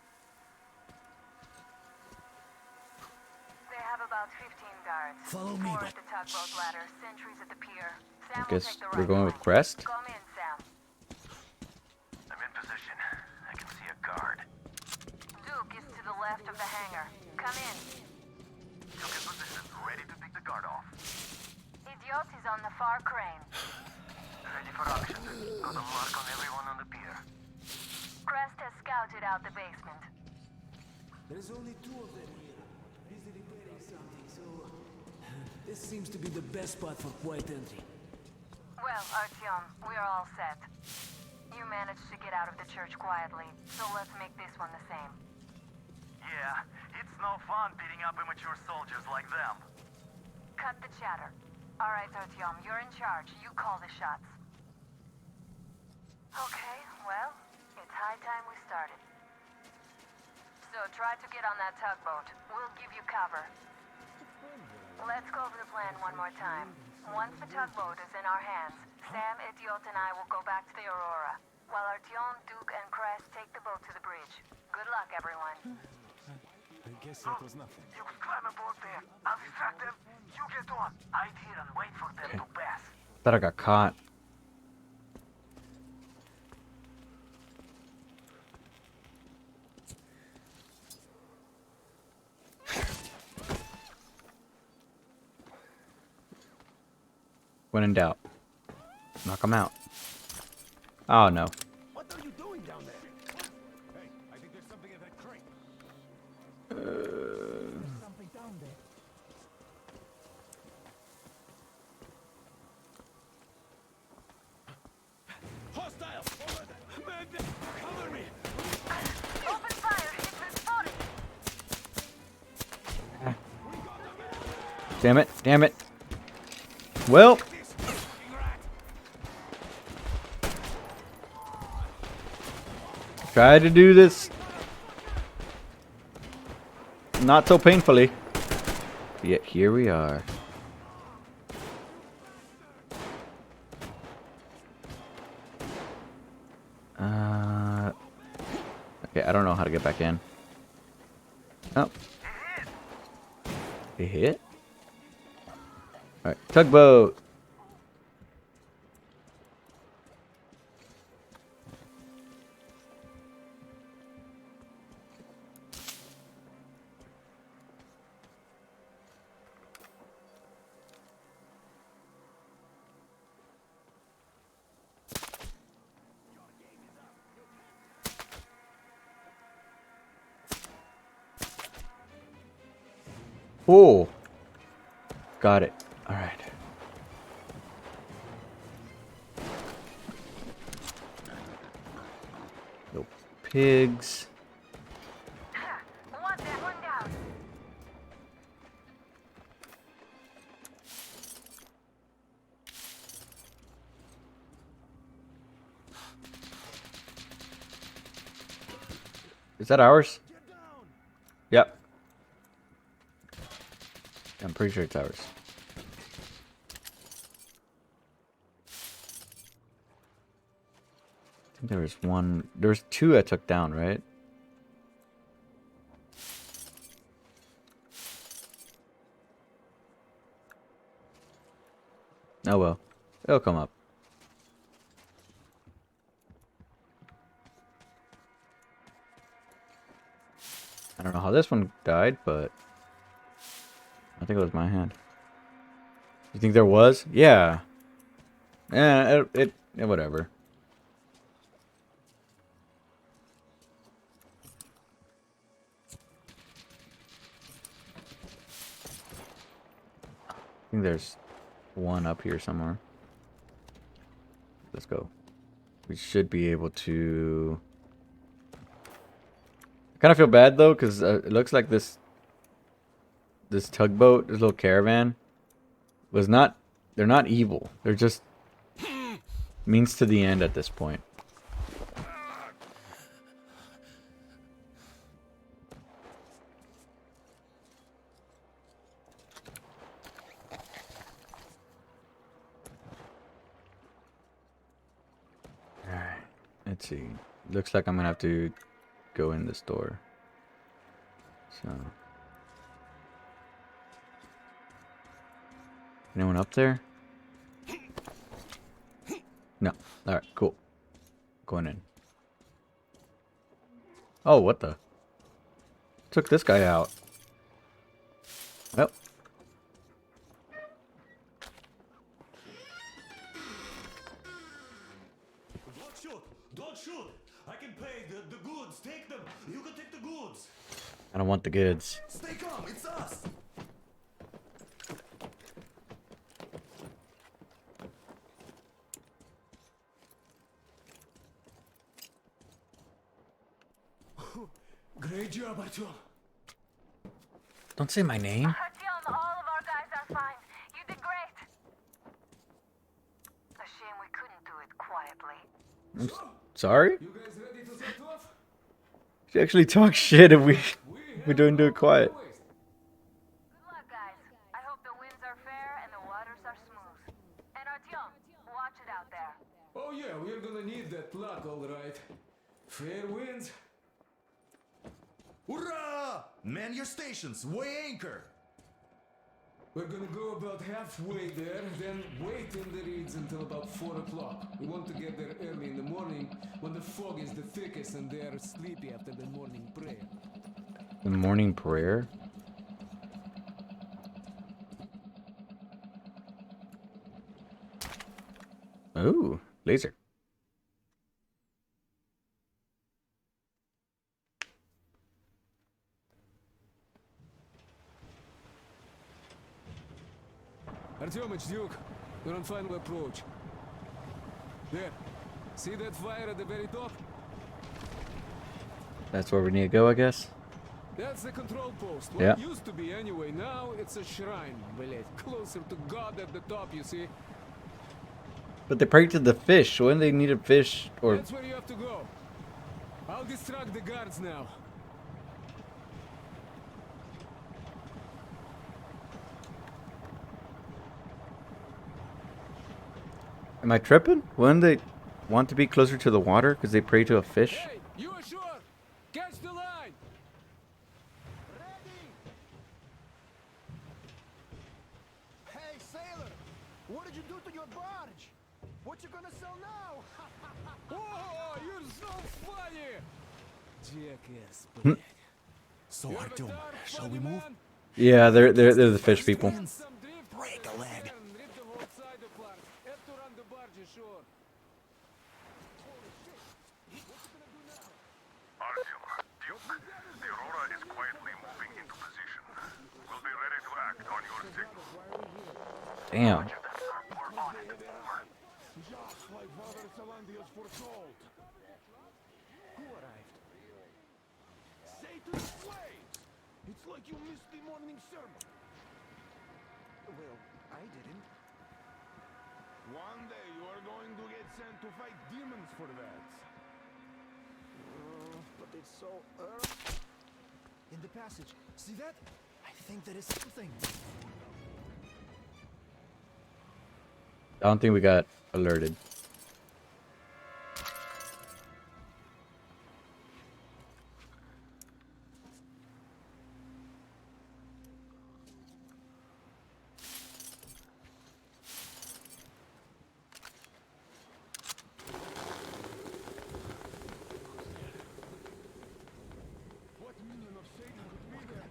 They have about 15 guards. Follow me, 4 but at the tugboat ladder, sentries at the pier. I Sam will guess take the we're right going line. with Crest. Come in, Sam. I'm in position. I can see a guard. Duke is to the left of the hangar. Come in. Took in position, ready to pick the guard off. Idiot is on the far crane. Ready for action. Got a mark on everyone on the pier. Crest has scouted out the basement. There's only 2 of them here. Busy repairing something, so this seems to be the best spot for quiet entry. Well, Artyom, we're all set. You managed to get out of the church quietly, so let's make this one the same. Yeah, it's no fun beating up immature soldiers like them. Cut the chatter. All right, Artyom, you're in charge. You call the shots. Okay, well, it's high time we started. So try to get on that tugboat. We'll give you cover. Let's go over the plan one more time. Once the tugboat is in our hands, Sam, Idiot, and I will go back to the Aurora, while Artyom, Duke, and Crest take the boat to the bridge. Good luck, everyone. I guess that was nothing. You can climb aboard there. I'll distract them. You get on. Hide here and wait for them to pass. Thought I got caught. When in doubt, knock him out. Oh no. What are you doing down there? Hey, I think there's something in that crate. Something down there. Hostile! Man, cover me! Open fire! It's been spotted! Damn it! Damn it! Well. Try to do this not so painfully. Yet here we are. Okay, I don't know how to get back in. Oh. It hit? Alright, tugboat. Oh, got it. All right. No pigs. One down, one down. Is that ours? Yep. I'm pretty sure it's ours. I think there was one. There was 2 I took down, right? Oh well. It'll come up. I don't know how this one died, but I think it was my hand. You think there was? Yeah. Yeah, whatever. I think there's one up here somewhere. Let's go. We should be able to... I kind of feel bad though, because it looks like this tugboat, this little caravan, was not... They're not evil. They're just Means to the end at this point. Alright, let's see. Looks like I'm gonna have to go in this door. So, anyone up there? No. Alright, cool. Going in. Oh, what the? Took this guy out. Well. Don't shoot! Don't shoot! I can pay the goods. Take them. You can take the goods. I don't want the goods. Stay calm. It's us. Great job, Artyom. Don't say my name. Artyom, all of our guys are fine. You did great. A shame we couldn't do it quietly. Sorry? You guys ready to set off? She actually talks shit if we don't do it quiet. Good luck, guys. I hope the winds are fair and the waters are smooth. And Artyom, watch it out there. Oh yeah, we're gonna need that luck, all right. Fair winds. Hurrah! Man your stations. Weigh anchor. We're gonna go about halfway there, then wait in the reeds until about 4 o'clock. We want to get there early in the morning when the fog is the thickest and they are sleepy after the morning prayer. The morning prayer? Oh, laser. Artyom, it's Duke. We're on final approach. There. See that fire at the very top? That's where we need to go, I guess. That's the control post. Yeah. Well, it used to be anyway. Now it's a shrine. Блять, closer to God at the top, you see. But they prayed to the fish. When they need a fish or... That's where you have to go. I'll distract the guards now. Am I tripping? Wouldn't they want to be closer to the water because they pray to a fish? Hey, you ashore! Catch the line! Hey, sailor! What did you do to your barge? What you gonna sell now? Oh, you're so funny! Jackass, Hmm. блядь. So Artyom, shall we move? Yeah, they're the fish people. Break a leg. Artyom, Duke, the Aurora is quietly moving into position. We'll be ready to act on your signal. Damn. We're on it. Over. Just like Father Salandius foretold. Who arrived? Say to the slaves! It's like you missed the morning sermon. Well, I didn't. One day you are going to get sent to fight demons for that. But it's so early. In the passage. See that? I think there is something. I don't think we got alerted. What minion of Satan could be there?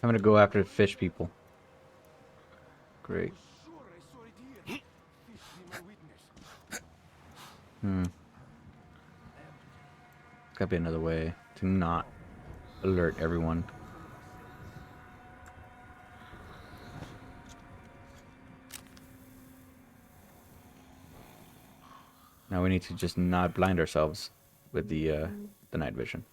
I'm gonna go after the fish people. Great. Sure, I saw it here. Fish be my witness. Hmm. Gotta be another way to not alert everyone. Now we need to just not blind ourselves with the night vision.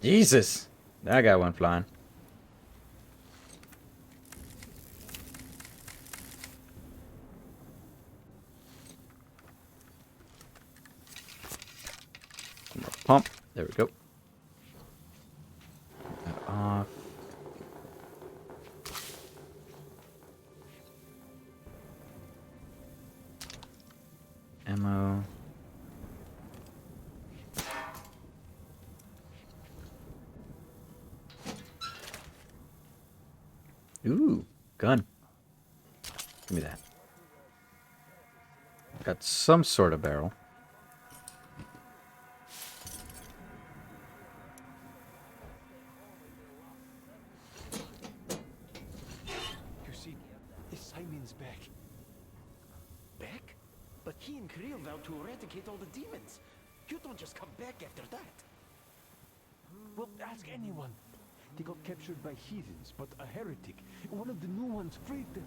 Jesus! That guy went flying. One more pump. There we go. Put that off. Ammo. Ooh, gun. Give me that. Got some sort of barrel. You see, Simon's back. Back? But he and Kirill vowed to eradicate all the demons. You don't just come back after that. Well, ask anyone. They got captured by heathens, but a heretic, one of the new ones, freed them.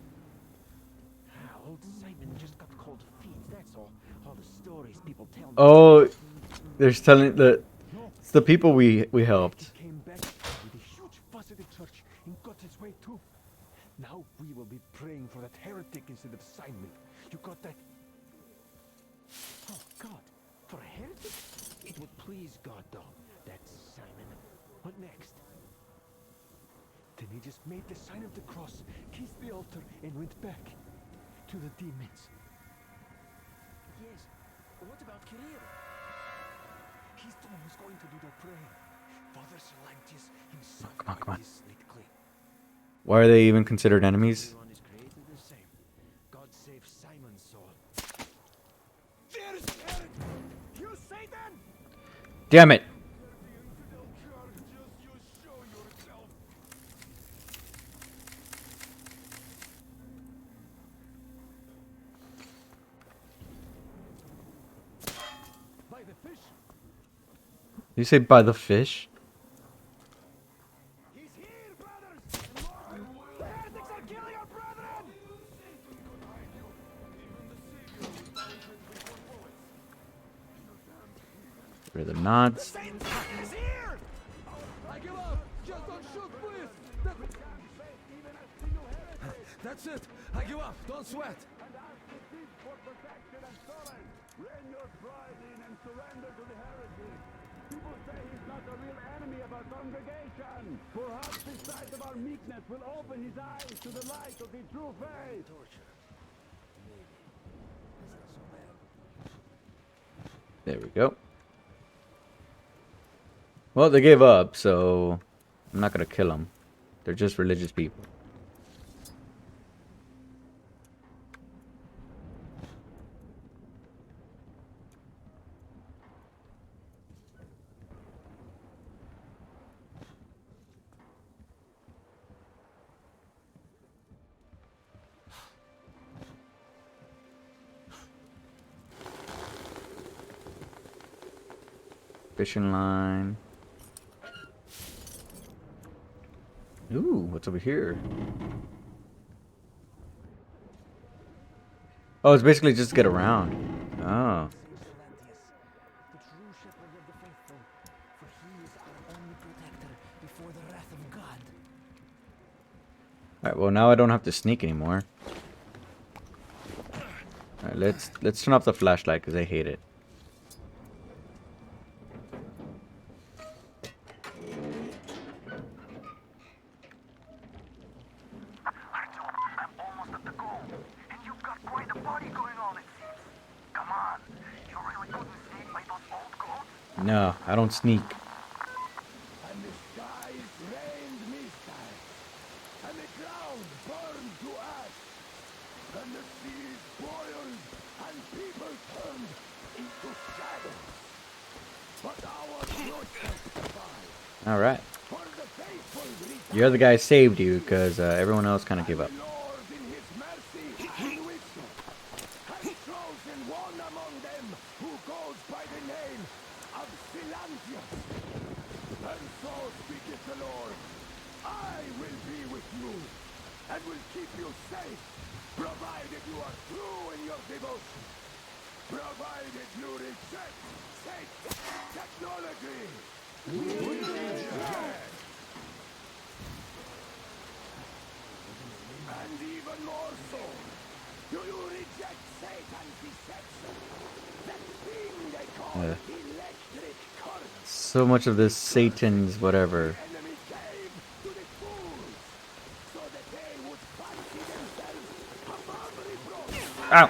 Old Simon just got cold feet, that's all. All the stories people tell me. Oh, they're telling it's the people we helped. He came back with a huge fuss at the church and got his way too. Now we will be praying for that heretic instead of Simon. You got that? Oh, God. For a heretic? It would please God, though. That's Simon. What next? Then he just made the sign of the cross, kissed the altar, and went back to the demons. Yes. What about Kirill? He's the one who's going to do the praying. Father Salantius himself Come on, come on. wiped his slate clean. Why are they even considered enemies? Everyone is created the same. God save Simon's soul. There's Eric! You Satan! Damn it! By the fish? You say by the fish? He's here, brothers! The heretics are killing our brethren! Get rid of the knots. Satan is here! I give up! Just don't shoot, please! That's it! I give up! Don't sweat! Rein your pride in and surrender to the heretic. People say he's not the real enemy of our congregation. Perhaps the sight of our meekness will open his eyes to the light of the true faith. There we go. Well, they gave up, so I'm not gonna kill them. They're just religious people. Fishing line. Ooh, what's over here? Oh, it's basically just to get around. Oh. The true shepherd of the faithful, for he is our only protector before the wrath of God. Alright, well now I don't have to sneak anymore. Alright, let's turn off the flashlight because I hate it. I'm almost at the goal, and you've got quite a party going on, it seems. Come on, you really couldn't sneak by those old coats? No, I don't sneak. And the skies rained mist, and the ground burned to ash, and the seas boiled, and people turned into shadows. But our footsteps survived. Alright. For the faithful return. You're the guy who saved you because everyone else kind of gave up. Lord in his mercy and wisdom has chosen one among them who goes by the name of Silantius. And so speaketh the Lord, I will be with you and will keep you safe, provided you are true in your devotion, provided you reject Satan's technology. And even more so, do you reject Satan's deception? That thing they call electric current. So much of this Satan's whatever. Enemy gave to the fools, so that they would fancy themselves above reproach. Ow!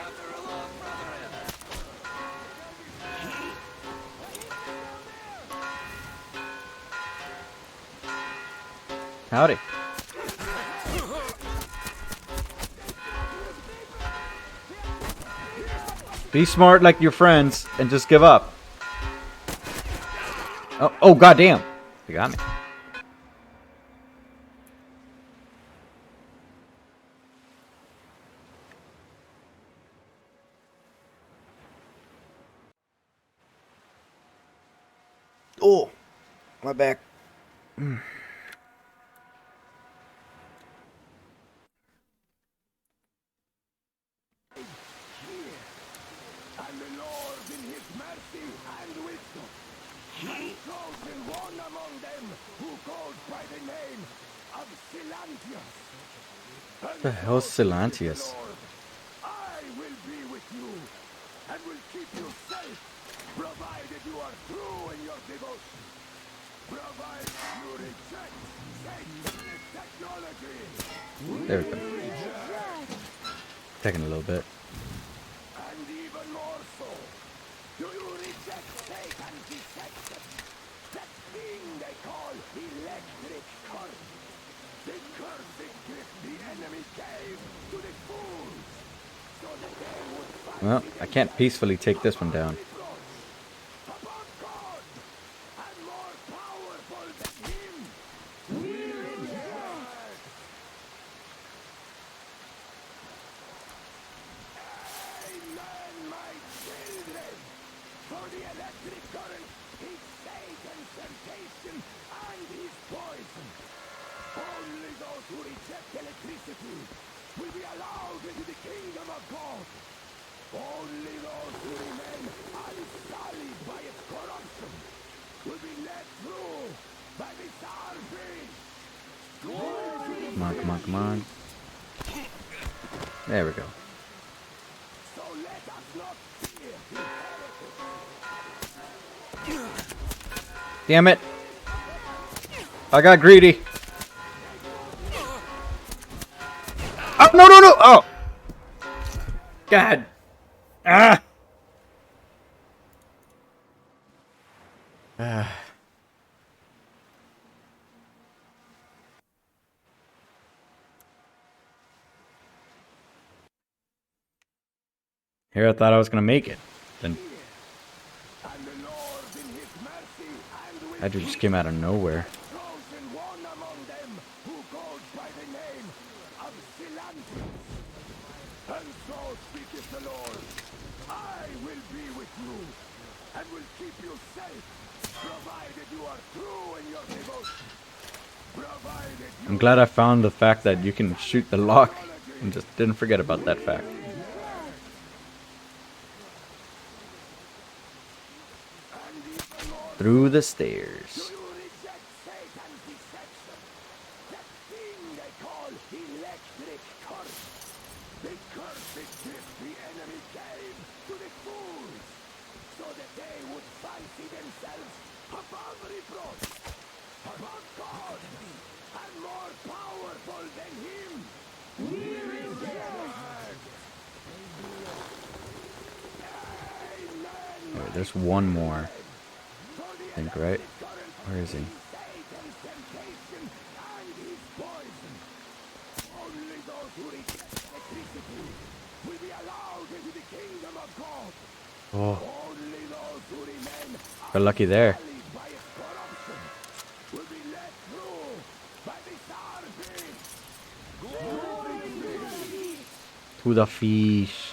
Howdy. Be smart like your friends and just give up. Oh goddamn. You got me. Oh, my back. And the Lord in his mercy and wisdom has chosen one among them who goes by the name of Silantius. What the hell's Silantius? I will be with you and will keep you safe, provided you are true in your devotion. Provided you reject Satan's technology. There we go. Taking a little bit. And even more so, do you reject Satan's deception? That thing they call electric current. The cursed gift the enemy gave to the fools, so that they would find Well, I can't peacefully take this one down. above God and more powerful than him. We reject. Amen, my children. For the electric current is Satan's temptation and his poison. Only those who reject electricity will be allowed into the kingdom of God. Only those who remain unsullied by its corruption will be let through by the Tsar beast. Come on, come on, come on. There we go. So let us not fear the heretics. Damn it! I got greedy. Oh no no no! Oh! God! Ah! Ah. Here I thought I was gonna make it. Then that dude just came out of nowhere. Chosen one among them who goes by the name of Silantius. And so speaketh the Lord, I will be with you and will keep you safe, provided you are true in your devotion. Provided you I'm glad I found the fact that you can shoot the lock and just didn't forget about that fact. Through the stairs. you reject Satan's deception. That thing they call electric current. The cursed gift the enemy gave to the fools, so that they would fancy themselves above reproach, above God, and more powerful than him. We reject. Amen. Wait, there's one more. I think, right? Where is he? Satan's temptation and his poison. Only those who reject electricity will be allowed into the kingdom of God. Oh, Only those who remain got lucky there. unsullied by its corruption will be let through by the Tsar beast. Glory To the fish.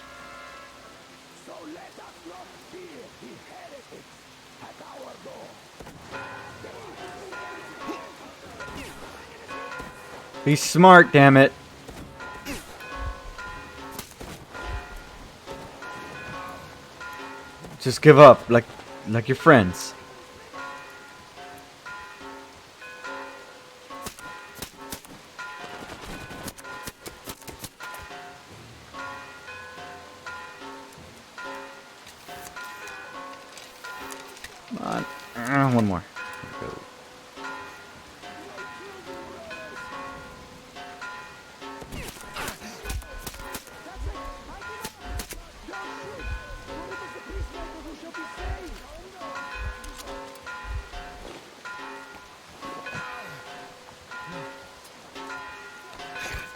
So let us not fear the heretics at our door. Be smart, damn it. Just give up, like your friends. Come on. One more. There we go.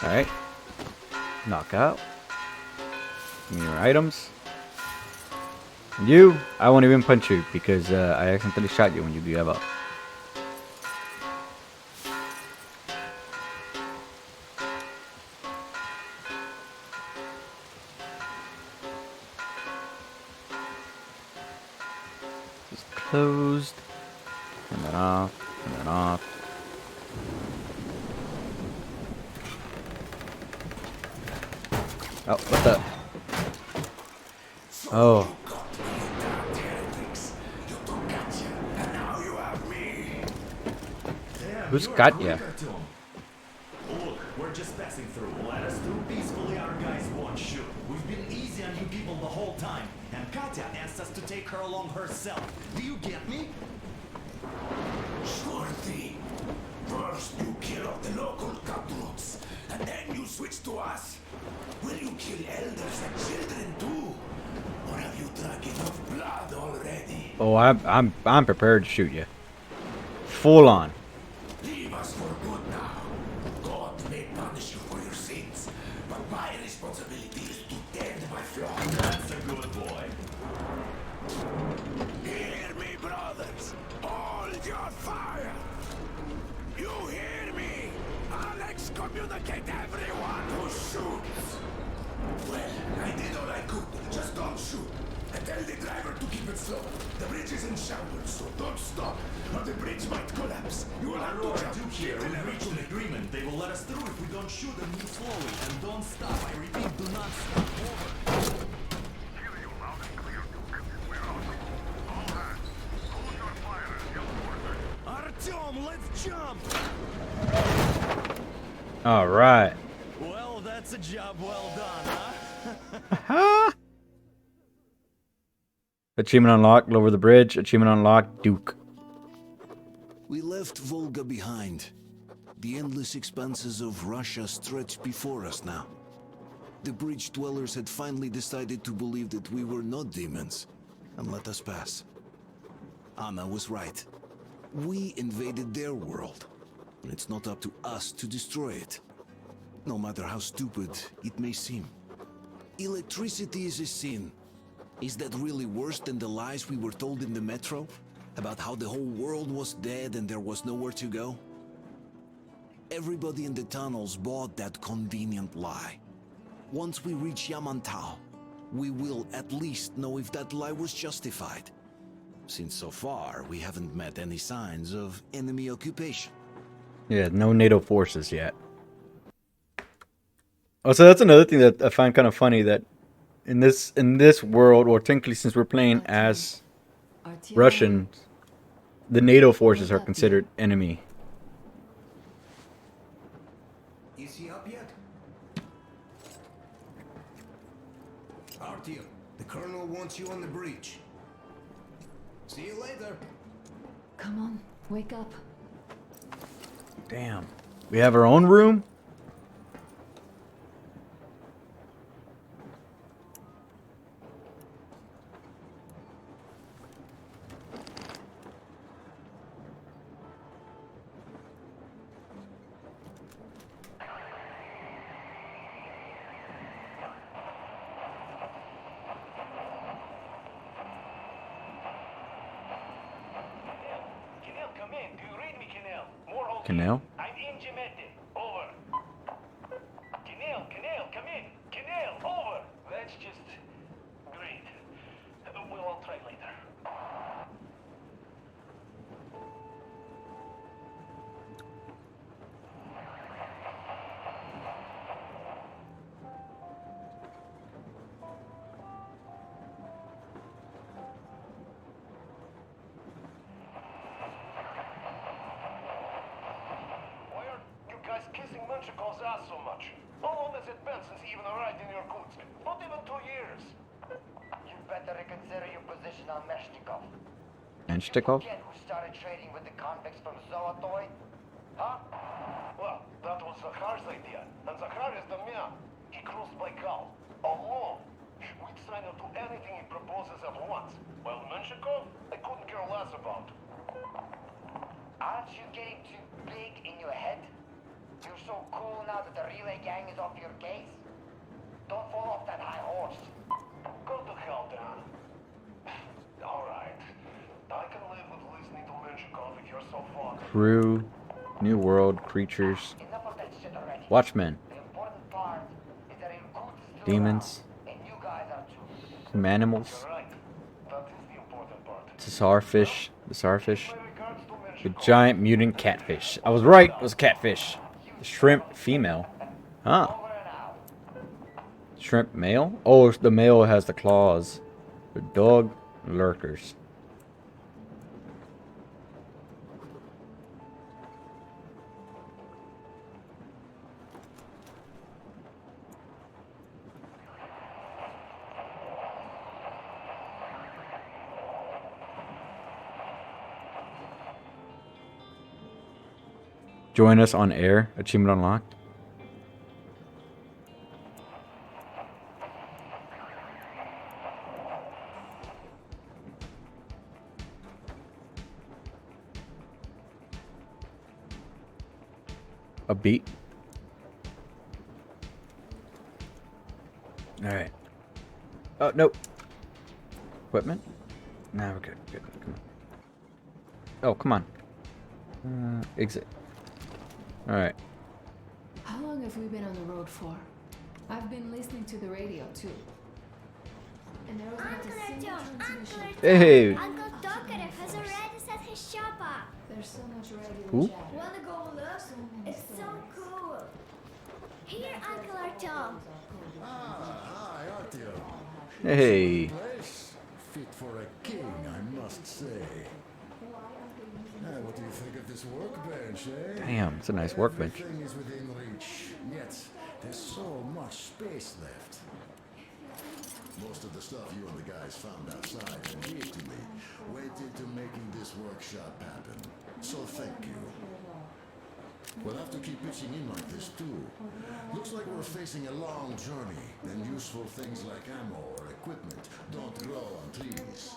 Alright. Knockout. Give me your items. And you, I won't even punch you because I accidentally shot you when you gave up. Just closed. Turn that off. Turn that off. Oh, what the? Oh. Who's got ya? Look, we're just passing through. Let us through peacefully. Our guys won't shoot. We've been easy on you people the whole time, and Katya asked us to take her along herself. Do you get me? Shorty, first you kill off the local cutthroats, and then you switch to us. Will you kill elders and children too? Or have you drunk enough blood already? Oh, I'm prepared to shoot you. Full on. Leave us for good now. God may punish you for your sins, but my responsibility is to tend my flock. That's a good boy. Hear me, brothers. Hold your fire. You hear me? I'll excommunicate everyone who shoots. Well, I did all I could. Just don't shoot. And tell the driver to keep it slow. The bridge is in shambles, so don't stop, or the bridge might collapse. You will have to jump Here, we reached an agreement. They will let us through if we don't shoot and move slowly. And don't stop. I repeat, do not stop. Over. Hear you loud and clear, Duke. We're awesome. All hands, hold your fire until ordered. Artyom, let's jump! All right. Well, that's a job well done, huh? Achievement unlocked. Lower the bridge. Achievement unlocked. Duke. We left Volga behind. The endless expanses of Russia stretched before us now. The bridge dwellers had finally decided to believe that we were not demons and let us pass. Anna was right. We invaded their world, and it's not up to us to destroy it. No matter how stupid it may seem. Electricity is a sin. Is that really worse than the lies we were told in the metro? About how the whole world was dead and there was nowhere to go? Everybody in the tunnels bought that convenient lie. Once we reach Yamantau, we will at least know if that lie was justified. Since so far, we haven't met any signs of enemy occupation. Yeah, no NATO forces yet. Oh, so that's another thing that I find kind of funny, that in this world, or technically since we're playing as Russians, the NATO forces are considered enemy. Is he up yet? Artyom, the colonel wants you on the breach. See you later. Come on, wake up. Damn. We have our own room? Canal? I'm in Gemete. Over. Canal, come in. Canal, over. That's just great. We'll all try later. Why are you guys kissing Menchikov's ass so much? How long has it been since he even arrived in Irkutsk? Not even 2 years. You better reconsider your position on Meshnikov. Anshtikov? Forget who started trading with the convicts from Zolotoy? Huh? Well, that was Zakhar's idea, and Zakhar is the man. He crossed Baikal, alone. We'd sign up to anything he proposes at once. Well, Menshikov, I couldn't care less about. Aren't you getting too big in your head? You're so cool now that the relay gang is off your case? Don't fall off that high horse. Go to hell, Dan. Alright. I can live with listening to Menshikov if you're so fond of Crew, New World, Creatures, Watchmen, Demons, Manimals, Tsarfish, the Tsarfish, the giant mutant catfish. I was right, it was a catfish. The shrimp female. Huh. Shrimp male? Oh, the male has the claws. The dog lurkers. Join us on air. Achievement unlocked. A beat. Alright. Oh, nope. Equipment? Nah, we're good. Good. Come on. Oh, come on. Exit. Alright. How long have we been on the road for? I've been listening to the radio too. And there was not a single transmission. Hey! Uncle Tokarev has already set his shop up. There's so much radio Who? chatter. Wanna go look? It's so cool. Here, Uncle Artyom. Hi, Artyom. Hey! Place fit for a king, I must say. What do you think of this workbench, eh? Damn, it's a nice workbench. Everything is within reach, yet there's so much space left. Most of the stuff you and the guys found outside and gave to me went into making this workshop happen. So thank you. We'll have to keep pitching in like this too. Looks like we're facing a long journey, and useful things like ammo or equipment don't grow on trees.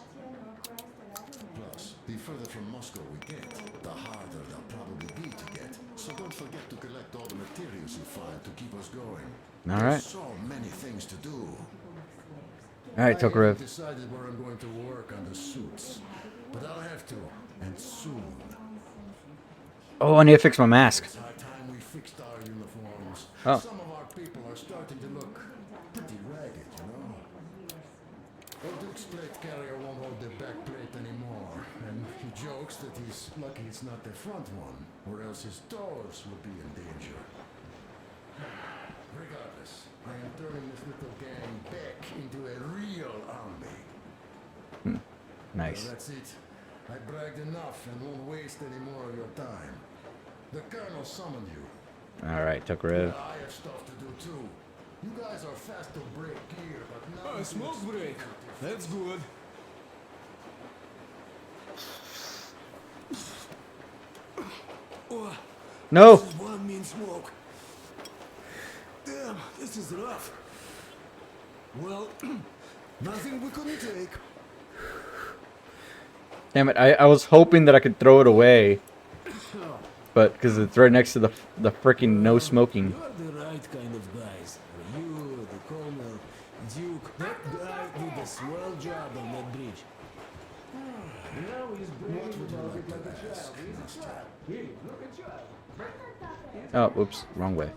Plus, the further from Moscow we get, the harder they'll probably be to get. So don't forget to collect all the materials you find to keep us going. All right. There's so many things to do. All right, Tokarev. I've decided where I'm going to work on the suits, but I'll have to, and soon. Oh, I need to fix my mask. It's high time we fixed our uniforms. Oh. Some of our people are starting to look pretty ragged, you know. Old Duke's plate carrier won't hold the back plate anymore, and he jokes that he's lucky it's not the front one, or else his toes would be in danger. Regardless, I am turning this little gang back into a real army. Nice. Well, that's it. I bragged enough and won't waste any more of your time. The colonel summoned you. All right, Tokarev. I have stuff to do too. You guys are fast to break gear, but not Oh, smoke break. That's good. Oh, No. this is one mean smoke. Damn, this is rough. Well, nothing we couldn't take. Damn it! I was hoping that I could throw it away, but because it's right next to the freaking no smoking. You're the right kind of guys. You, the colonel, Duke. That guy did a swell job on that bridge. Now he's bragging about it like a child. Hey, look at you. Oh, whoops, wrong way.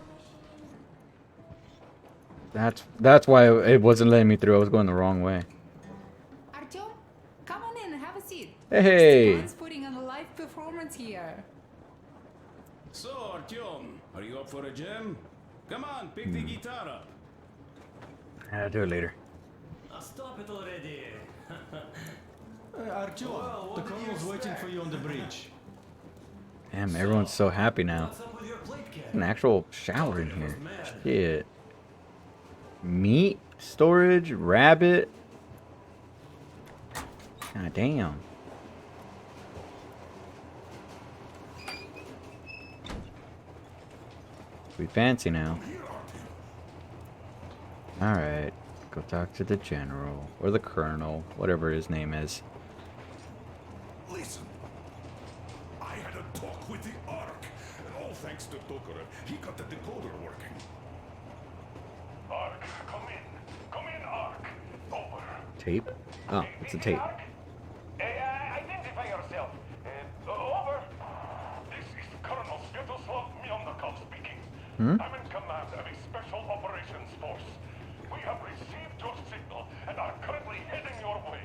That's why it wasn't letting me through. I was going the wrong way. Artyom, come on in and have a seat. Hey. Stefan's putting on a live performance here. So, Artyom, are you up for a jam? Come on, pick the guitar up. I'll do it later. Stop it already. Artyom, Well, the what did you colonel's waiting expect? for you on the bridge. Damn, everyone's so happy now. What's up with your plate, kid? An actual shower in here. Mad. Shit. Meat storage, rabbit. God damn. We fancy now. Alright. Go talk to the general. Or the colonel. Whatever his name is. Listen. I had a talk with the Ark. And all thanks to Tokarev, he got the decoder working. Ark, come in. Come in, Ark. Over. Tape? Oh, it's a tape. Identify yourself. Over. This is Colonel Sviatoslav Myonnikov speaking. I'm in command of a special operations force. We have received your signal and are currently heading your way.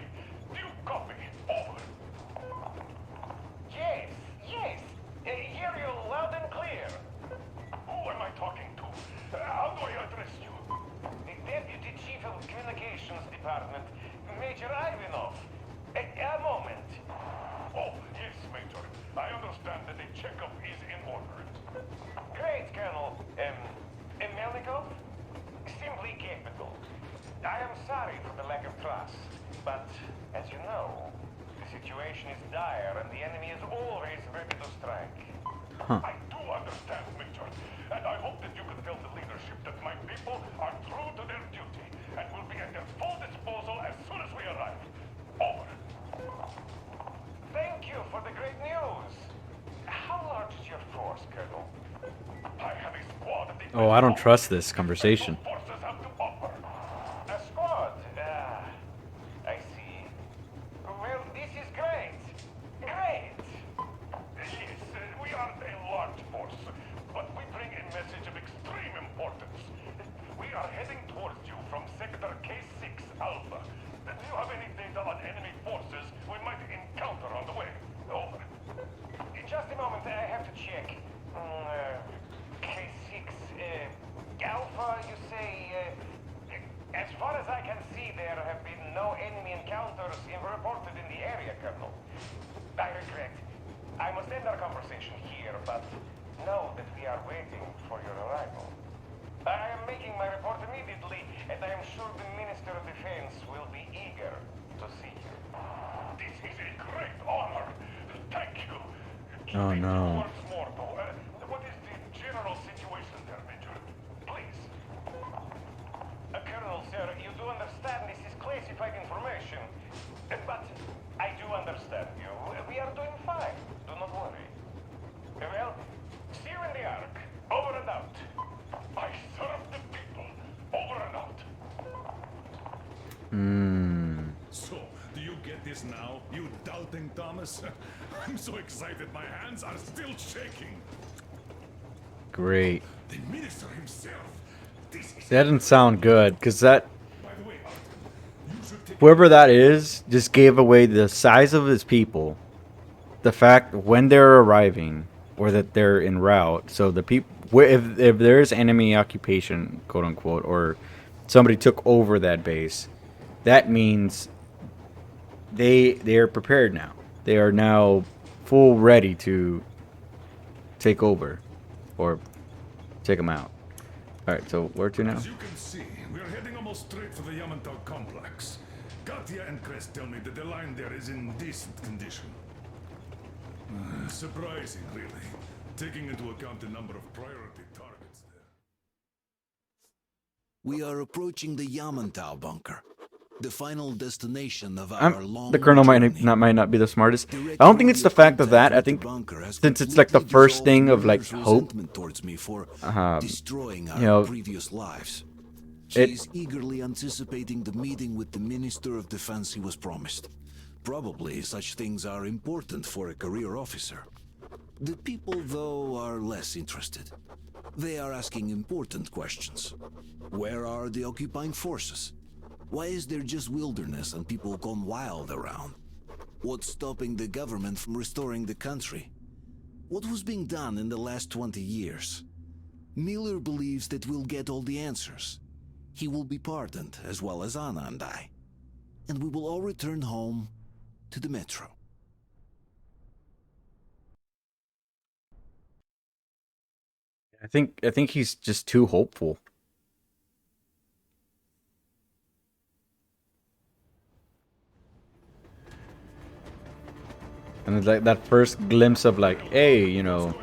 Do you copy? Over. Yes, yes. Hear you loud and clear. Who am I talking to? How do I address you? The Deputy Chief of Communications Department, Major Ivanov. A moment. Oh, yes, Major. I understand that the checkup is in order. Great, Colonel. Melnikov? Simply capital. I am sorry for the lack of trust, but as you know, the situation is dire and the enemy is always ready to strike. I do understand, Major, and I hope that you can tell the leadership that my people are true to their duty and will be at their full disposal as soon as we arrive. Over. Thank you for the great news. How large is your force, Colonel? I have a squad of the Oh, I don't trust this conversation. forces have to offer. A squad? I see. Well, this is great. Great. Yes, we aren't a large force, but we bring a message of extreme importance. We are heading towards you from Sector K6 Alpha. Do you have any data on enemy forces we might encounter on the way? Over. Just a moment, I have to check. K6 Alpha, you say? As far as I can see, there have been no enemy encounters reported in the area, Colonel. I regret. I must end our conversation here, but know that we are waiting for your arrival. I am making my report immediately, and I am sure the Minister of Defense will be eager to see you. This is a great honor. Thank you. Oh no. Once more, though, what is the general situation there, Major? Please. Colonel, sir, you do understand this is classified information. But I do understand you. We are doing fine. Do not worry. Well, see you in the Ark. Over and out. I serve the people. Over and out. So, do you get this now, you doubting Thomas? I'm so excited my hands are still shaking. Great. The minister himself. This is That doesn't sound good, because that... by the way, you should take Whoever that is just gave away the size of his people. The fact when they're arriving, or that they're en route. So the people... If there's enemy occupation, quote unquote, or somebody took over that base, that means they are prepared now. They are now full ready to take over or take them out. All right, so where to now? As you can see, we're heading almost straight for the Yamantau complex. Katya and Crest tell me that the line there is in decent condition. Surprising, really, taking into account the number of priority targets there. We are approaching the Yamantau bunker, the final destination of our long The colonel might journey. not be the smartest. I don't think it's the fact of that. I think since it's like the first thing of like hope, towards me for destroying our you know, previous lives. He's eagerly anticipating the meeting with the Minister of Defense he was promised. Probably such things are important for a career officer. The people, though, are less interested. They are asking important questions. Where are the occupying forces? Why is there just wilderness and people gone wild around? What's stopping the government from restoring the country? What was being done in the last 20 years? Miller believes that we'll get all the answers. He will be pardoned, as well as Anna and I. And we will all return home to the Metro. I think he's just too hopeful. And it's like that first glimpse of like, hey, you know,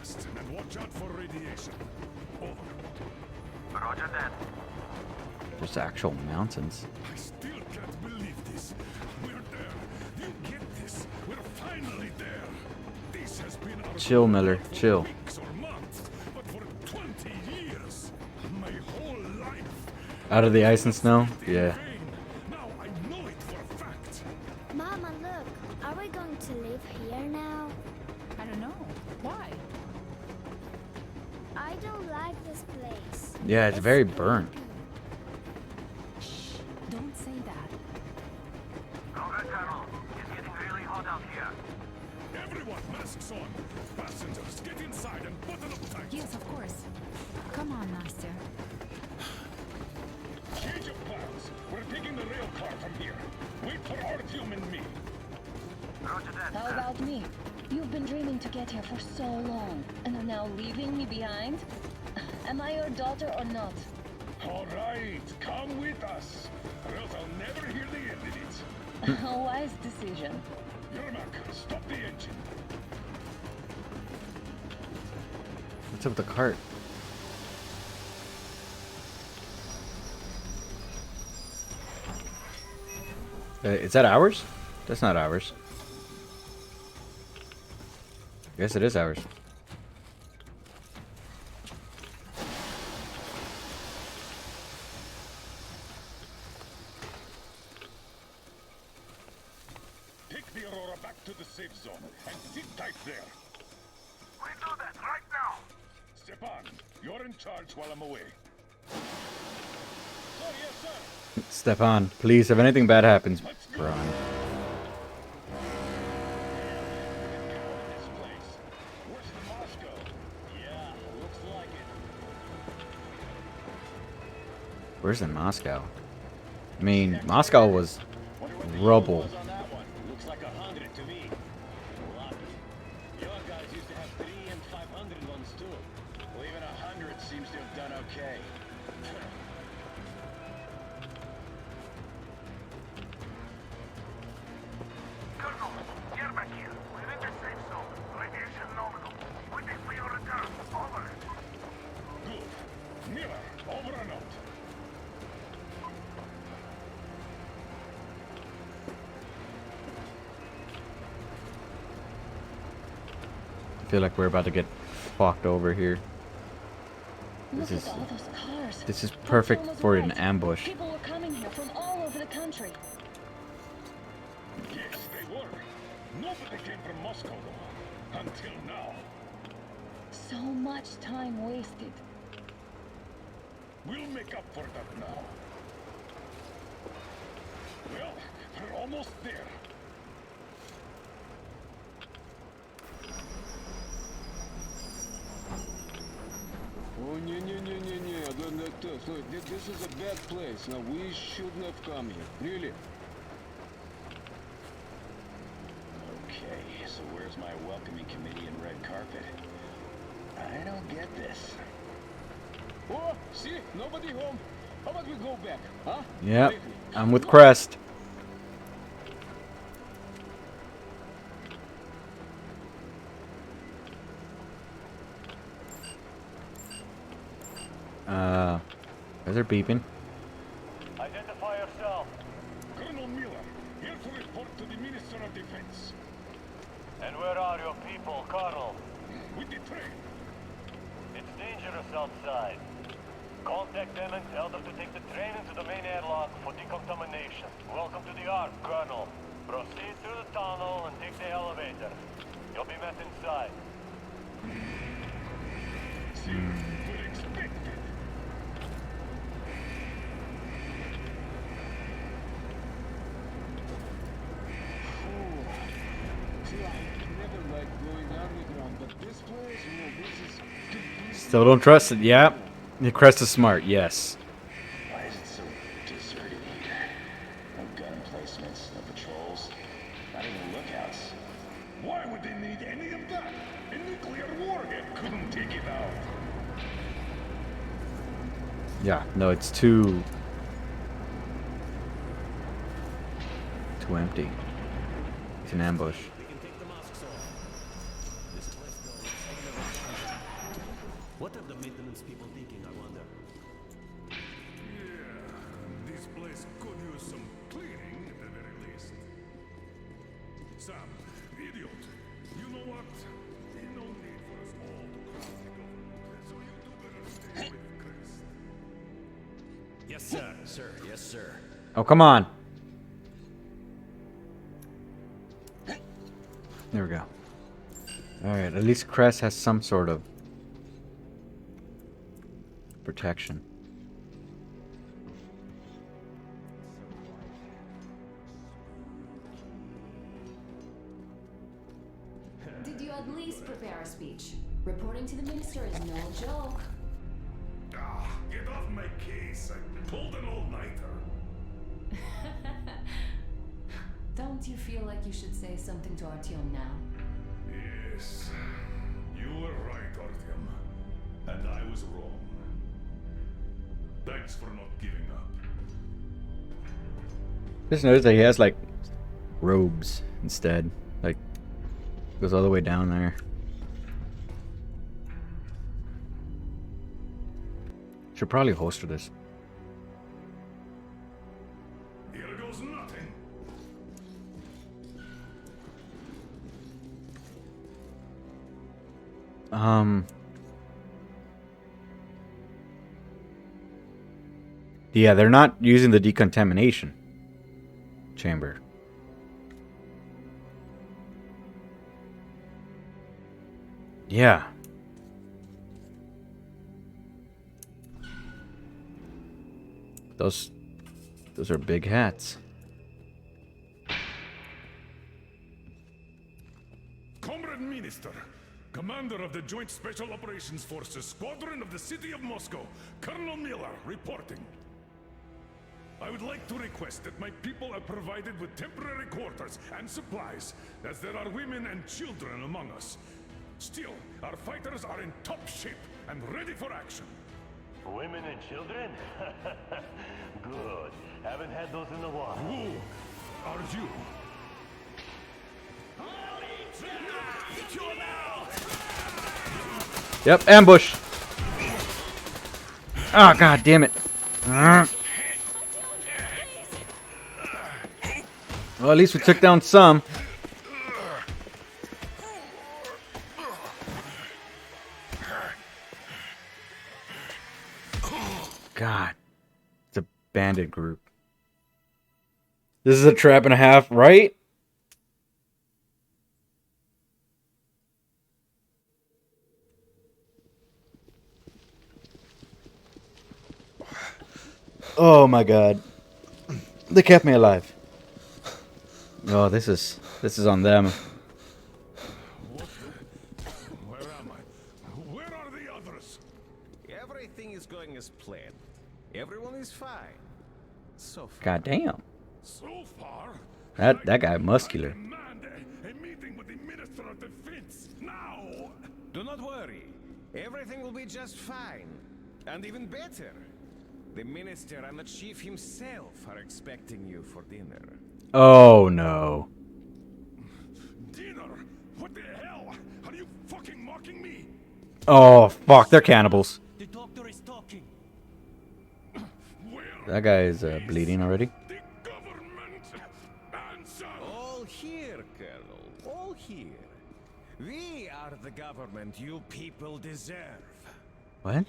west and watch out for radiation. Over. Roger that. There's actual mountains. I still can't believe this. We're there. You get this? We're finally there. This has been our Chill, Miller. Chill. weeks or months, but for 20 years, my whole life. Out of the ice and snow? Yeah. Now I know it for a fact. Mama, look. Are we going to live here now? I don't know. Why? I don't like this place. Yeah, it's very burnt. Don't say that. Alright, Colonel. It's getting really hot out here. Everyone, masks on. Passengers, get inside and button up tight. Yes, of course. Come on, Master. Change of plans. We're taking the rail car from here. Wait for Artyom and me. Roger that. How about me? You've been dreaming to get here for so long, and are now leaving me behind? Am I your daughter or not? All right, come with us, or else I'll never hear the end of it. A wise decision. Yermak, stop the engine. What's up with the cart? Is that ours? That's not ours. Yes, it is ours. Take the Aurora back to the safe zone and sit tight there. We do that right now. Stepan, you're in charge while I'm away. Sir, yes, sir. Stepan, please, if anything bad happens, run. Where's in Moscow? I mean, Moscow was rubble. Looks like 100 to me. Lucky. Your guys used to have 300 and 500 ones too. Well, even 100 seems to have done okay. Colonel, Yermak here. We're in the safe zone. Radiation nominal. Waiting for your return. Over. Good. Miller, over and out. I feel like we're about to get fucked over here. Look at all those cars. This is perfect Artyom was for an right. ambush. People were coming here from all over the country. Yes, they were. Nobody came from Moscow, though. Until now. So much time wasted. We'll make up for that now. Well, we're almost there. Oh, look, this is a bad place. Now, we shouldn't have come here. Really. Okay, so where's my welcoming committee and red carpet? I don't get this. Oh, see? Nobody home. How about we go back, huh? Yep, I'm with Crest. Is there beeping? Identify yourself. Colonel Miller, here to report to the Minister of Defense. And where are your people, Colonel? With the train. It's dangerous outside. Contact them and tell them to take the train into the main airlock for decontamination. Welcome to the Ark, Colonel. Proceed through the tunnel and take the elevator. You'll be met inside. See, we're expected. See, I never liked going underground, but this place, this is... Still don't trust it. Yep. The Crest is smart. Yes. Why is it so deserted here? No gun emplacements, no patrols, not even lookouts. Why would they need any of that? A nuclear warhead couldn't take it out. Yeah. No, it's too empty. It's an ambush. We can take the masks off. This quest goal is 7 of What are the maintenance people thinking, I wonder? Yeah, this place could use some cleaning at the very least. Sam, idiot, you know what? There's no need for us all to cross the government, so you two better stay with Chris. Yes, sir. Sir, yes, sir. Oh, come on. There we go. Alright, at least Crest has some sort of protection. Did you at least prepare a speech? Reporting to the minister is no joke. Ah, get off my case. I pulled an all-nighter. Don't you feel like you should say something to Artyom now? Yes, you were right, Artyom. And I was wrong. Thanks for not giving up. Just notice that he has like robes instead. Like goes all the way down there. Should probably holster this. Here goes nothing. Yeah, they're not using the decontamination chamber. Yeah. Those are big hats. Comrade Minister, Commander of the Joint Special Operations Forces Squadron of the City of Moscow, Colonel Miller, reporting. I would like to request that my people are provided with temporary quarters and supplies, as there are women and children among us. Still, our fighters are in top shape and ready for action. Women and children? Good. Haven't had those in a while. Who are you? Yep, ambush. Oh, god damn it. Well, at least we took down some. God. It's a bandit group. This is a trap and a half, right? Oh my god. They kept me alive. Oh, this is on them. Where am I? Where are the others? Everything is going as planned. Everyone is fine. So far. God damn. So far, That guy muscular. demand a meeting with the Minister of Defense now. Do not worry. Everything will be just fine. And even better. The minister and the chief himself are expecting you for dinner. Oh no. Dinner? What the hell? Are you fucking mocking me? Oh fuck, they're cannibals. The doctor is talking. That guy is bleeding already. All here, Colonel. All here. We are the government you people deserve. What?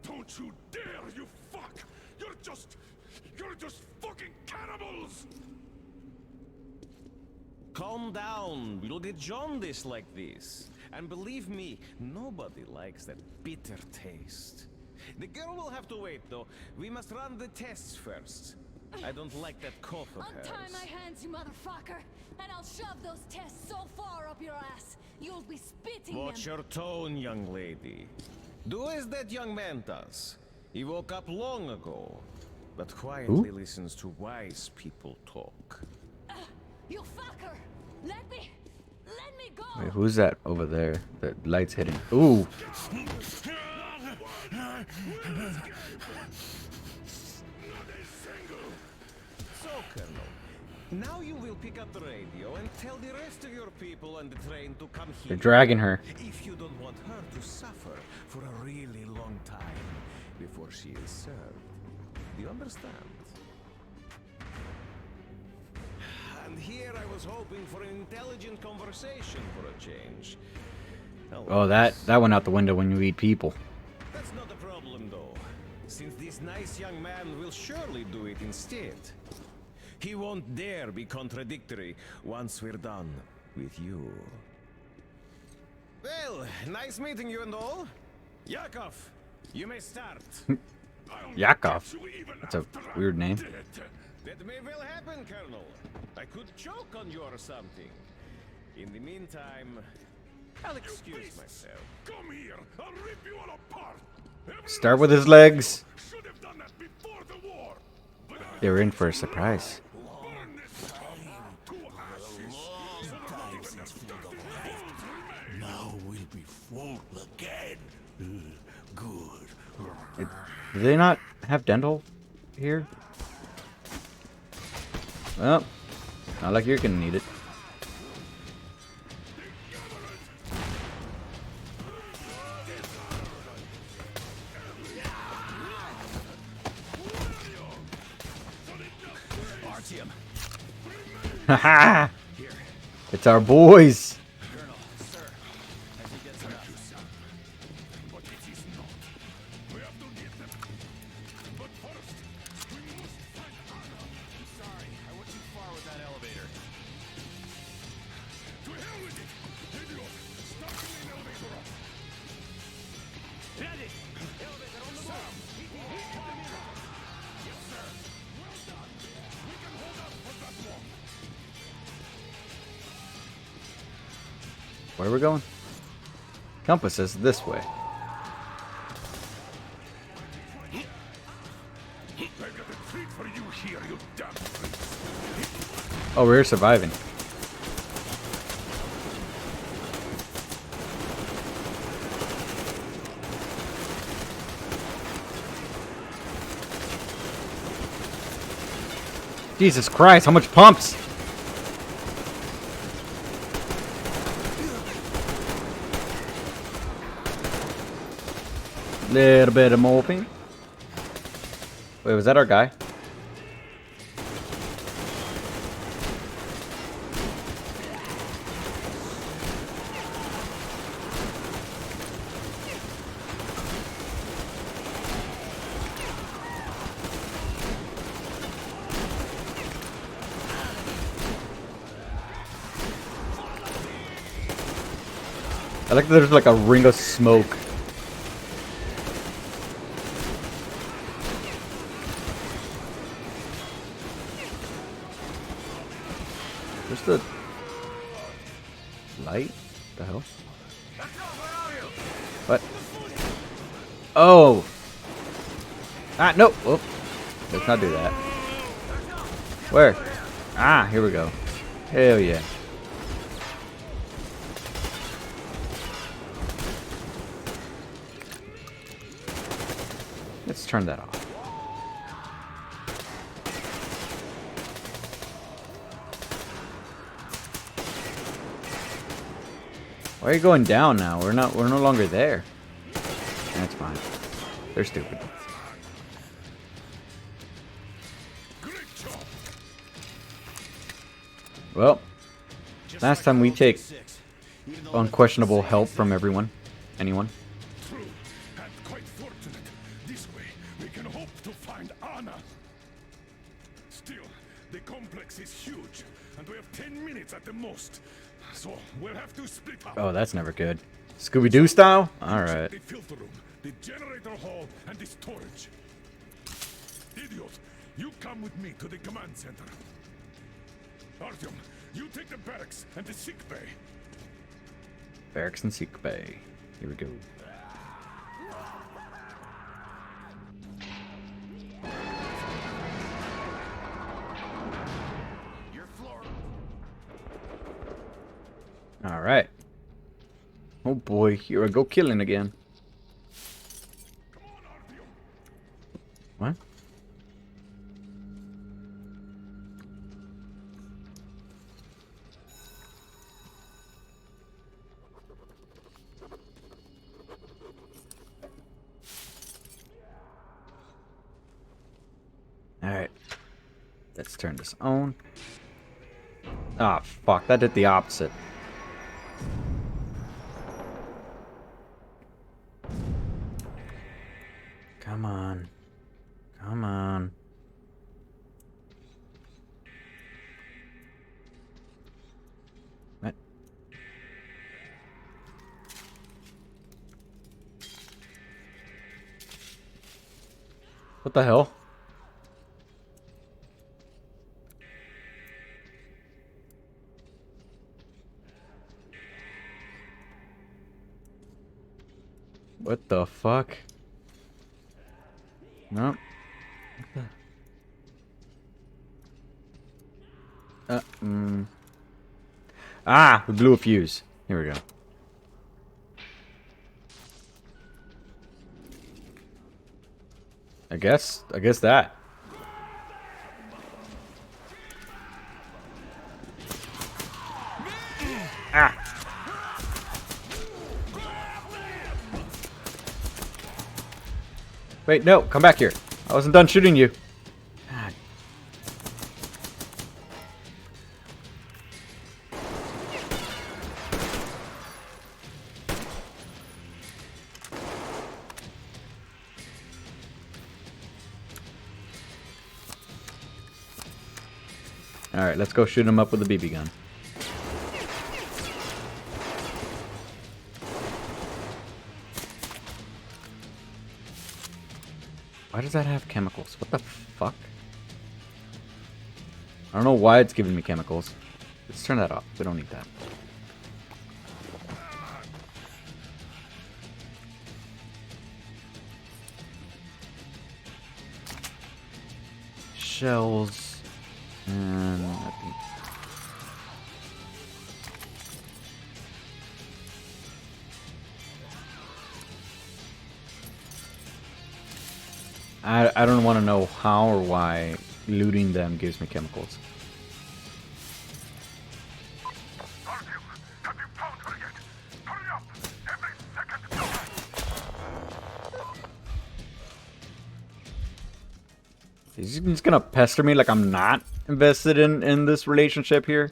Don't you dare, you fuck! You're just fucking cannibals! Calm down. We'll get jaundice like this. And believe me, nobody likes that bitter taste. The girl will have to wait, though. We must run the tests first. I don't like that cough of hers. Untie my hands, you motherfucker, and I'll shove those tests so far up your ass, you'll be spitting Watch them. your tone, young lady. Do as that young man does. He woke up long ago, but quietly listens to wise people talk. You fucker! Let me go! Wait, who's that over there? The light's hitting. Ooh. So, Colonel, Now you will pick up the radio and tell the rest of your people on the train to come here. They're dragging her. If you don't want her to suffer for a really long time before she is served. Do you understand? And here I was hoping for an intelligent conversation for a change. Oh, that went out the window when you eat people. That's not a problem, though, since this nice young man will surely do it instead. He won't dare be contradictory once we're done with you. Well, nice meeting you and all. Yakov, you may start. Yakov? That's a weird name. That may well happen, Colonel. I could choke on you or something. In the meantime, I'll excuse myself. Come here, I'll rip you all apart. Start with his legs. They were in for a surprise. Now we'll be full again. Good. Do they not have dental here? Well, not like you're gonna need it. Artyom. Haha! It's our boys. Colonel, sir, as he gets enough. But it is not. We have to get them. But first, we must find Anna. I'm sorry, I went too far with that elevator. To hell with it! Idiot! Start the main elevator up! Ready! Elevator on the move! Yes, sir! Well done! We can hold up for that long! Where are we going? Compass says this way. I got a treat for you here, you damn freaks! Oh, we're surviving. Jesus Christ, how much pumps? Little bit of morphine. Wait, was that our guy? I like that there's like a ring of smoke. Where's the light? The hell? What? Oh! Ah, no! Oh, let's not do that. Where? Ah, here we go. Hell yeah. Let's turn that off. Why are you going down now? We're no longer there. That's fine. They're stupid. Well, last time we take unquestionable help from everyone. Anyone. True, and quite fortunate. This way, we can hope to find Anna. Still, the complex is huge, and we have 10 minutes at the most. So, we'll have to split up. Oh, that's never good. Scooby-Doo style? Alright. The filter room, the generator hall, and the storage. Idiot, you come with me to the command center. Artyom, you take the barracks and the sick bay. Barracks and sick bay. Here we go. Alright. Oh boy, here I go killing again. What? Let's turn this on. Ah, fuck. That did the opposite. Come on. Come on. What? What the hell? What the fuck? Nope. Ah, we blew a fuse. Here we go. I guess that. Ah. Wait, no, come back here. I wasn't done shooting you. God. Alright, let's go shoot him up with a BB gun. Why does that have chemicals? What the fuck? I don't know why it's giving me chemicals. Let's turn that off. We don't need that. Shells. And I think I don't want to know how or why looting them gives me chemicals. He's just gonna pester me like I'm not invested in this relationship here.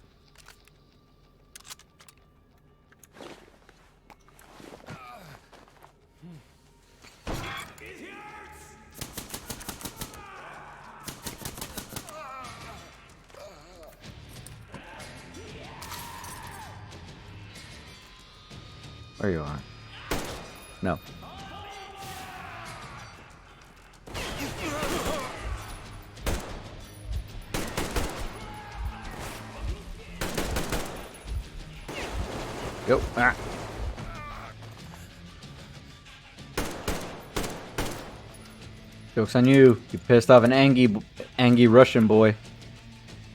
Where you are? No. Yo. Ah. Joke's on you. You pissed off an angry Russian boy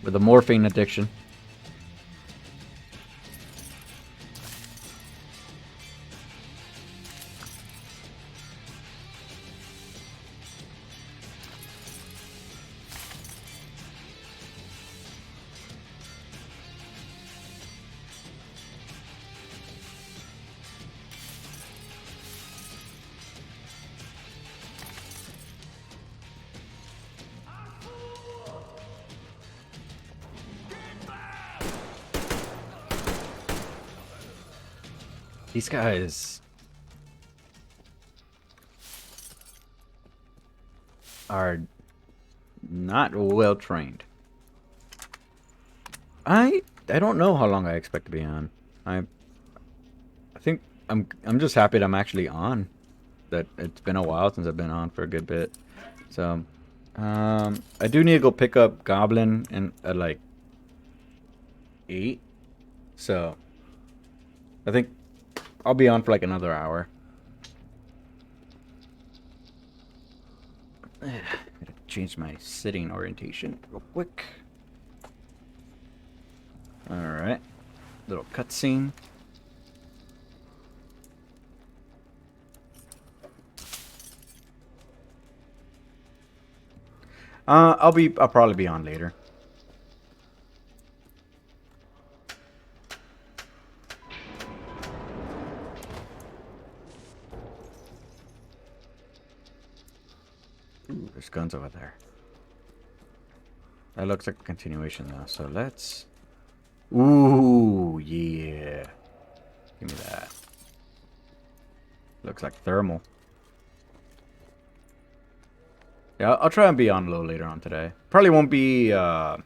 with a morphine addiction. These guys are not well trained. I don't know how long I expect to be on. I think I'm just happy that I'm actually on. That it's been a while since I've been on for a good bit. So I do need to go pick up Goblin at like 8. So I think I'll be on for like another hour. Gotta change my sitting orientation real quick. Alright. Little cutscene. I'll probably be on later. Ooh, there's guns over there. That looks like a continuation though. So let's. Ooh, yeah. Give me that. Looks like thermal. Yeah, I'll try and be on low later on today. Probably won't be. I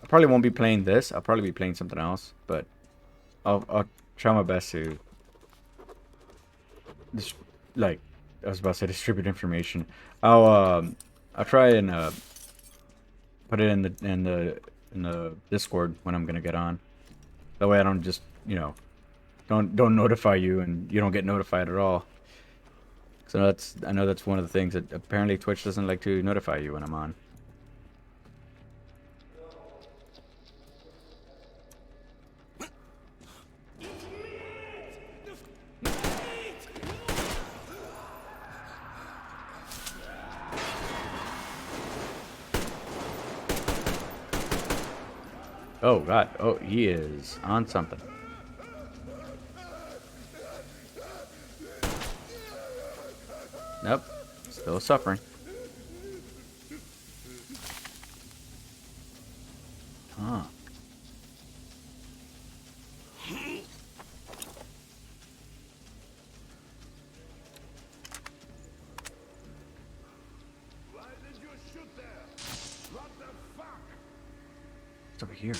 probably won't be playing this. I'll probably be playing something else. But I'll try my best to. Like I was about to say, distribute information. I'll try and put it in the Discord when I'm gonna get on. That way I don't just don't notify you and you don't get notified at all. So I know that's one of the things that apparently Twitch doesn't like to notify you when I'm on. Oh god, oh he is on something. Nope, still suffering. Huh. What's over here?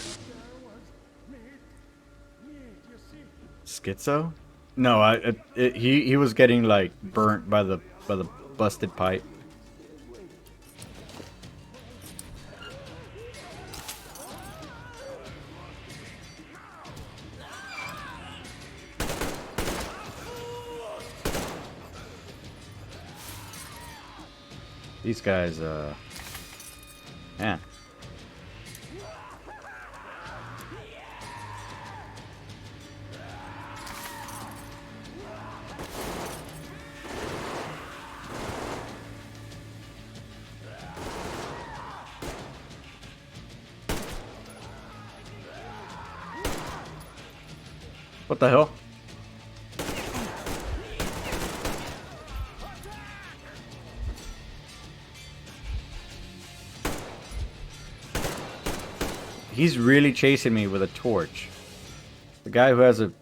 Schizo? No, he was getting like burnt by the busted pipe. These guys, man. What the hell? He's really chasing me with a torch. The guy who has a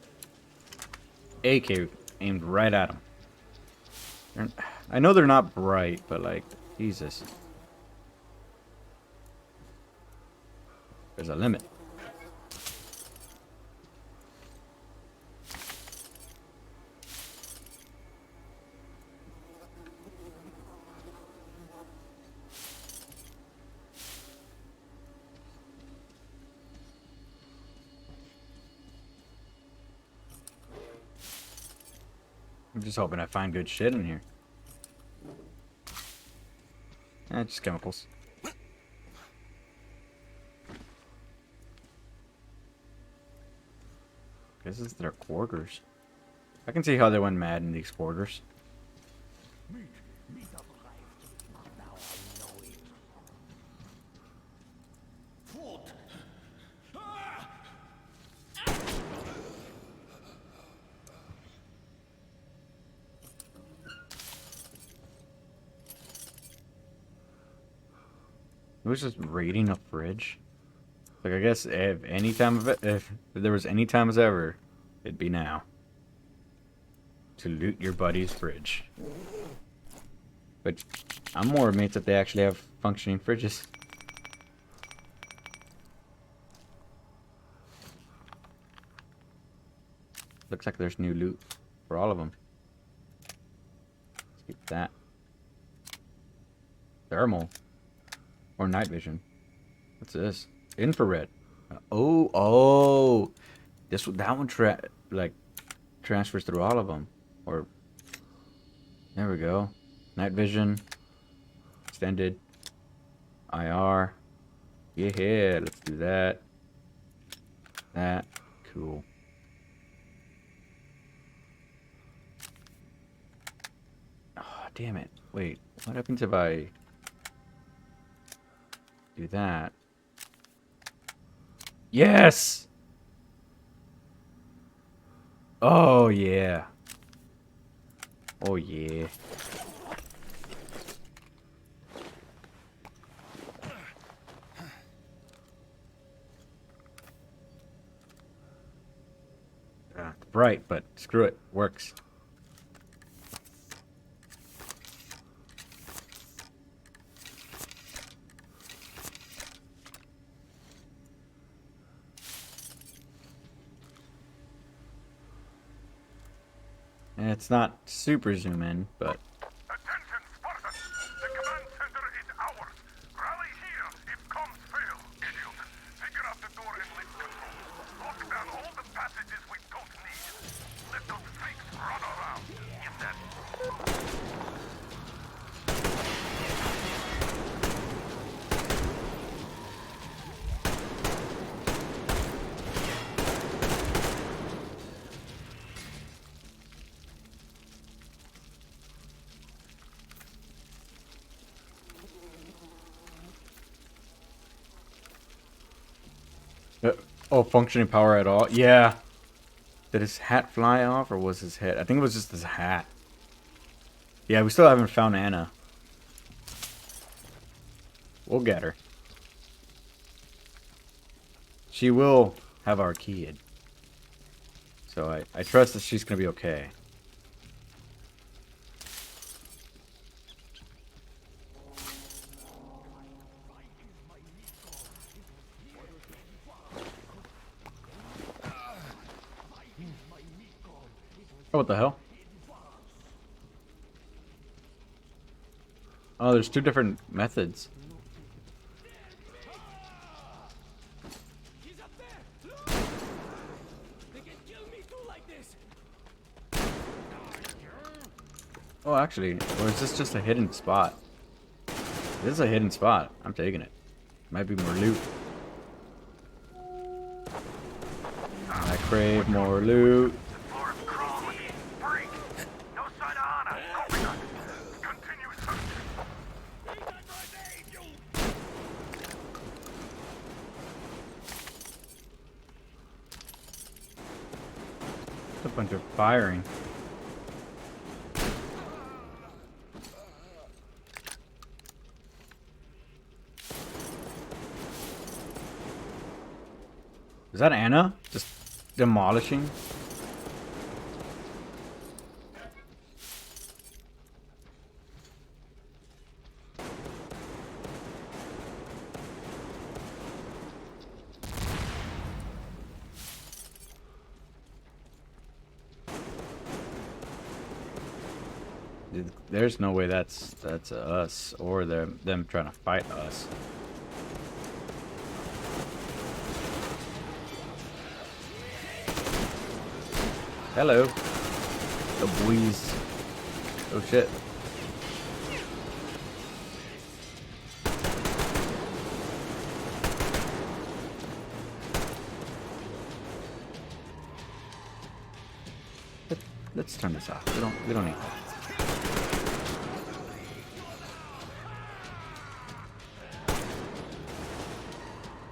AK aimed right at him. I know they're not bright, but like, Jesus. There's a limit. I'm just hoping I find good shit in here. Just chemicals. This is their quarters. I can see how they went mad in these quarters. It was just raiding a fridge. Like, I guess if there was any time as ever, it'd be now. To loot your buddy's fridge. But I'm more amazed that they actually have functioning fridges. Looks like there's new loot for all of them. Let's keep that. Thermal. Or night vision. What's this? Infrared. Oh. That one transfers through all of them. Or there we go. Night vision. Extended. IR. Yeah, let's do that. That. Cool. Oh, damn it. Wait, what happens if I do that? Yes! Oh, yeah. Oh, yeah. Bright, but screw it. Works. And it's not super zoom in, but Attention, Spartans! The command center is ours. Rally here if comms fail, idiot. Figure out the door and lift control. Lock down all the passages we don't need. Let those freaks run around. Give that. Oh, functioning power at all? Yeah. Did his hat fly off, or was his head? I think it was just his hat. Yeah, we still haven't found Anna. We'll get her. She will have our kid. So I trust that she's going to be okay. Oh, what the hell? Oh, there's two different methods. Oh, actually, or is this just a hidden spot? This is a hidden spot. I'm taking it. Might be more loot. I crave more loot. A bunch of firing. Is that Anna? Just demolishing? There's no way that's us or them trying to fight us. Hello. The boys. Oh shit. Let's turn this off. We don't need that.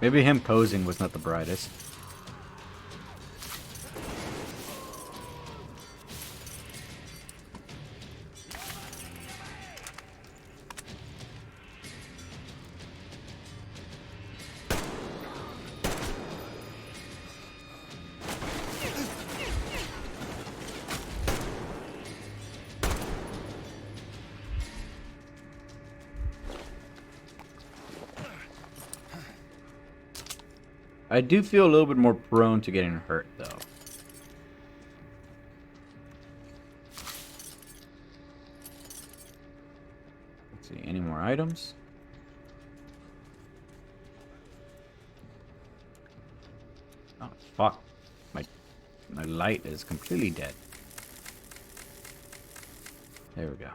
Maybe him posing was not the brightest. I do feel a little bit more prone to getting hurt, though. Let's see, any more items? Oh, fuck. My light is completely dead. There we go.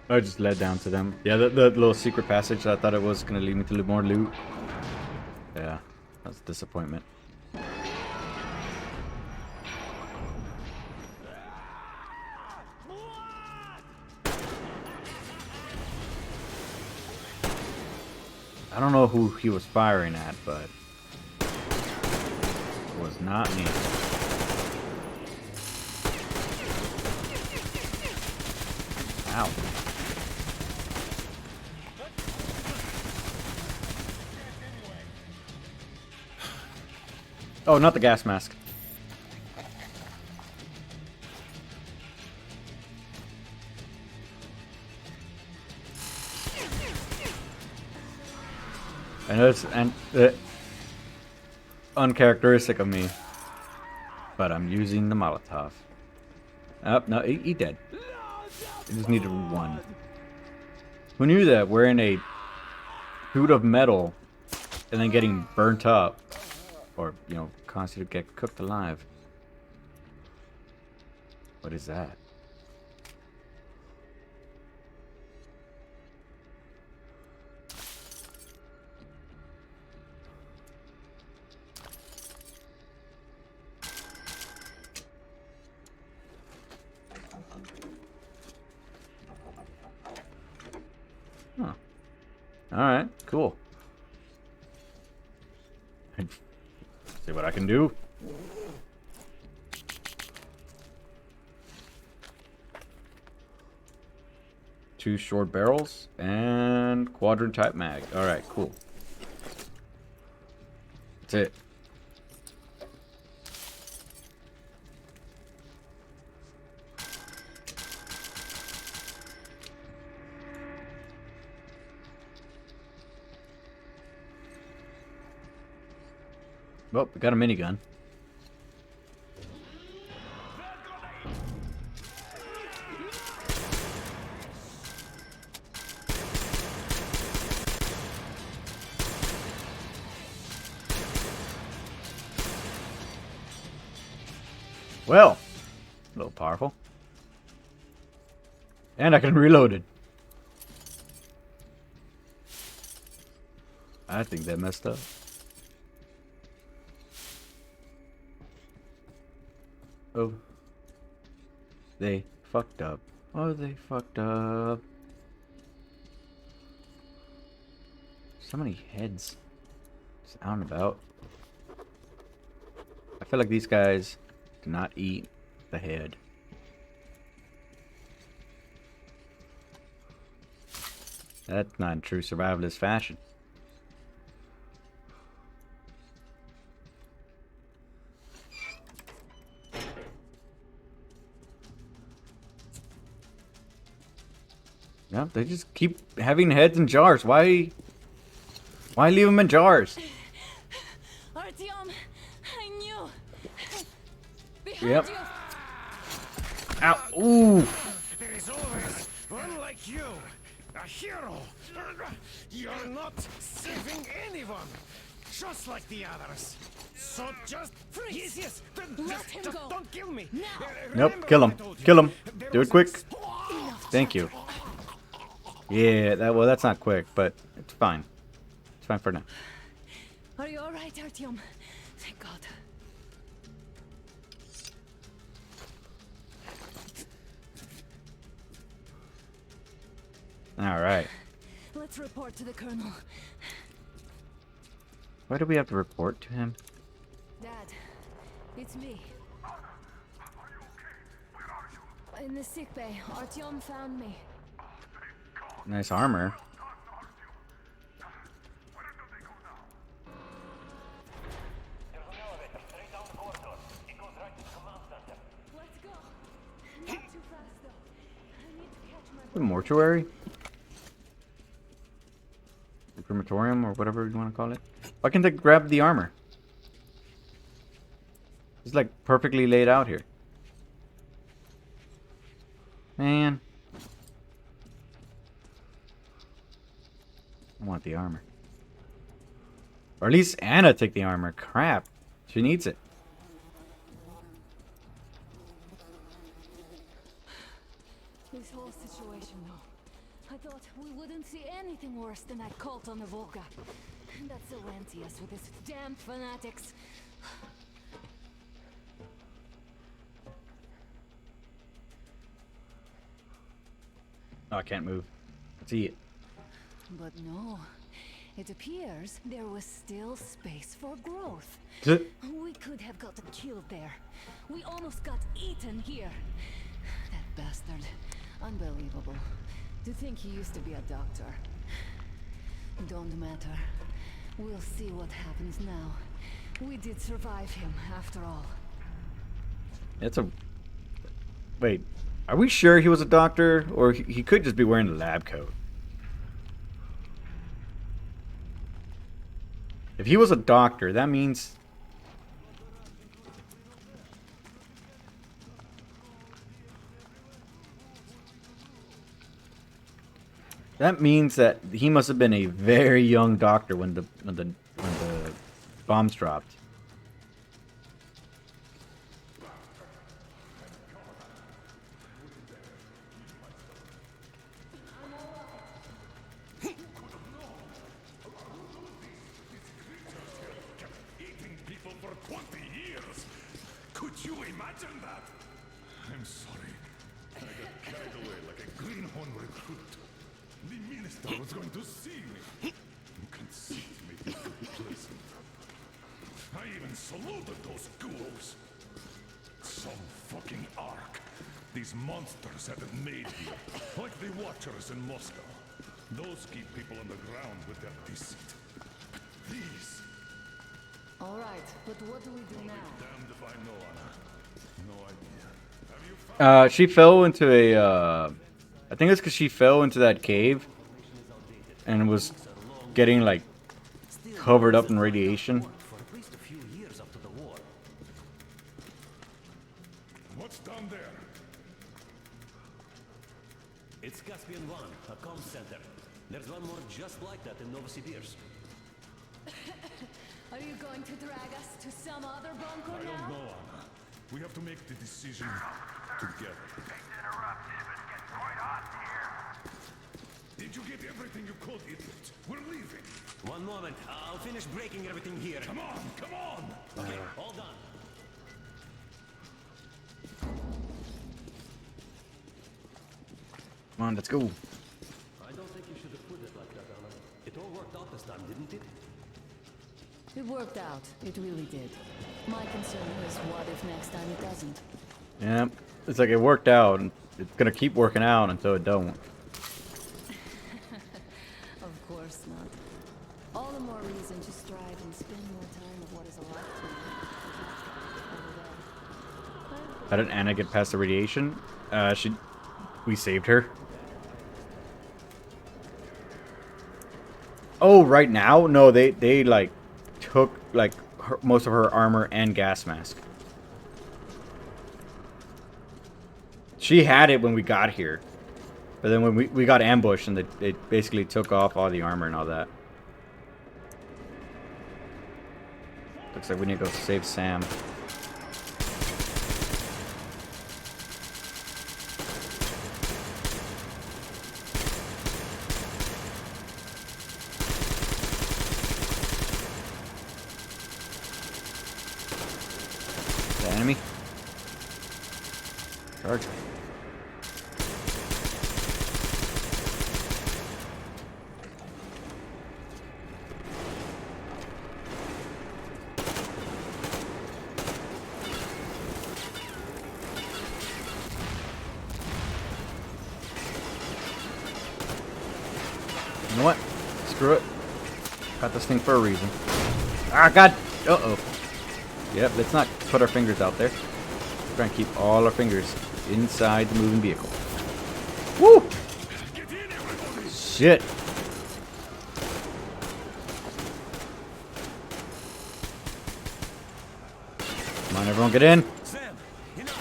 I just led down to them. Yeah, the little secret passage, I thought it was going to lead me to more loot. Yeah, that's a disappointment. I don't know who he was firing at, but it was not me. Ow. Oh, not the gas mask. I know it's uncharacteristic of me, but I'm using the Molotov. Oh, no, he dead. I just needed one. Who knew that wearing a suit of metal and then getting burnt up, or, you know, constantly get cooked alive? What is that? Huh. Alright, cool. See what I can do. Two short barrels and quadrant type mag. Alright, cool. That's it. Well, we got a minigun. Well, a little powerful. And I can reload it. I think that messed up. Oh. They fucked up. Oh, they fucked up. So many heads just out and about. I feel like these guys do not eat the head. That's not in true survivalist fashion. Yeah, they just keep having heads in jars. Why leave them in jars? Artyom, I knew. Behind Yep. you. Ow. Ooh. There is always one like you, a hero. You're not saving anyone, just like the others. So just freeze. Yes. Let him go. Don't kill me. Nope. Kill him. Kill him. Do it quick. Thank you. Yeah. That's not quick, but it's fine. It's fine for now. Are you alright, Artyom? Thank God. All right. Let's report to the colonel. Why do we have to report to him? Dad, it's me. In the sick bay, Artyom found me. Nice armor. Let's go. Not too fast though. I need to catch my The mortuary? The crematorium, or whatever you want to call it. Why can't they grab the armor? It's like perfectly laid out here. Man. I want the armor. Or at least Anna take the armor. Crap. She needs it. This whole situation, though. I thought we wouldn't see anything worse than that cult on the Volga. And that's Silentius with his damn fanatics. Oh, I can't move. See it. But no. It appears there was still space for growth. We could have gotten killed there. We almost got eaten here. That bastard. Unbelievable. To think he used to be a doctor. Don't matter. We'll see what happens now. We did survive him, after all. It's a... Wait, are we sure he was a doctor? Or he could just be wearing a lab coat? If he was a doctor, that means... That means that he must have been a very young doctor when the bombs dropped. Eating people for 20 years. Could you imagine that? I'm sorry. I got carried away like a greenhorn recruit. The minister was going to see me. Conceit made me complacent. I even saluted those ghouls. Some fucking ark. These monsters had it made here, like the Watchers in Moscow. Those keep people on the ground with their deceit. These. All right, but what do we do now? Damned if I know, Anna. No idea. Have you found... She fell into a, I think it's because she fell into that cave and was getting, like, covered up in radiation. For at least a few years after the war. What's down there? It's Caspian 1, a comm center. There's one more just like that in Novosibirsk. Are you going to drag us to some other bunker I now? don't know, Anna. We have to make the decision together. Did you get everything you could, idiot? We're leaving. One moment, I'll finish breaking everything here. Come on, come on! Okay, all done. Come on, let's go. I don't think you should have put it like that, Anna. It all worked out this time, didn't it? It worked out. It really did. My concern is what if next time it doesn't? Yeah, it's like it worked out, and it's gonna keep working out until it don't. Of course not. All the more reason to strive and spend more time with what is alive to me. How did Anna get past the radiation? We saved her. Oh, right now? No, they like took like most of her armor and gas mask. She had it when we got here, but then when we got ambushed, and they basically took off all the armor and all that. Looks like we need to go save Sam. The enemy. Charge. You know what? Screw it. Got this thing for a reason. Ah, God! Uh-oh. Yep, let's not put our fingers out there. We're trying to keep all our fingers inside the moving vehicle. Woo! Shit! Come on, everyone, get in! Sam, it's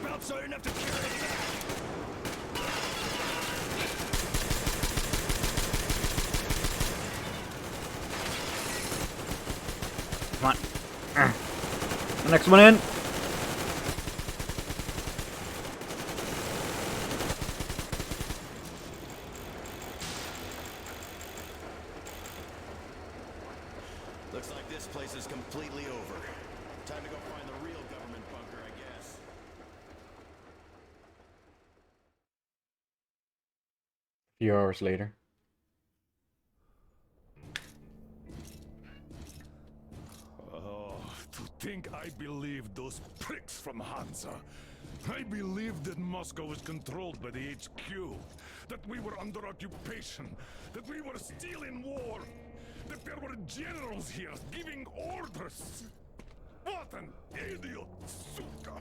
about so enough to carry it. Come on. The next one in. Looks like this place is completely over. Time to go find the real government bunker, I guess. A few hours later. think I believed those pricks from Hansa? I believed that Moscow was controlled by the HQ, that we were under occupation, that we were still in war, that there were generals here giving orders. What an idiot, suka!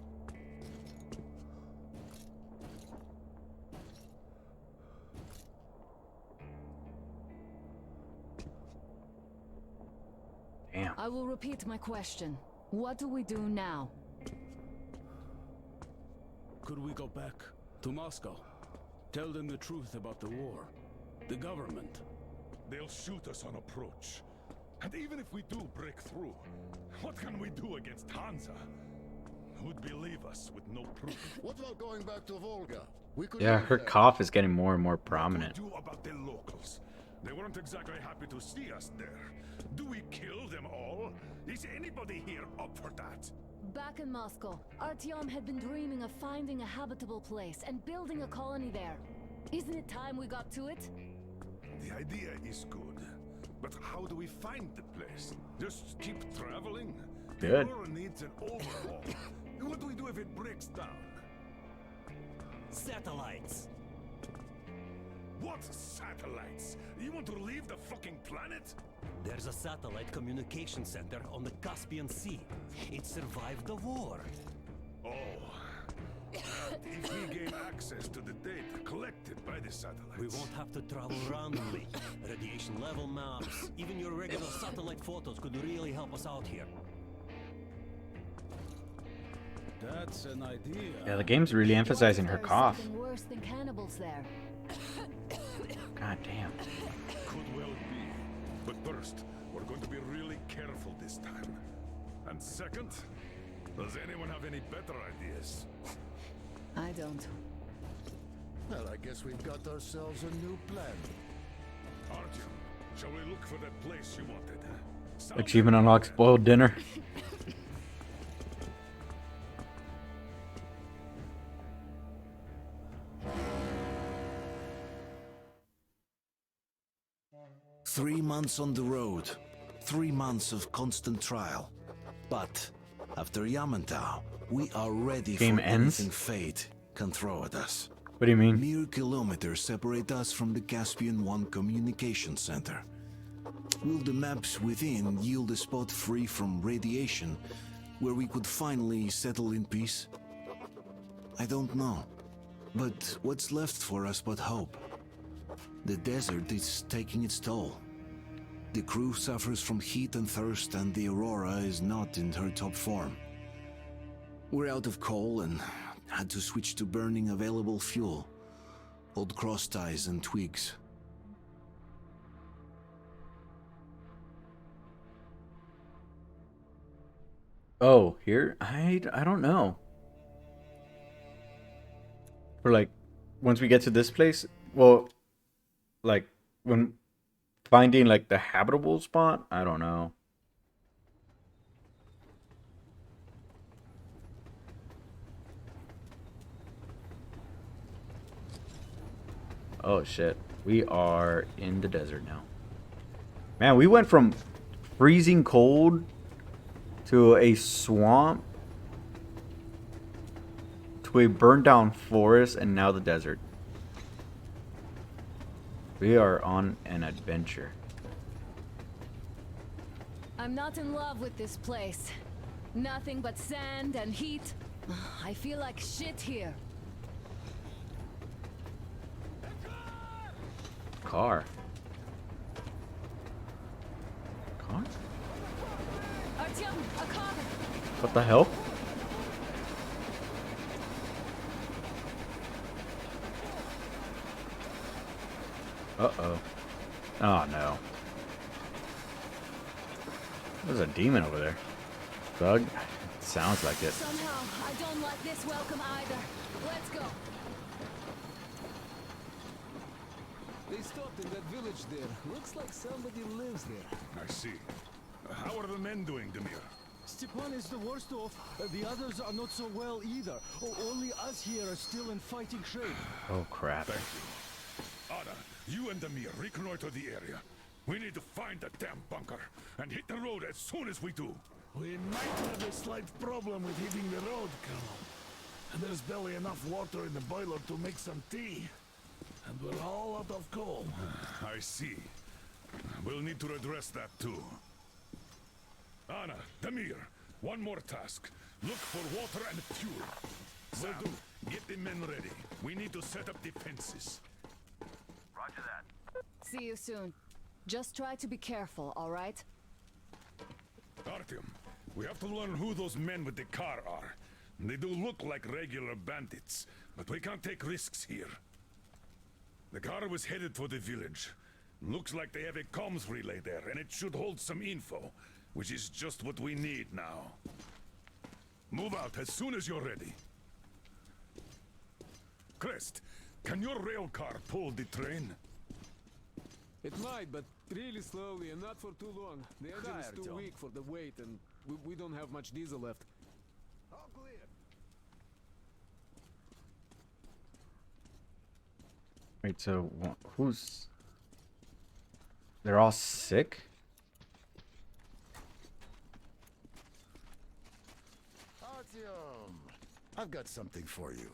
Damn. I will repeat my question. What do we do now? Could we go back to Moscow? Tell them the truth about the war. The government. They'll shoot us on approach. And even if we do break through, what can we do against Hansa? Who'd believe us with no proof? What about going back to Volga? We could Yeah, live her there. cough is getting more and more prominent. What do we do about the locals? They weren't exactly happy to see us there. Do we kill them all? Is anybody here up for that? Back in Moscow, Artyom had been dreaming of finding a habitable place and building a colony there. Isn't it time we got to it? The idea is good. But how do we find the place? Just keep traveling? Good. The Aurora needs an overhaul. What do we do if it breaks down? Satellites. What satellites? You want to leave the fucking planet? There's a satellite communication center on the Caspian Sea. It survived the war. Oh. And if we gain access to the data collected by the satellites... We won't have to travel randomly. Radiation level maps, even your regular satellite photos could really help us out here. That's an idea. Yeah, the game's really emphasizing her There's cough. something worse than cannibals there. God damn. Could well be. But first, we're going to be really careful this time. And second, does anyone have any better ideas? I don't. Well, I guess we've got ourselves a new plan. Artyom, shall we look for that place you wanted? Achievement unlocked spoiled dinner. Three months on the road, 3 months of constant trial. But after Yamantau, we are ready Game for ends? anything fate can throw at us. What do you mean? Mere kilometers separate us from the Caspian One communication center. Will the maps within yield a spot free from radiation where we could finally settle in peace? I don't know. But what's left for us but hope? The desert is taking its toll. The crew suffers from heat and thirst, and the Aurora is not in her top form. We're out of coal and had to switch to burning available fuel. Old cross ties and twigs. Oh, here? I don't know. For like, once we get to this place, well, like, when finding like the habitable spot, I don't know. Oh shit, we are in the desert now. Man, we went from freezing cold to a swamp to a burned down forest and now the desert. We are on an adventure. I'm not in love with this place. Nothing but sand and heat. I feel like shit here. Car. Car? Artyom, a car! What the hell? Uh-oh. Oh no. There's a demon over there. Thug? Sounds like it. Somehow, I don't like this welcome either. Let's go. They stopped in that village there. Looks like somebody lives there. I see. How are the men doing, Demir? Stepan is the worst off. The others are not so well either. Only us here are still in fighting shape. Oh crap. Thank you. Ada, you and Demir reconnoiter the area. We need to find that damn bunker and hit the road as soon as we do. We might have a slight problem with hitting the road, Colonel. And there's barely enough water in the boiler to make some tea. And we're all out of coal. I see. We'll need to address that too. Anna, Damir, one more task. Look for water and fuel. Will do. Get the men ready. We need to set up defenses. Roger that. See you soon. Just try to be careful, all right? Artyom, we have to learn who those men with the car are. They do look like regular bandits, but we can't take risks here. The car was headed for the village. Looks like they have a comms relay there, and it should hold some info, which is just what we need now. Move out as soon as you're ready. Crest, can your rail car pull the train? It might, but really slowly and not for too long. The engine is too weak for the weight, and we don't have much diesel left. All clear. Wait, so who's... They're all sick? Artyom, I've got something for you.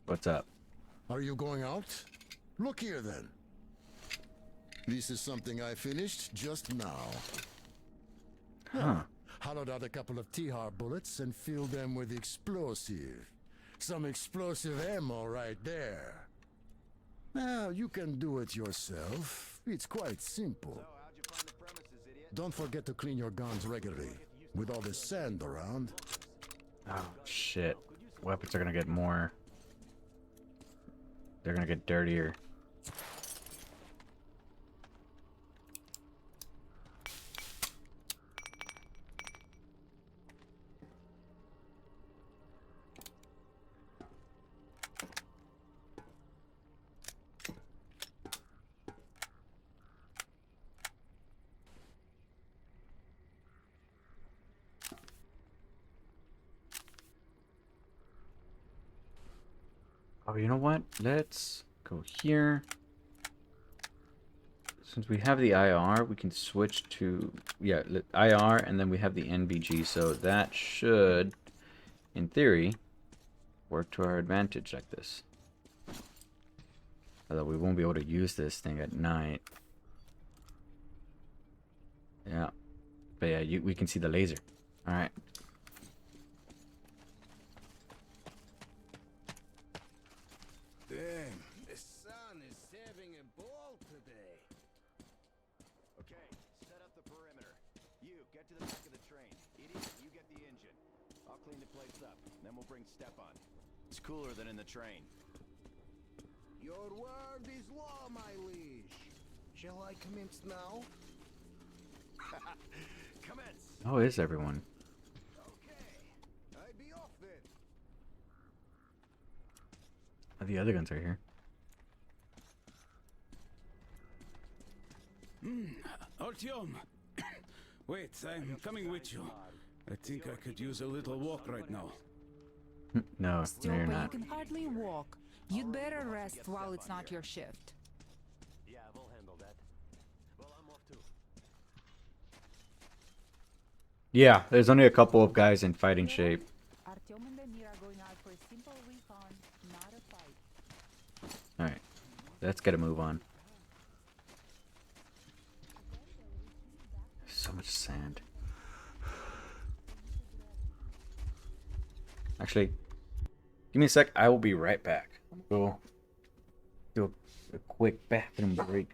What's up? Are you going out? Look here then. This is something I finished just now. Huh. Hollowed out a couple of Tihar bullets and filled them with explosive. Some explosive ammo right there. Now, you can do it yourself. It's quite simple. Don't forget to clean your guns regularly. With all this sand around. Oh, shit. Weapons are gonna get more... They're gonna get dirtier. Oh, you know what? Let's go here. Since we have the IR, we can switch to... Yeah, IR, and then we have the NVG, so that should, in theory, work to our advantage like this. Although we won't be able to use this thing at night. Yeah. But yeah, we can see the laser. Alright. Damn, the sun is having a ball today. Okay, set up the perimeter. You, get to the back of the train. Idiot, you get the engine. I'll clean the place up, then we'll bring Stepan. It's cooler than in the train. Your word is law, my liege. Shall I commence now? Commence! How is everyone? I be off then. Oh, the other guns are here. Artyom! Wait, I'm coming with you. I think I could use a little walk right now. No, you're Stupid, you not. can hardly walk. You'd better rest while it's not your shift. Yeah, we'll handle that. Well, I'm off too. Yeah, there's only a couple of guys in fighting shape. Artyom and Damir are going out for a simple recon, not a fight. Alright, let's get a move on. So much sand. Actually, give me a sec. I will be right back. Go do a quick bathroom break.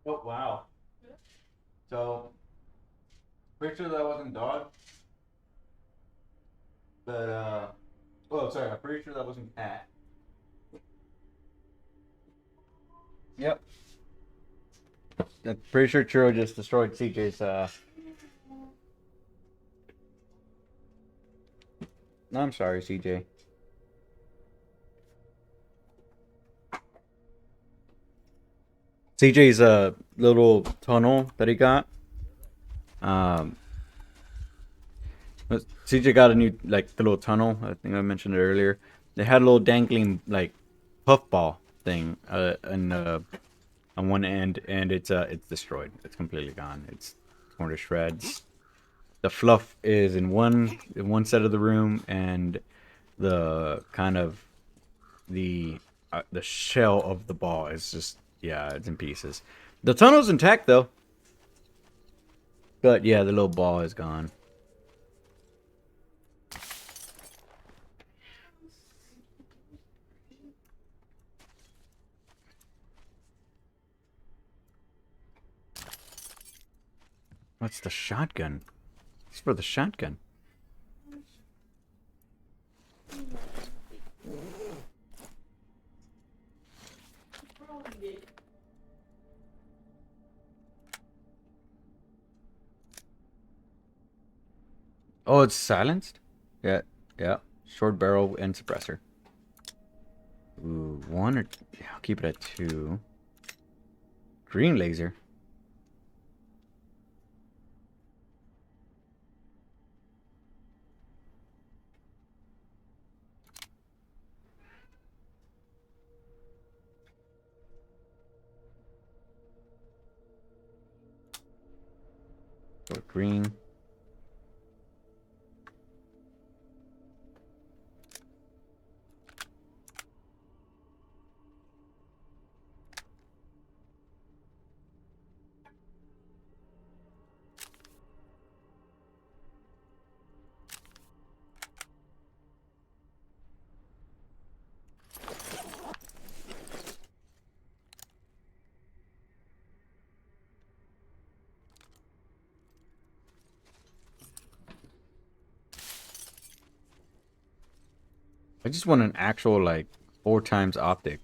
Oh wow. So pretty sure that wasn't dog. But oh sorry, I'm pretty sure that wasn't cat. Yep. I'm pretty sure Churro just destroyed CJ's No, I'm sorry, CJ. CJ's little tunnel that he got. CJ got a new the little tunnel. I think I mentioned it earlier. They had a little dangling puffball thing on one end, and it's destroyed. It's completely gone. It's torn to shreds. The fluff is in one side of the room, and the kind of the shell of the ball is just it's in pieces. The tunnel's intact though, but yeah, the little ball is gone. What's the shotgun? It's for the shotgun. Oh, it's silenced? Yeah, yeah. Short barrel and suppressor. Ooh, one or... Yeah, I'll keep it at 2. Green laser. Go green. I just want an actual 4 times optic.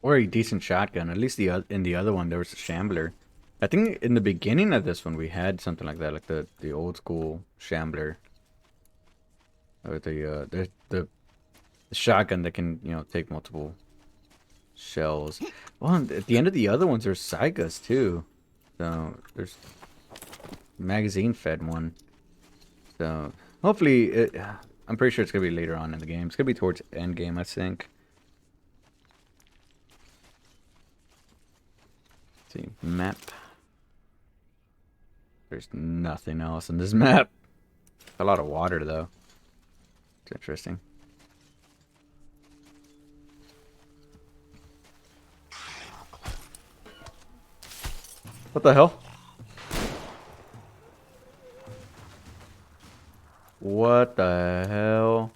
Or a decent shotgun. At least in the other one there was a shambler. I think in the beginning of this one we had something like that, like the old school shambler. Or the shotgun that can, take multiple shells. Well, at the end of the other ones there's Saigas too. So there's magazine fed one. So hopefully I'm pretty sure it's gonna be later on in the game. It's gonna be towards end game, I think. Let's see, map. There's nothing else in this map. A lot of water though. It's interesting. What the hell? What the hell?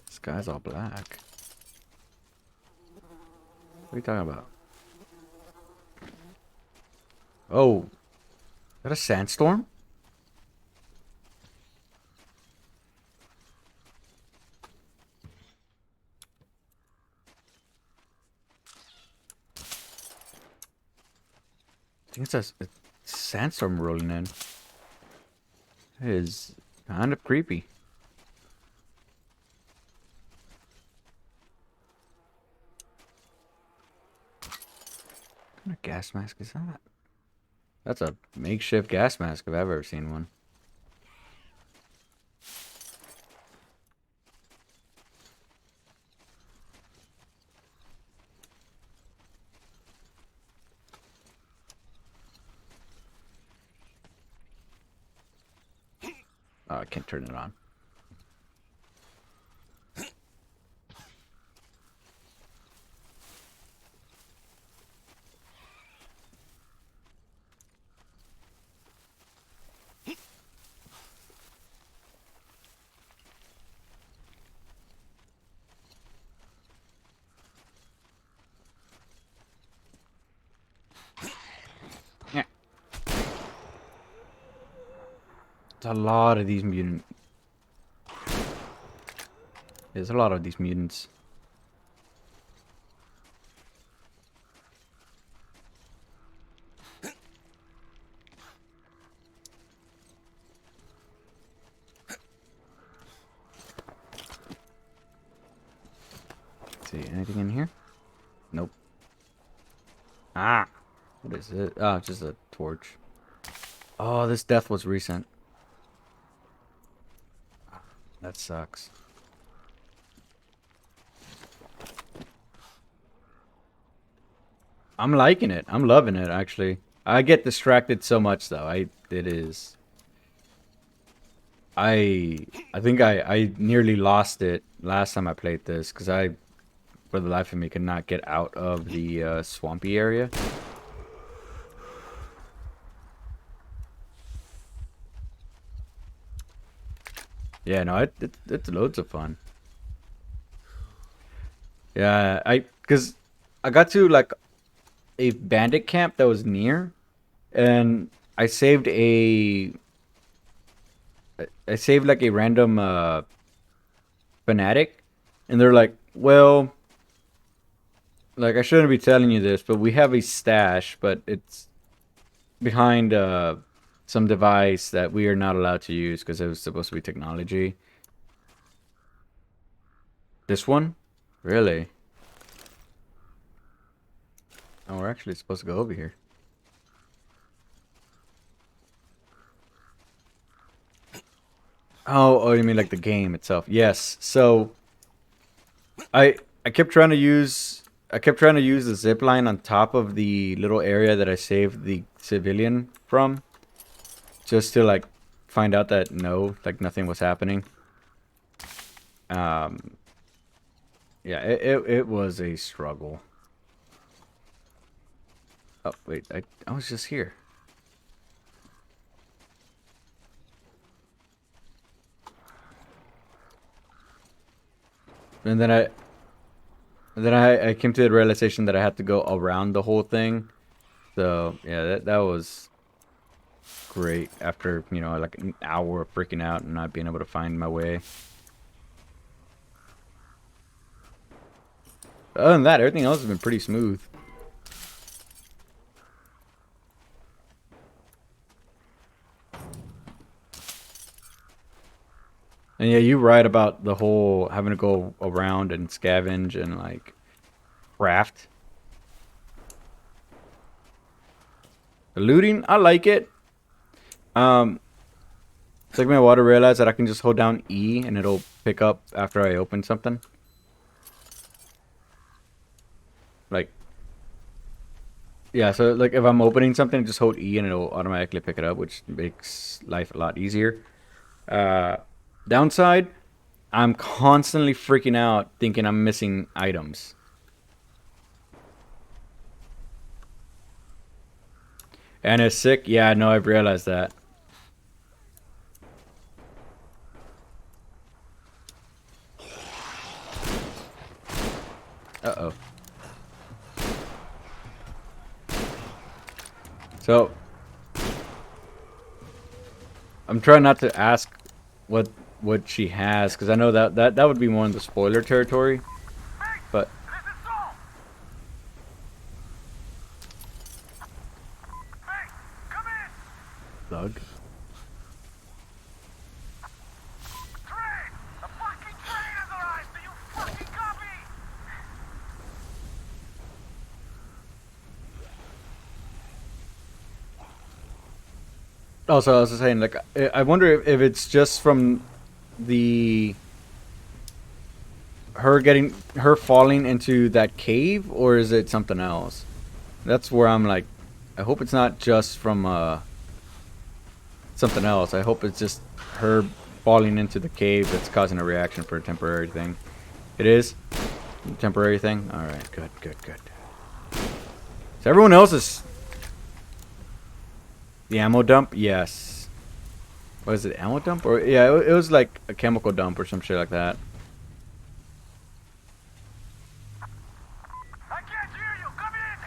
Sky's all black. What are you talking about? Oh, is that a sandstorm? I think it's a sandstorm rolling in. It is kind of creepy. What gas mask is that? That's a makeshift gas mask if I've ever seen one. Oh, I can't turn it on. Yeah. There's a lot of these mutant. There's a lot of these mutants. Let's see, anything in here? Nope. Ah! What is it? Oh, just a torch. Oh, this death was recent. That sucks. I'm liking it. I'm loving it, actually. I get distracted so much, though. I think I nearly lost it last time I played this, because I, for the life of me, could not get out of the swampy area. Yeah, no, it's loads of fun. Yeah, because I got to, like, a bandit camp that was near, and I saved like a random fanatic, and they're like, well, like, I shouldn't be telling you this, but we have a stash, but it's behind some device that we are not allowed to use because it was supposed to be technology. This one? Really? Oh, we're actually supposed to go over here. Oh, you mean like the game itself? Yes. So I kept trying to use the zip line on top of the little area that I saved the civilian from, just to like find out that nothing was happening. Yeah, it was a struggle. Oh wait, I was just here. And then I came to the realization that I had to go around the whole thing. So yeah, that was great after, you know, like an hour of freaking out and not being able to find my way. Other than that, everything else has been pretty smooth. And yeah, you're right about the whole having to go around and scavenge and like craft. The looting, I like it. It's like my water realized that I can just hold down E and it'll pick up after I open something. Like, yeah, so like if I'm opening something, just hold E and it'll automatically pick it up, which makes life a lot easier. Downside, I'm constantly freaking out thinking I'm missing items. And it's sick? Yeah, no, I've realized that. Uh-oh. So, I'm trying not to ask what she has, because I know that would be more in the spoiler territory. But Thug. Also, I was saying, like, I wonder if it's just from her falling into that cave, or is it something else? That's where I'm like, I hope it's not just from something else. I hope it's just her falling into the cave that's causing a reaction for a temporary thing. It is? A temporary thing? Alright, good. So everyone else is... The ammo dump? Yes. What is it, ammo dump? Or yeah, it was like a chemical dump or some shit like that. I can't hear you. Come in.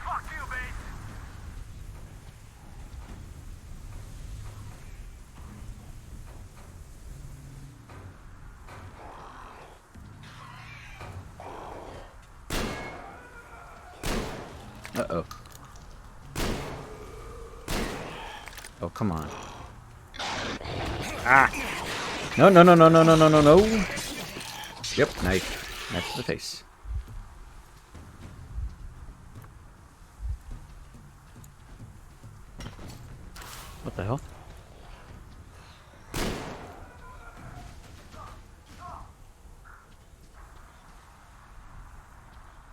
Fuck you, mate. Uh-oh. Oh, come on. Ah! No. Yep, knife. Knife to the face. What the hell?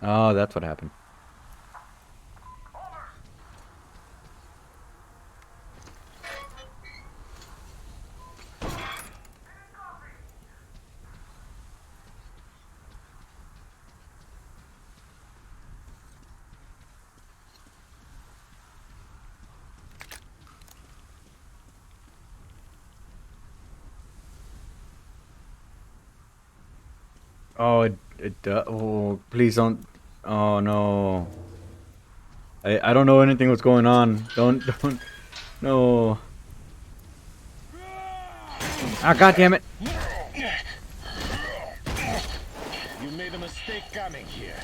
Oh, that's what happened. Oh, it does. Oh, please don't. Oh, no. I don't know anything what's going on. Don't. No. Ah, God damn it. You made a mistake coming here.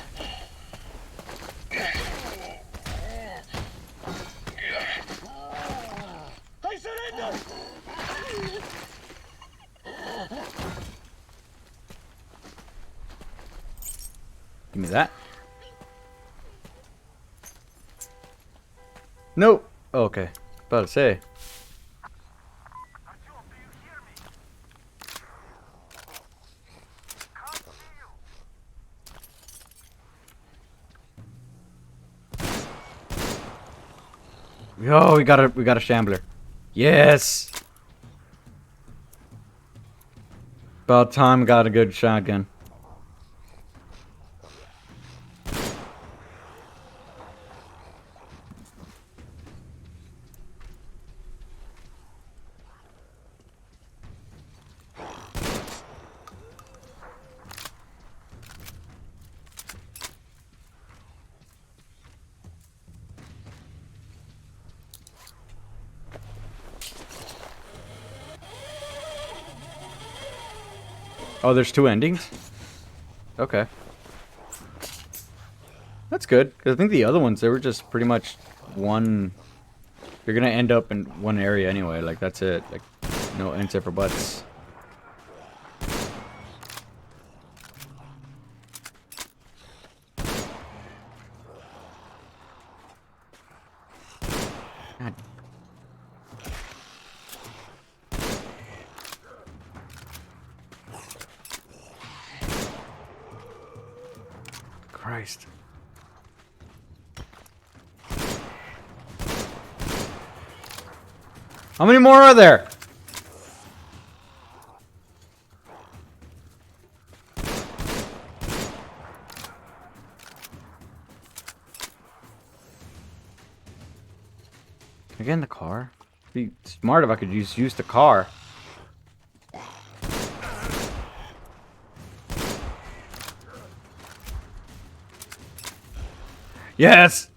I surrender! Give me that. Nope. Oh, okay. About to say. Yo, we got a shambler. Yes. About time got a good shotgun. Oh, there's two endings? Okay. That's good, because I think the other ones, they were just pretty much one... You're gonna end up in one area anyway, like, that's it. Like, no ands or buts. God. Christ. How many more are there? Can I get in the car? It'd be smart if I could use the car. Yes!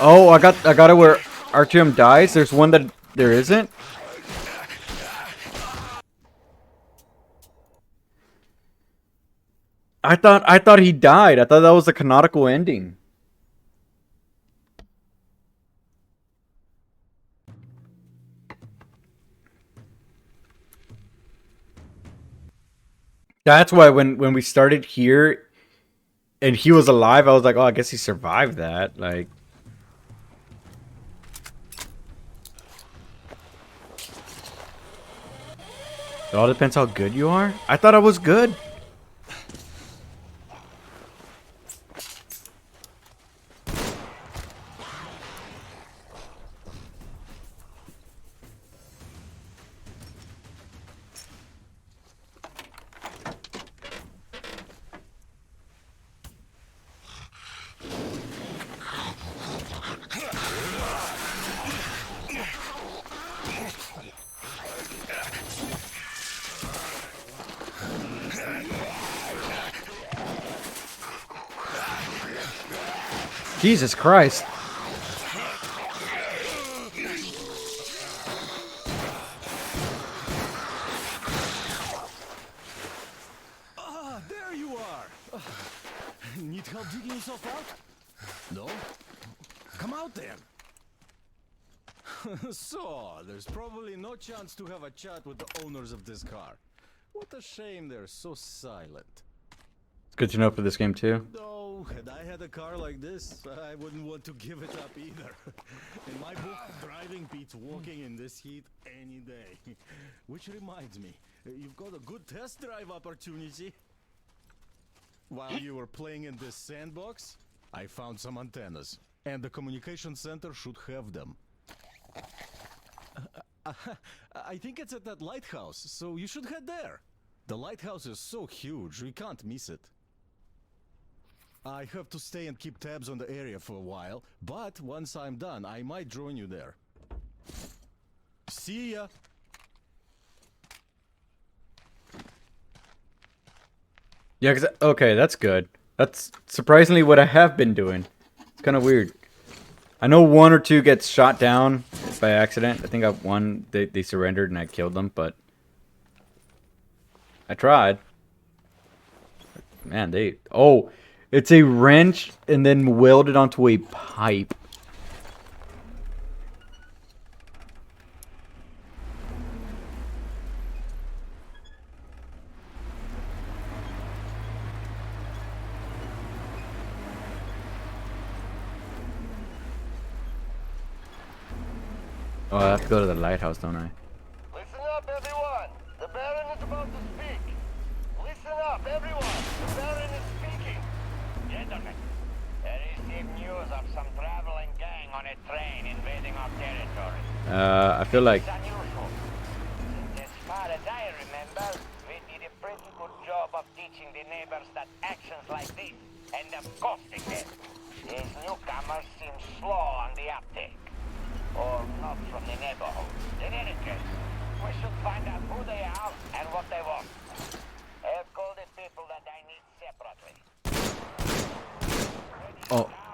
Oh, I got it where Artyom dies. There's one that there isn't. I thought he died. I thought that was the canonical ending. That's why when we started here and he was alive, I was like, oh, I guess he survived that. Like, it all depends how good you are. I thought I was good. Jesus Christ. Ah, there you are. Need help digging yourself out? No? Come out then. So, there's probably no chance to have a chat with the owners of this car. What a shame they're so silent. It's good to know for this game too. No, had I had a car like this, I wouldn't want to give it up either. In my book, driving beats walking in this heat any day. Which reminds me, you've got a good test drive opportunity. While you were playing in this sandbox, I found some antennas, and the communication center should have them. I think it's at that lighthouse, so you should head there. The lighthouse is so huge, we can't miss it. I have to stay and keep tabs on the area for a while, but once I'm done, I might join you there. See ya! Yeah, okay, that's good. That's surprisingly what I have been doing. It's kind of weird. I know one or two gets shot down by accident. I think one, they surrendered and I killed them, but I tried. Man, oh, it's a wrench and then welded onto a pipe. Oh, I have to go to the lighthouse, don't I? Listen up, everyone. The Baron is about to speak. Listen up, everyone. The Baron is speaking. Gentlemen, I received news of some traveling gang on a train invading our territory. I feel like... It's unusual. Since as far as I remember, we did a pretty good job of teaching the neighbors that actions like this end up costing them. These newcomers seem slow on the uptake. Or not from the neighborhood. In any case, we should find out who they are and what they want. I've called the people that I need separately.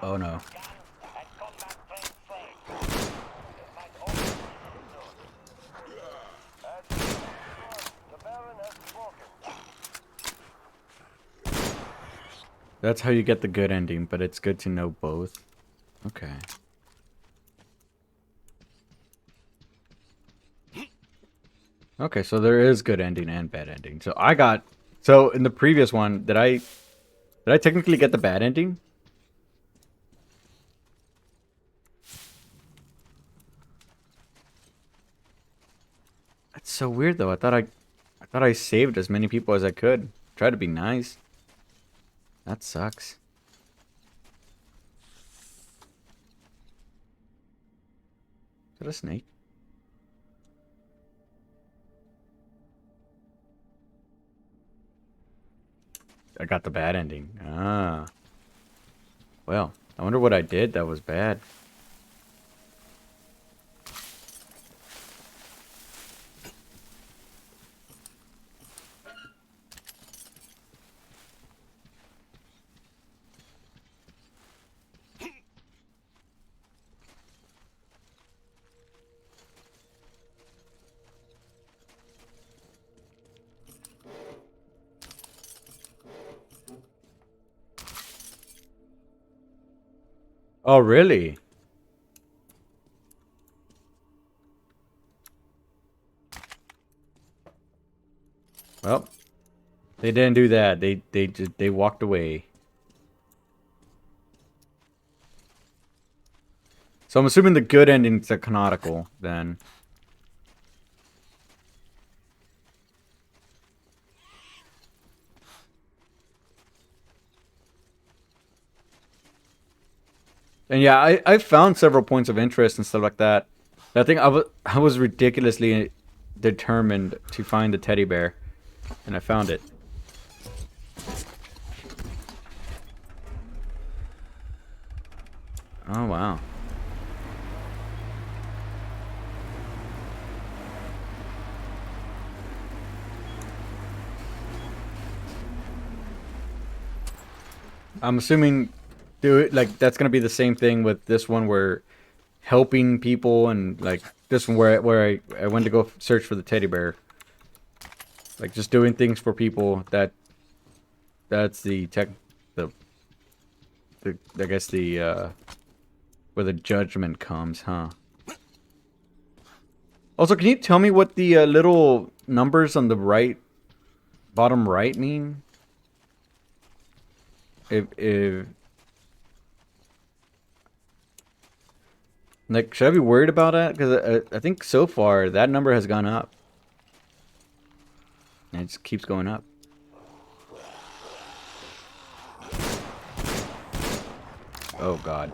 Oh no. The Baron has spoken. That's how you get the good ending, but it's good to know both. Okay. Okay, so there is good ending and bad ending. So in the previous one, did I technically get the bad ending? That's so weird though. I thought I saved as many people as I could. Try to be nice. That sucks. Is that a snake? I got the bad ending. Ah. Well, I wonder what I did that was bad. Oh, really? Well, They didn't do that. They walked away. So I'm assuming the good ending's the canonical then. And yeah, I found several points of interest and stuff like that. I think I was ridiculously determined to find the teddy bear, and I found it. Oh wow. I'm assuming that's gonna be the same thing with this one, where helping people, and like this one where I went to go search for the teddy bear. Like just doing things for people. That's the I guess the where the judgment comes, huh? Also, can you tell me what the little numbers on the bottom right mean? If like, should I be worried about that? Because I think so far that number has gone up. And it just keeps going up. Oh God.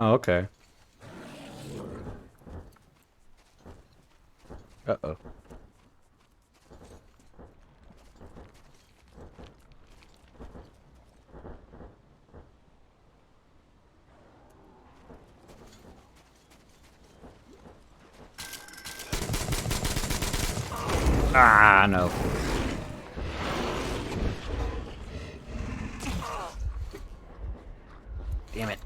Oh, okay. Uh-oh. Ah, no. Damn it.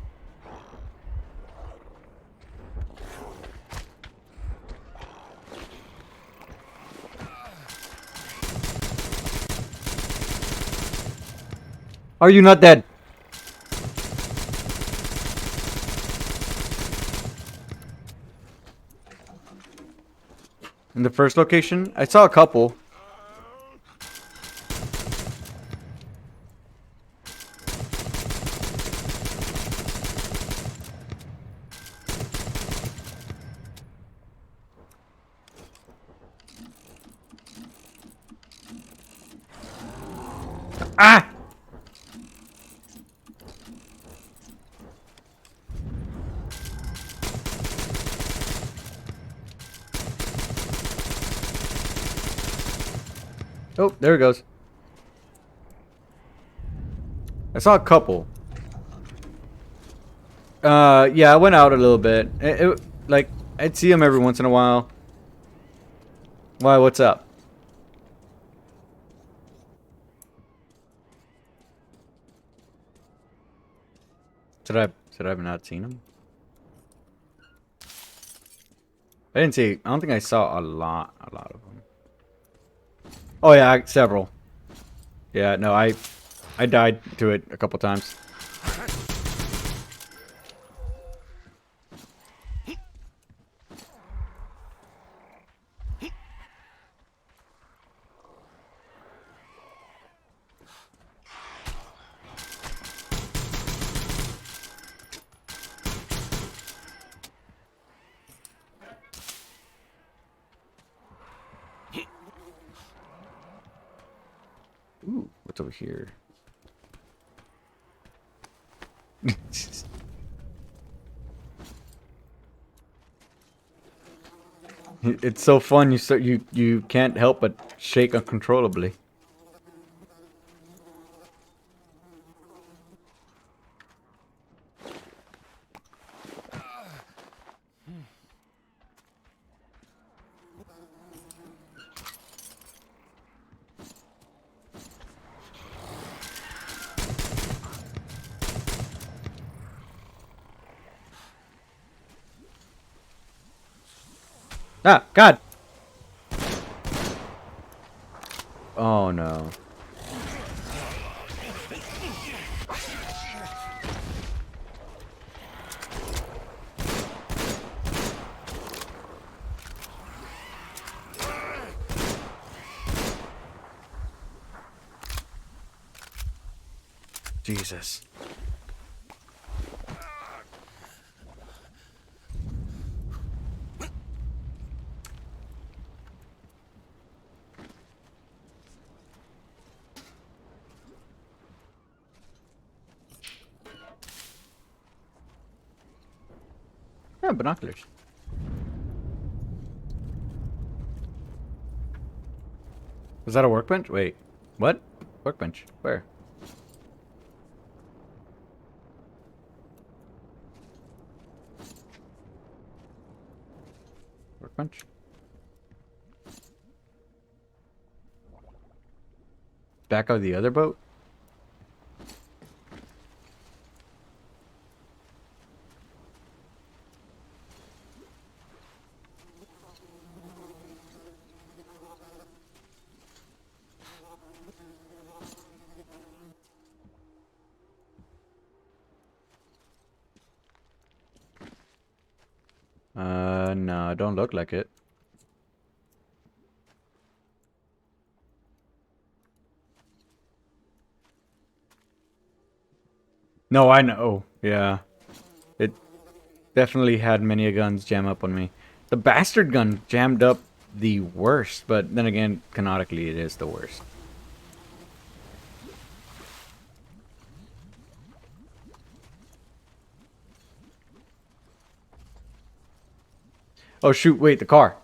Are you not dead? In the first location? I saw a couple. Ah! Oh, there it goes. I saw a couple. Yeah, I went out a little bit. Like, I'd see them every once in a while. Why, what's up? Should I have not seen them? I didn't see, I don't think I saw a lot of them. Oh yeah, several. Yeah, no, I died to it a couple times. Ooh, what's over here? It's so fun. You can't help but shake uncontrollably. Ah, God! Oh no. Jesus. Yeah, binoculars. Was that a workbench? Wait. What? Workbench? Where? Workbench? Back of the other boat? No, don't look like it. No, I know. Yeah. It definitely had many a guns jam up on me. The bastard gun jammed up the worst, but then again, canonically, it is the worst. Oh shoot, wait, the car.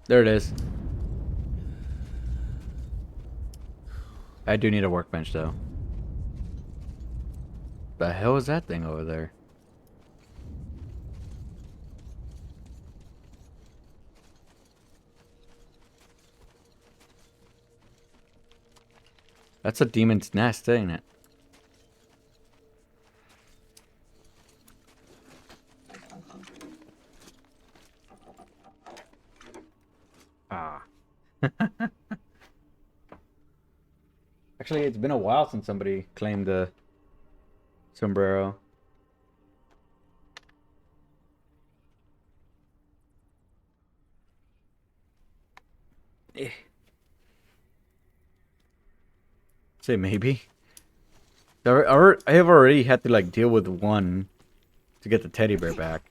There it is. I do need a workbench though. The hell is that thing over there? That's a demon's nest, ain't it? Ah. Actually, it's been a while since somebody claimed the sombrero. Eh. Say maybe. I have already had to like deal with one to get the teddy bear back.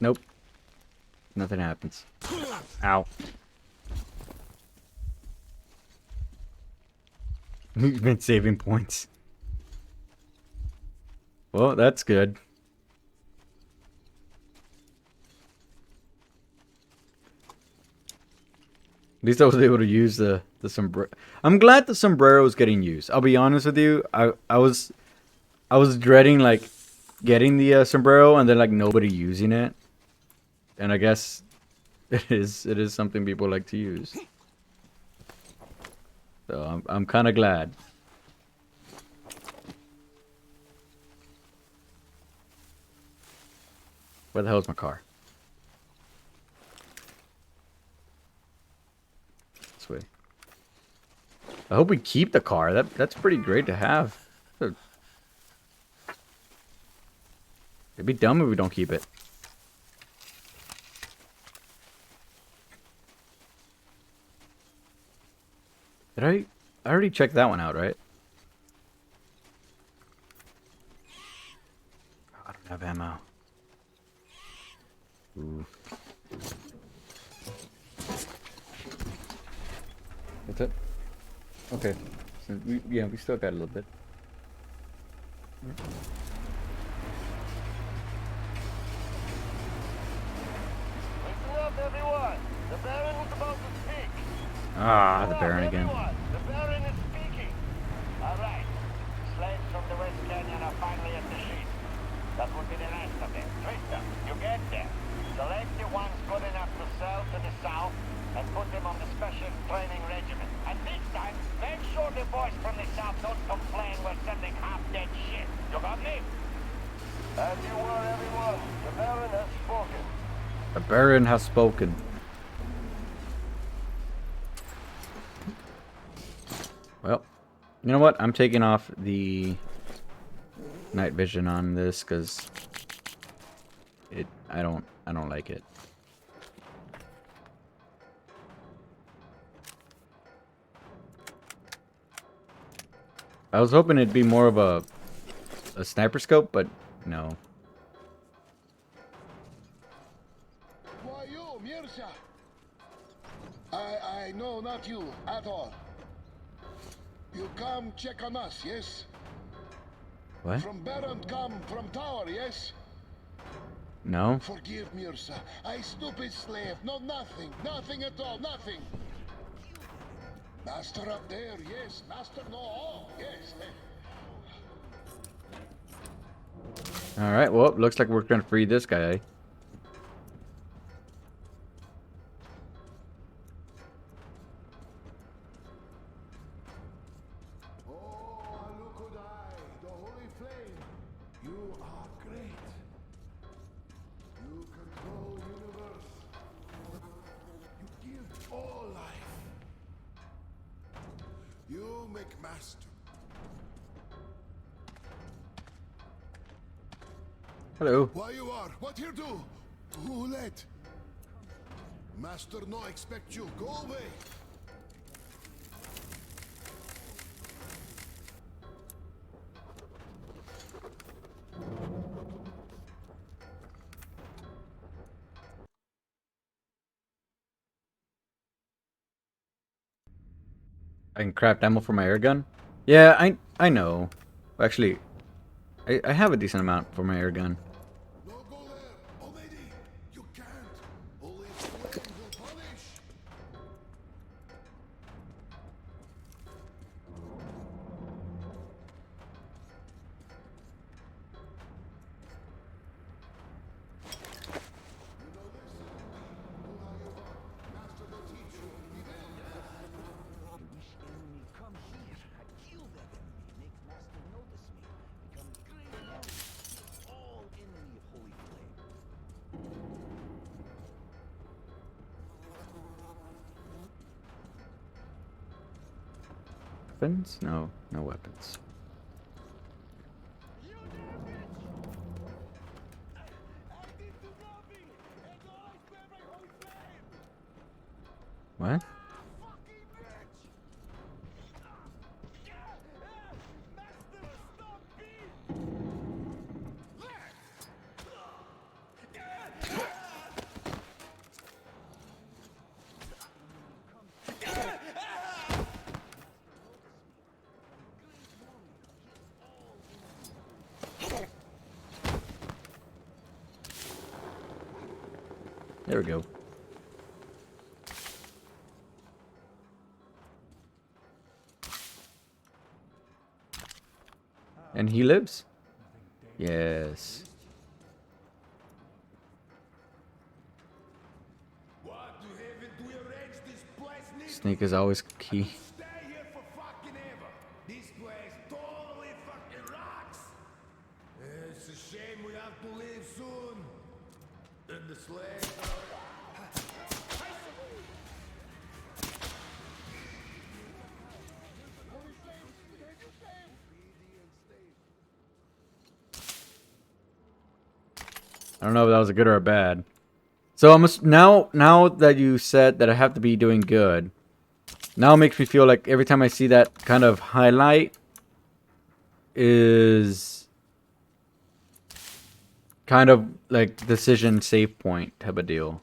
Nope. Nothing happens. Ow. You've been saving points. Well, that's good. At least I was able to use the sombrero. I'm glad the sombrero is getting used. I'll be honest with you. I was dreading like getting the sombrero and then like nobody using it. And I guess it is something people like to use. So I'm kind of glad. Where the hell is my car? This way. I hope we keep the car. That's pretty great to have. It'd be dumb if we don't keep it. Did I already checked that one out, right? I don't have ammo. Ooh. Okay. So we still got a little bit. Listen up, everyone. The Baron is about to speak. Ah, the Baron again. Everyone, the Baron is speaking. All right. Slaves from the West Canyon are finally at the sheep. That will be the last of them. Tristan, you get there. Select the ones good enough to sell to the south and put them on the special training regiment. And this time, make sure the boys from the south don't complain we're sending half-dead shit. You got me? As you were, everyone. The Baron has spoken. The Baron has spoken. Well, you know what? I'm taking off the night vision on this because I don't like it. I was hoping it'd be more of a sniper scope, but no. Why you, Mirza? I know not you at all. You come check on us, yes? What? From Baron come from tower, yes? No? Forgive Mirza. I stupid slave. No, nothing. Nothing at all. Nothing. Master up there, yes. Master no all, yes. Alright, well, looks like we're gonna free this guy. The holy flame. You are great. You control universe. You give all life. You make master. Hello. Why you are? What you do? Who let? Master no expect you. Go away. I can craft ammo for my air gun? Yeah, I know. Actually, I have a decent amount for my air gun. Weapons? No, no weapons. What? There we go. And he lives? Yes. Sneak is always key. This place totally fucking rocks. It's a shame we have to leave soon. And the slaves I don't know if that was a good or a bad. So now that you said that I have to be doing good, now it makes me feel like every time I see that kind of highlight is kind of like decision save point type of deal.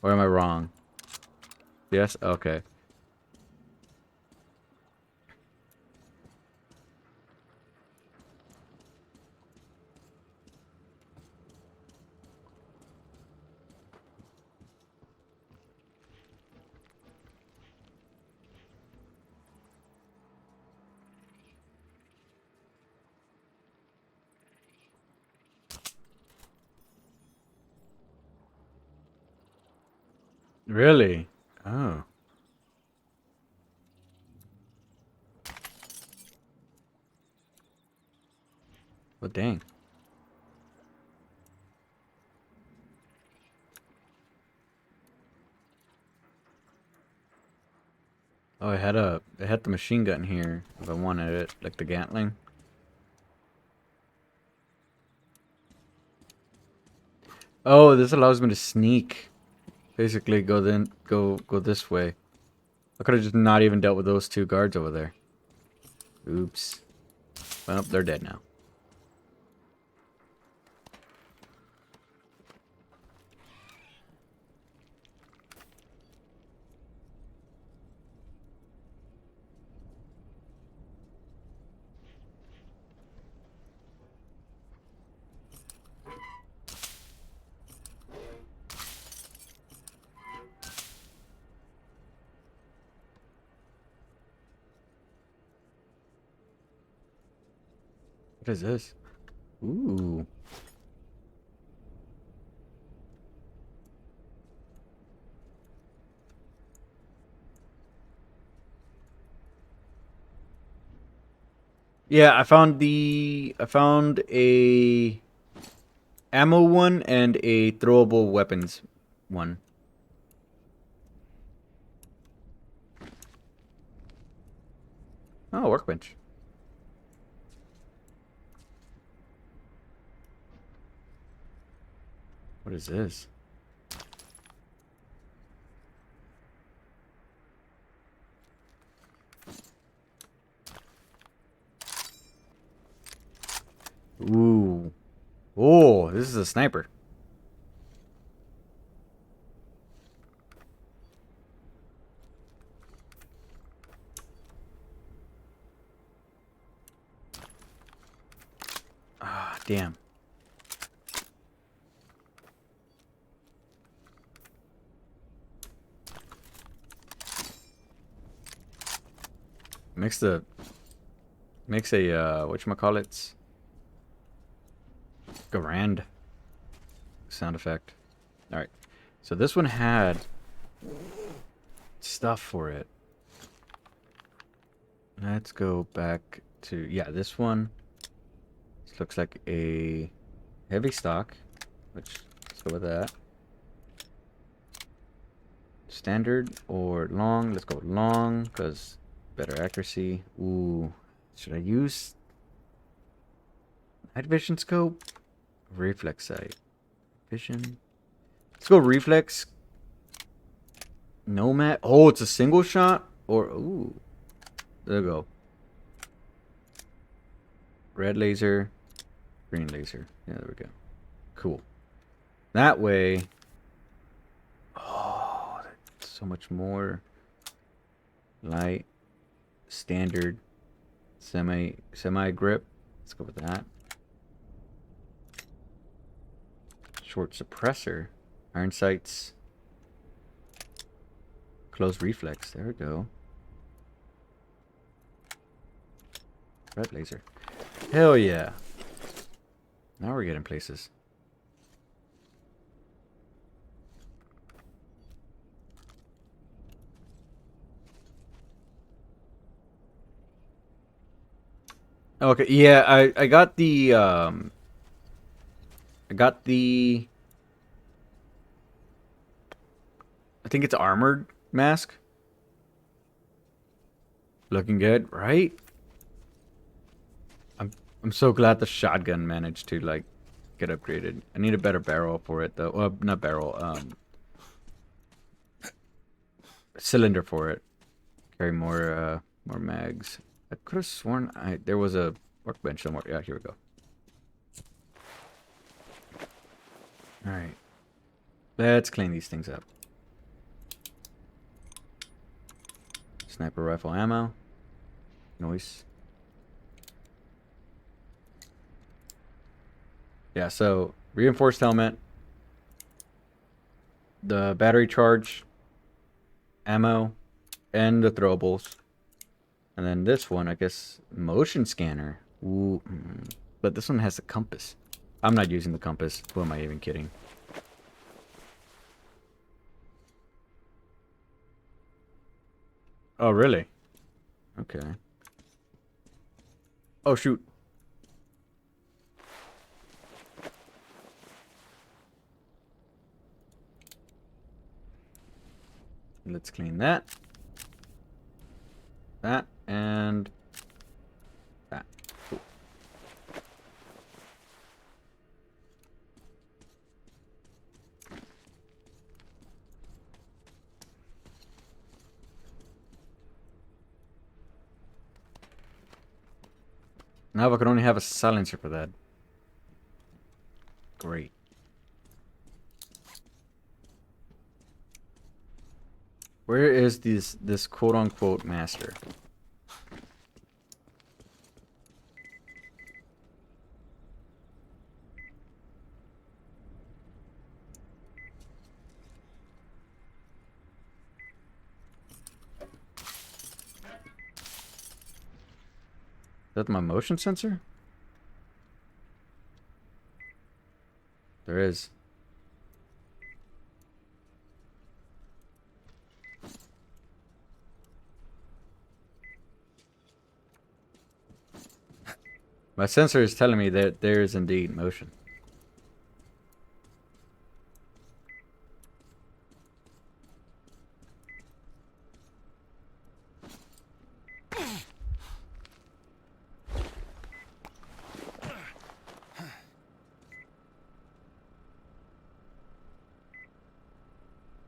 Or am I wrong? Yes? Okay. Really? Oh. Well, dang. Oh, it had the machine gun here if I wanted it, like the Gatling. Oh, this allows me to sneak. Basically, go this way. I could have just not even dealt with those two guards over there. Oops. Well, they're dead now. What is this? Ooh. Yeah, I found a ammo one and a throwable weapons one. Oh, workbench. What is this? Ooh. Oh, this is a sniper. Ah, damn. Makes a whatchamacallits? Garand sound effect. Alright. So this one had stuff for it. Let's go back to, yeah, this one. This looks like a heavy stock, which, let's go with that. Standard or long? Let's go with long, because better accuracy. Ooh. Should I use night vision scope? Reflex sight. Vision. Let's go reflex. Nomad. Oh, it's a single shot? Or, ooh. There we go. Red laser. Green laser. Yeah, there we go. Cool. That way. Oh, that's so much more. Light. Standard. Semi grip. Let's go with that. Short suppressor. Iron sights. Close reflex. There we go. Red laser. Hell yeah. Now we're getting places. Okay, yeah, I got the I think it's armored mask. Looking good, right? I'm so glad the shotgun managed to like get upgraded. I need a better barrel for it though. Well, not barrel, cylinder for it. Carry more mags. I could have sworn there was a workbench somewhere. Yeah, here we go. Alright. Let's clean these things up. Sniper rifle ammo. Noise. Yeah, so reinforced helmet. The battery charge. Ammo. And the throwables. And then this one, I guess, motion scanner. Ooh, but this one has a compass. I'm not using the compass. Who am I even kidding? Oh, really? Okay. Oh, shoot. Let's clean that. That and that. Cool. Now I can only have a silencer for that. Great. Where is this quote unquote master? Is that my motion sensor? There is. My sensor is telling me that there is indeed motion.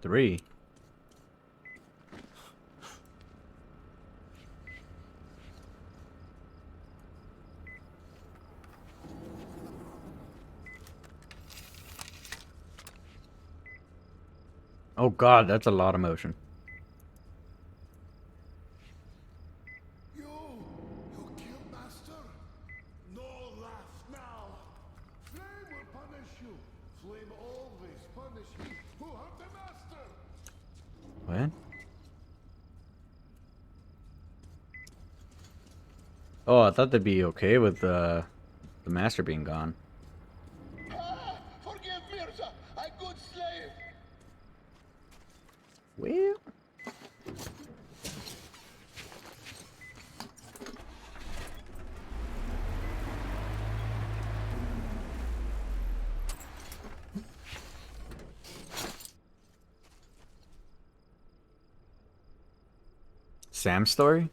Three. Oh god, that's a lot of motion. You killed Master? No laugh now. Flame will punish you. Flame always punish you who hurt the Master. What? Oh, I thought they'd be okay with the master being gone. Forgive Mirza, I good slave. Well. Sam's story?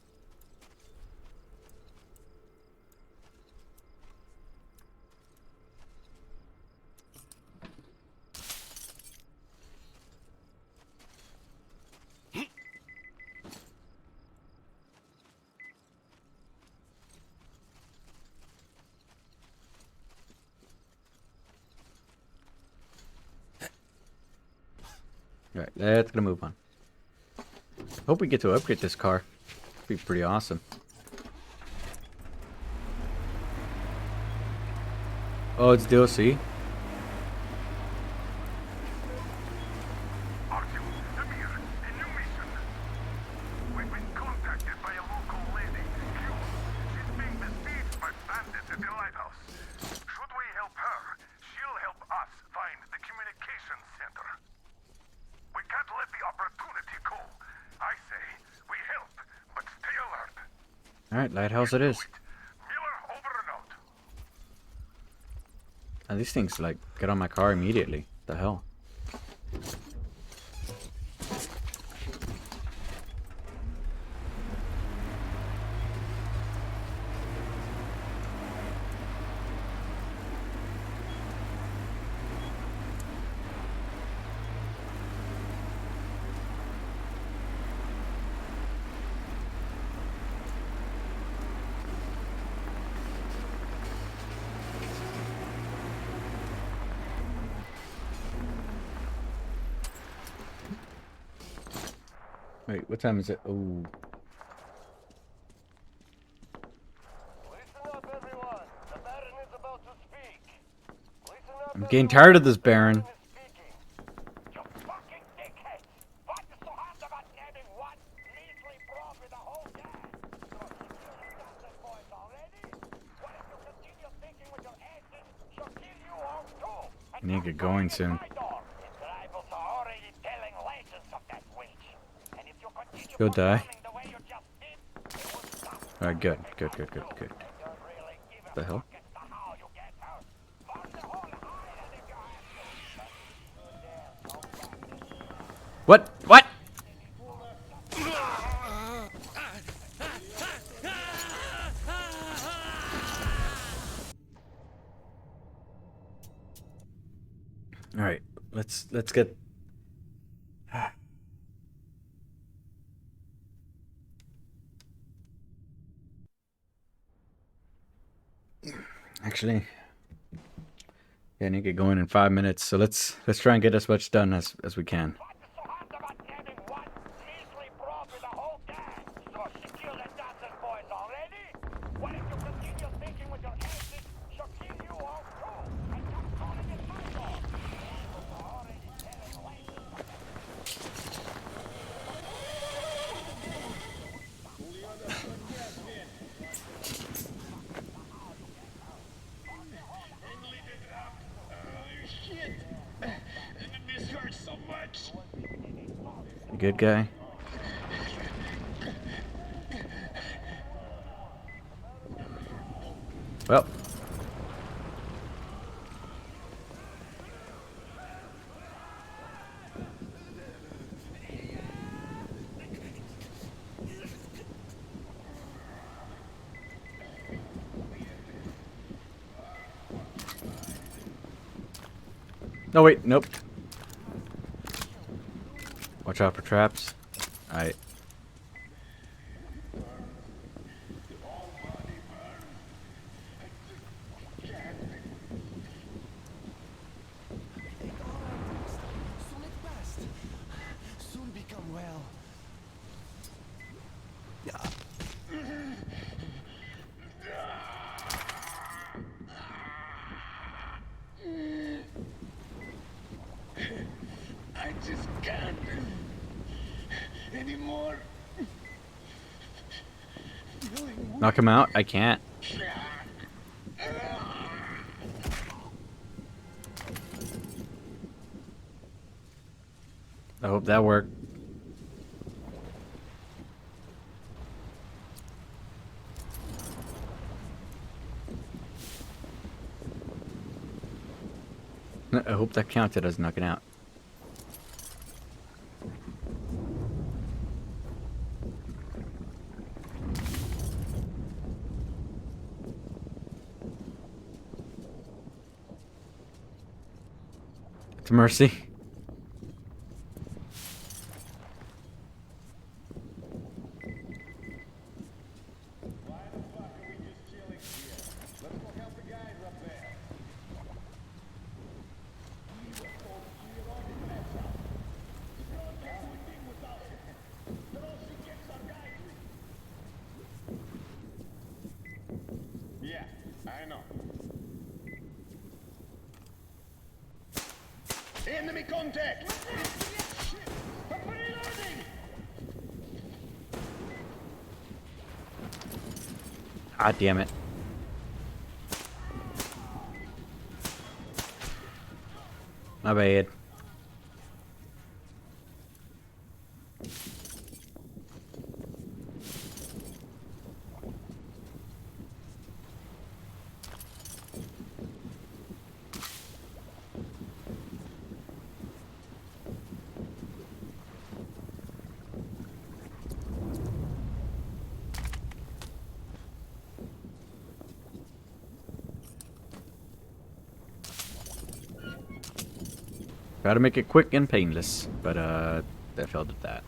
Alright, let's gonna move on. Hope we get to upgrade this car. Be pretty awesome. Oh, it's DLC. We've been contacted by a local lady, Q. She's being besieged by bandits at the lighthouse. Should we help her, she'll help us find the communications center. We can't let the opportunity go. I say, we help, but stay alert. Alright, lighthouse it is. Miller, over and out. And these things like get on my car immediately. The hell? Wait, what time is it? Oh. I'm getting tired of this Baron. I need to get going soon. Go die. Alright, good. The hell? What? What? All right, let's get. Actually, yeah, I need to get going in 5 minutes. So let's try and get as much done as we can. Good guy. Well. No, wait, nope. Watch out for traps. Alright. Soon become well. I just can't anymore. Knock him out? I can't. I hope that worked. I hope that counted as knocking out. To Mercy. Yeah, I know. Enemy contact! Ah, damn it. My bad. Try to make it quick and painless, but that failed at that.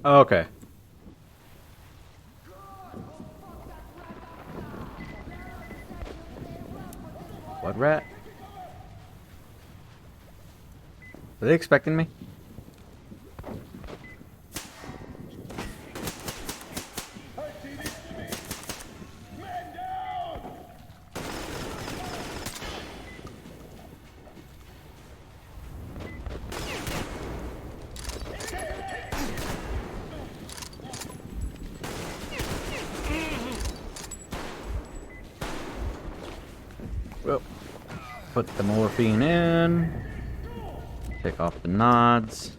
Okay. What rat? Are they expecting me? Well. Put the morphine in. Take off the nods.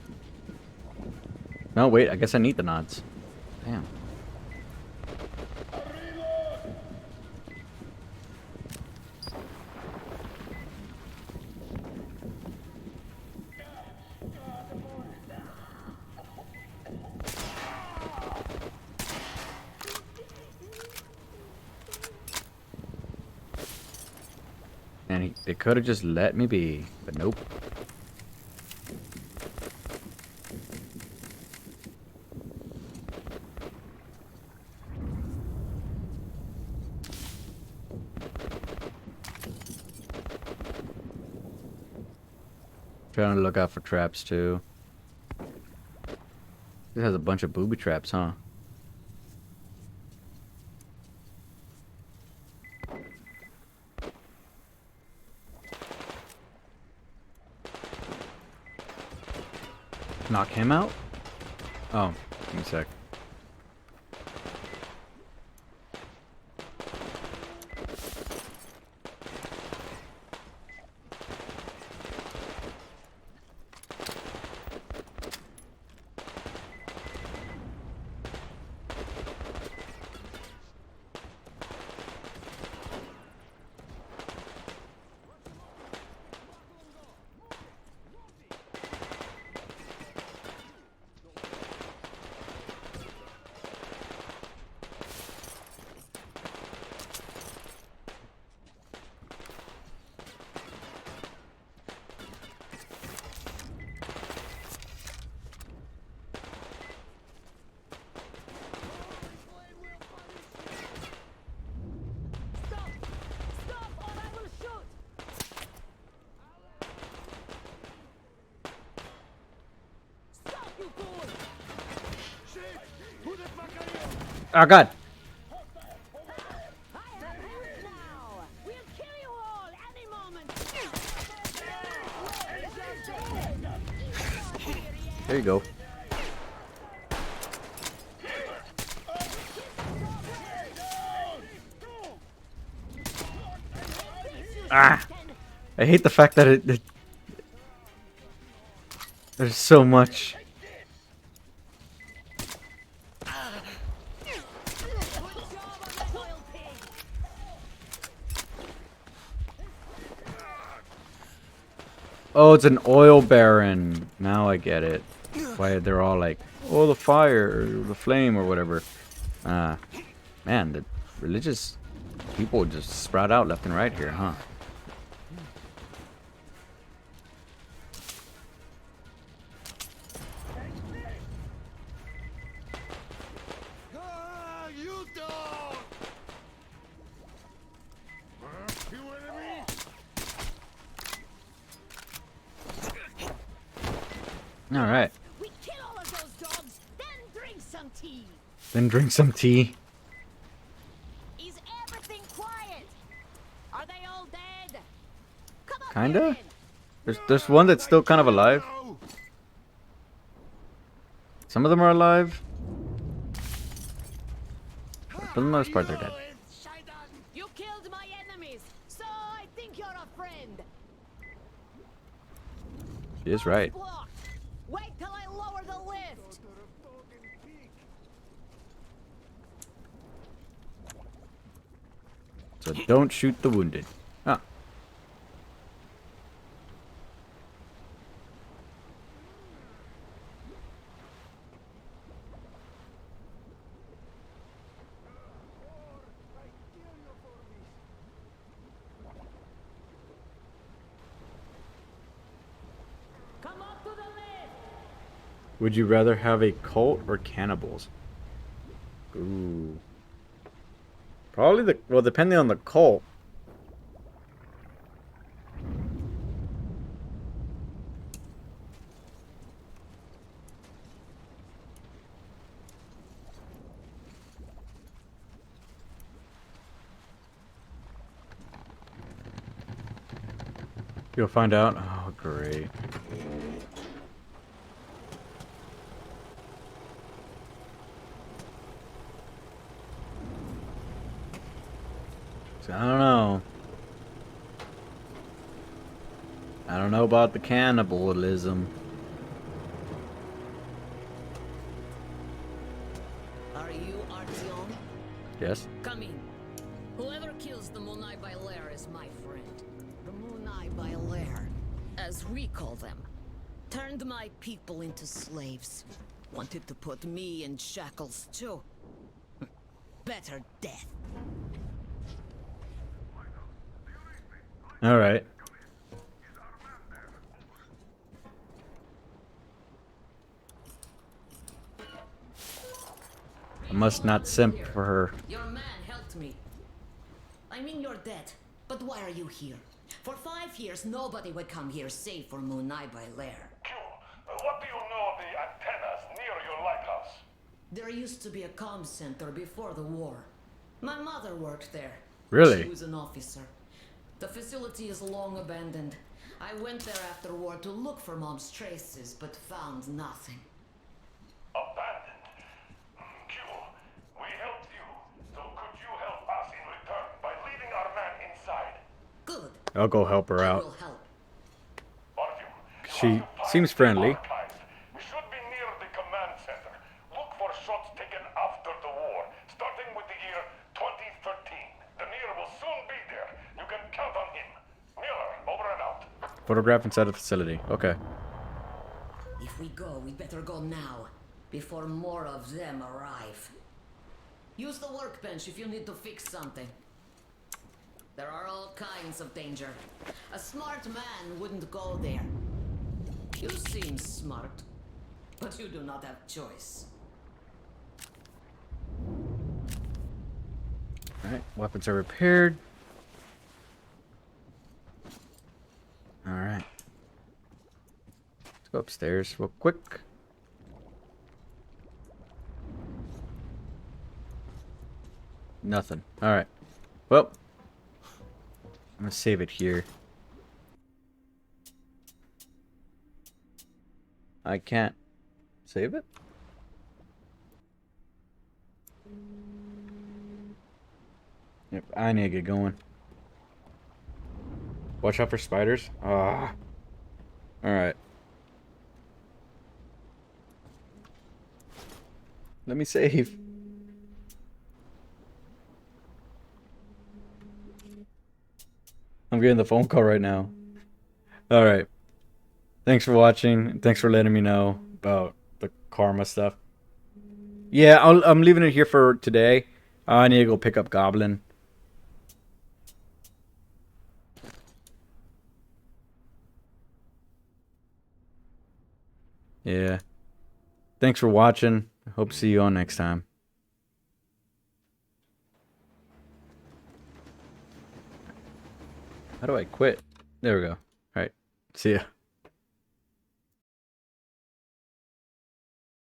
No, wait, I guess I need the nods. Damn. And they could have just let me be, but nope. Trying to look out for traps too. This has a bunch of booby traps, huh? Knock him out? Oh, give me a sec. Oh god. There you go. Ah! I hate the fact that there's so much. Oh, it's an oil baron. Now I get it. Why they're all like, oh, the fire, or the flame, or whatever. Man, the religious people just sprout out left and right here, huh? All right. We kill all of those dogs, then drink some tea. Then drink some tea. Is everything quiet? Are they all dead? Come on, Kinda. There's one that's still kind of alive. Some of them are alive. For the most part, they're dead. You killed my enemies, so I think you're a friend. She is right. Wait till I lower the lift. So don't shoot the wounded. Ah. Come up to the lift. Would you rather have a cult or cannibals? Ooh. Probably the, well, depending on the cult. You'll find out. Oh, great. So, I don't know. I don't know about the cannibalism. Are you Artyom? Yes. Come in. Whoever kills the Munai Bailair is my friend. The Munai Bailair, as we call them, turned my people into slaves. Wanted to put me in shackles too. Better death. All right. I must not simp for her. Your man helped me. I mean, you're dead. But why are you here? For 5 years, nobody would come here save for Munai Bailair. What do you know of the antennas near your lighthouse? There used to be a comm center before the war. My mother worked there. Really? She was an officer. The facility is long abandoned. I went there after war to look for Mom's traces, but found nothing. Abandoned? Q, we helped you. So could you help us in return by leaving our man inside? Good. I'll go help her out. Will help. She seems friendly. We should be near the command center. Look for shots taken after the war, starting with the year 2013. Demir will soon be there. You can count on him. Miller, over and out. Photograph inside the facility. Okay. If we go, we better go now, before more of them arrive. Use the workbench if you need to fix something. There are all kinds of danger. A smart man wouldn't go there. You seem smart, but you do not have choice. Alright, weapons are repaired. Alright. Let's go upstairs real quick. Nothing. Alright. Well, I'm gonna save it here. I can't save it? Yep, I need to get going. Watch out for spiders. Ah. Alright. Let me save. I'm getting the phone call right now. Alright. Thanks for watching. Thanks for letting me know about the karma stuff. Yeah, I'm leaving it here for today. I need to go pick up Goblin. Yeah. Thanks for watching. Hope to see you on next time. How do I quit? There we go. Alright. See ya.